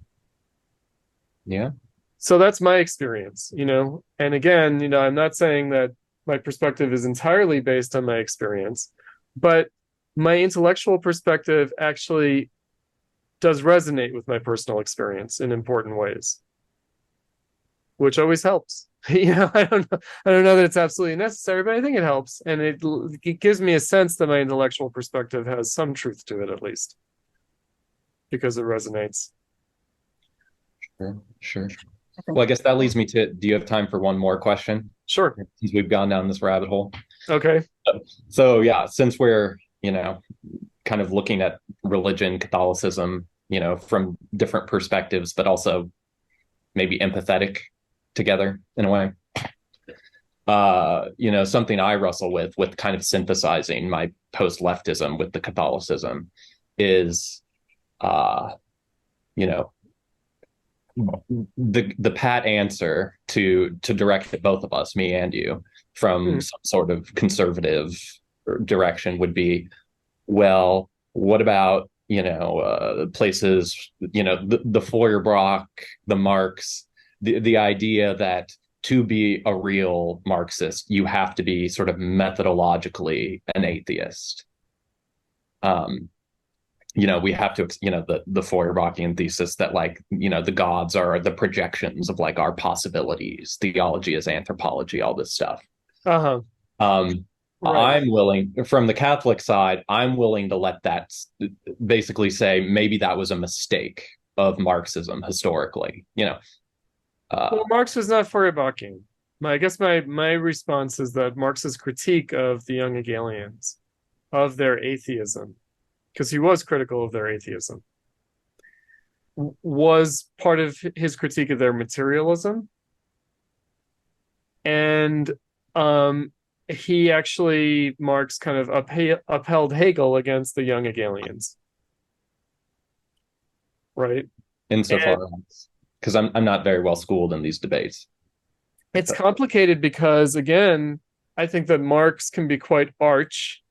Yeah. So that's my experience, you know. And again, you know, I'm not saying that my perspective is entirely based on my experience, but my intellectual perspective actually does resonate with my personal experience in important ways, which always helps. You know, I don't know that it's absolutely necessary, but I think it helps, and it gives me a sense that my intellectual perspective has some truth to it, at least, because it resonates. Sure. Well, I guess that leads me to, do you have time for one more question? Sure. Since we've gone down this rabbit hole. Okay. So yeah, since we're, you know, kind of looking at religion, Catholicism, you know, from different perspectives, but also maybe empathetic together in a way. You know, something I wrestle with kind of synthesizing my post-leftism with the Catholicism is, you know, the pat answer to direct at both of us, me and you, from some sort of conservative direction would be, well, what about, you know, places, you know, the Feuerbach, the Marx, the idea that to be a real Marxist, you have to be sort of methodologically an atheist. You know, we have to, you know, the Feuerbachian thesis that, like, you know, the gods are the projections of like our possibilities. Theology is anthropology, all this stuff. Right. I'm willing, from the Catholic side, I'm willing to let that basically say maybe that was a mistake of Marxism historically, you know. Well, Marx was not Feuerbachian. I guess my response is that Marx's critique of the young Hegelians, of their atheism, because he was critical of their atheism, was part of his critique of their materialism. And he actually, Marx kind of upheld Hegel against the young Hegelians. Right? Insofar as, because I'm not very well schooled in these debates. It's complicated because, again, I think that Marx can be quite arch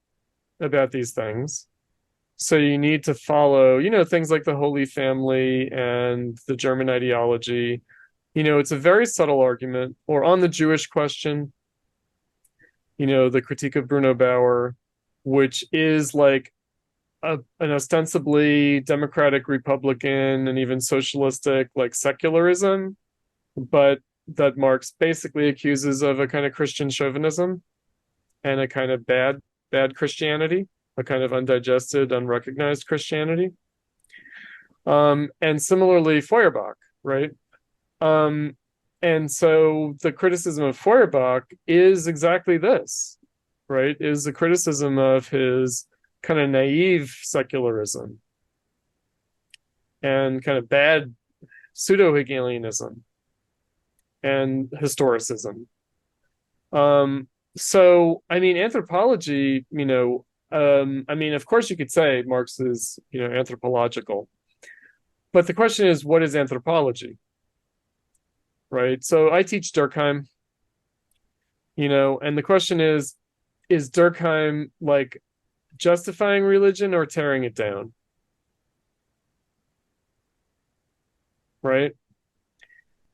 about these things. So you need to follow, things like the Holy Family and the German ideology. It's a very subtle argument. Or on the Jewish question, the critique of Bruno Bauer, which is like an ostensibly democratic, Republican, and even socialistic, like secularism, but that Marx basically accuses of a kind of Christian chauvinism and a kind of bad Christianity, a kind of undigested, unrecognized Christianity. And similarly, Feuerbach, right? And so the criticism of Feuerbach is exactly this, right? Is a criticism of his kind of naive secularism and kind of bad pseudo-Hegelianism and historicism. So, I mean, anthropology, of course you could say Marx is, anthropological. But the question is, what is anthropology? Right? So I teach Durkheim, and the question is Durkheim like justifying religion or tearing it down? Right?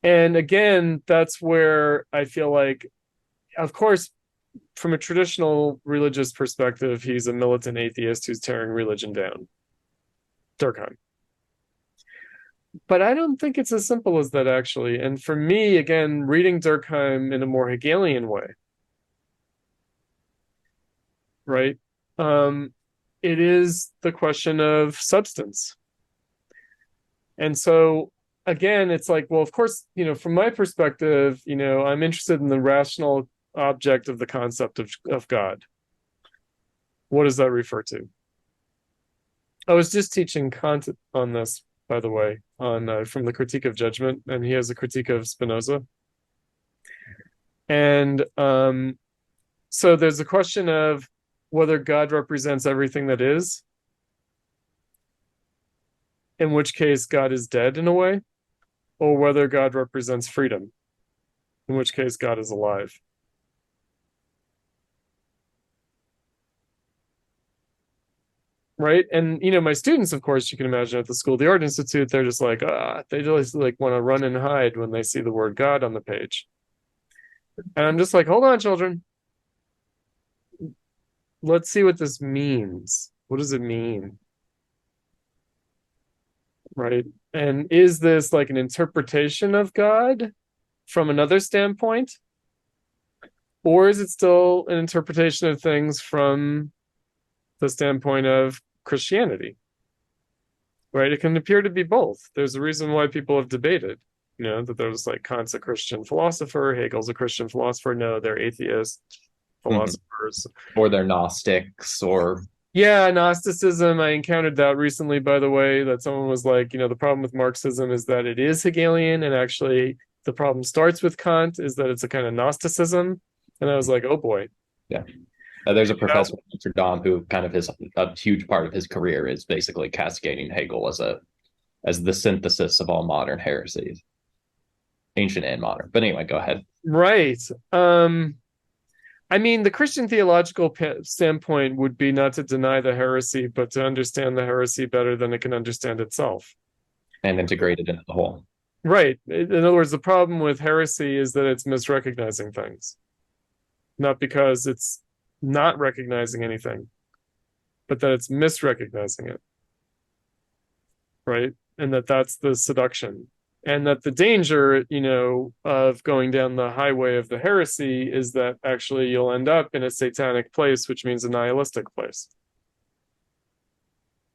And again, that's where I feel like, of course, from a traditional religious perspective, he's a militant atheist who's tearing religion down. Durkheim. But I don't think it's as simple as that, actually. And for me, again, reading Durkheim in a more Hegelian way, right? It is the question of substance. And so, again, it's like, well, of course, from my perspective, I'm interested in the rational object of the concept of God. What does that refer to? I was just teaching Kant on this, by the way, on from the Critique of Judgment, and he has a critique of Spinoza. And so there's a question of whether God represents everything that is, in which case God is dead in a way, or whether God represents freedom, in which case God is alive. Right. And, my students, of course, you can imagine at the School of the Art Institute, they're just like, they just like want to run and hide when they see the word God on the page. And I'm just like, hold on, children. Let's see what this means. What does it mean? Right. And is this like an interpretation of God from another standpoint? Or is it still an interpretation of things from the standpoint of Christianity? Right? It can appear to be both. There's a reason why people have debated, that there's like Kant's a Christian philosopher, Hegel's a Christian philosopher. No, they're atheist philosophers. Or they're Gnostics, or yeah, Gnosticism. I encountered that recently, by the way, that someone was like, the problem with Marxism is that it is Hegelian, and actually the problem starts with Kant, is that it's a kind of Gnosticism. And I was like, oh boy. Yeah. There's a professor at Notre Dame who kind of a huge part of his career is basically cascading Hegel as the synthesis of all modern heresies, ancient and modern. But anyway, go ahead. Right. I mean, the Christian theological standpoint would be not to deny the heresy, but to understand the heresy better than it can understand itself. And integrate it into the whole. Right. In other words, the problem with heresy is that it's misrecognizing things. Not because it's not recognizing anything, but that it's misrecognizing it. Right? And that's the seduction. And that the danger, of going down the highway of the heresy is that actually you'll end up in a satanic place, which means a nihilistic place.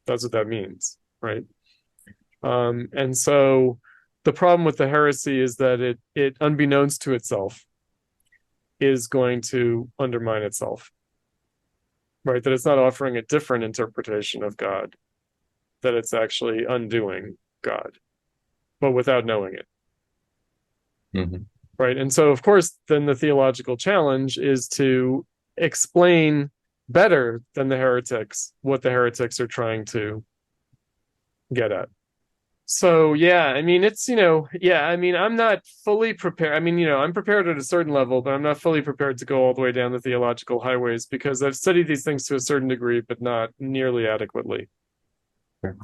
That's what that means, right? And so the problem with the heresy is that it unbeknownst to itself, is going to undermine itself, right? That it's not offering a different interpretation of God, that it's actually undoing God, but without knowing it. Mm-hmm. Right. And so, of course, then the theological challenge is to explain better than the heretics what the heretics are trying to get at. So, yeah, I mean, it's, I'm not fully prepared. I mean, I'm prepared at a certain level, but I'm not fully prepared to go all the way down the theological highways because I've studied these things to a certain degree, but not nearly adequately. Sure.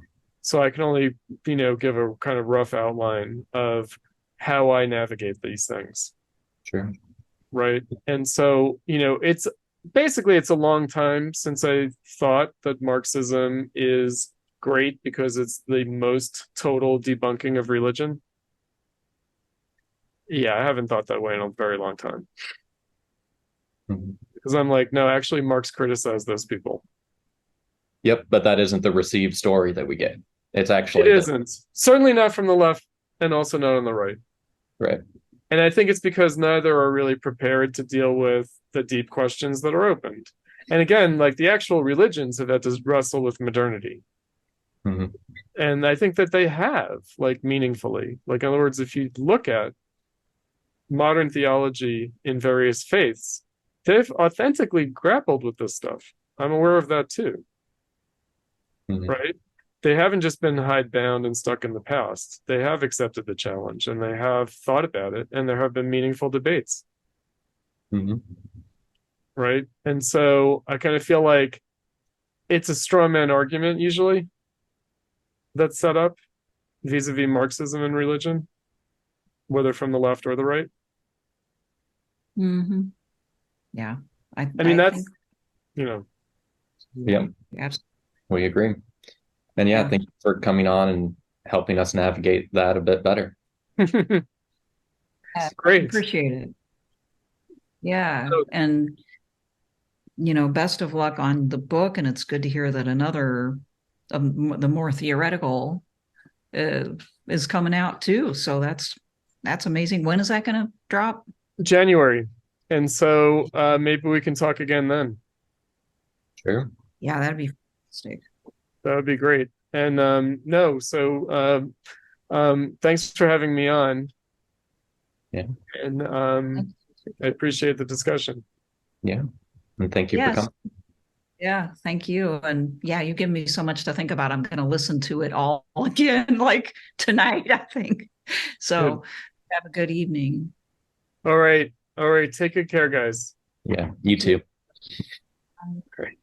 So I can only, give a kind of rough outline of how I navigate these things. Sure. Right. And so, it's a long time since I thought that Marxism is great because it's the most total debunking of religion. Yeah, I haven't thought that way in a very long time. Mm-hmm. Because I'm like, no, actually, Marx criticized those people. Yep, but that isn't the received story that we get. It's actually It isn't. Certainly not from the left, and also not on the right. Right. And I think it's because neither are really prepared to deal with the deep questions that are opened. And again, like the actual religions have had to wrestle with modernity. Mm-hmm. And I think that they have, like, meaningfully. Like, in other words, if you look at modern theology in various faiths, they've authentically grappled with this stuff. I'm aware of that too. Mm-hmm. Right? They haven't just been hidebound and stuck in the past. They have accepted the challenge and they have thought about it, and there have been meaningful debates. Mm-hmm. Right? And so I kind of feel like it's a straw man argument usually that's set up vis-a-vis Marxism and religion, whether from the left or the right. Mm-hmm. Yeah. I mean, that's, think, Yeah. Absolutely. We agree. And yeah, thank you for coming on and helping us navigate that a bit better. Great. Appreciate it. Yeah. And, best of luck on the book. And it's good to hear that another, the more theoretical is coming out too. So that's amazing. When is that going to drop? January. And so maybe we can talk again then. Sure. Yeah, that'd be fantastic. That would be great. And thanks for having me on. Yeah. And I appreciate the discussion. Yeah. And thank you for coming. Yeah, thank you. And yeah, you give me so much to think about. I'm going to listen to it all again, like tonight, I think. So have a good evening. All right. Take good care, guys. Yeah, you too. Great.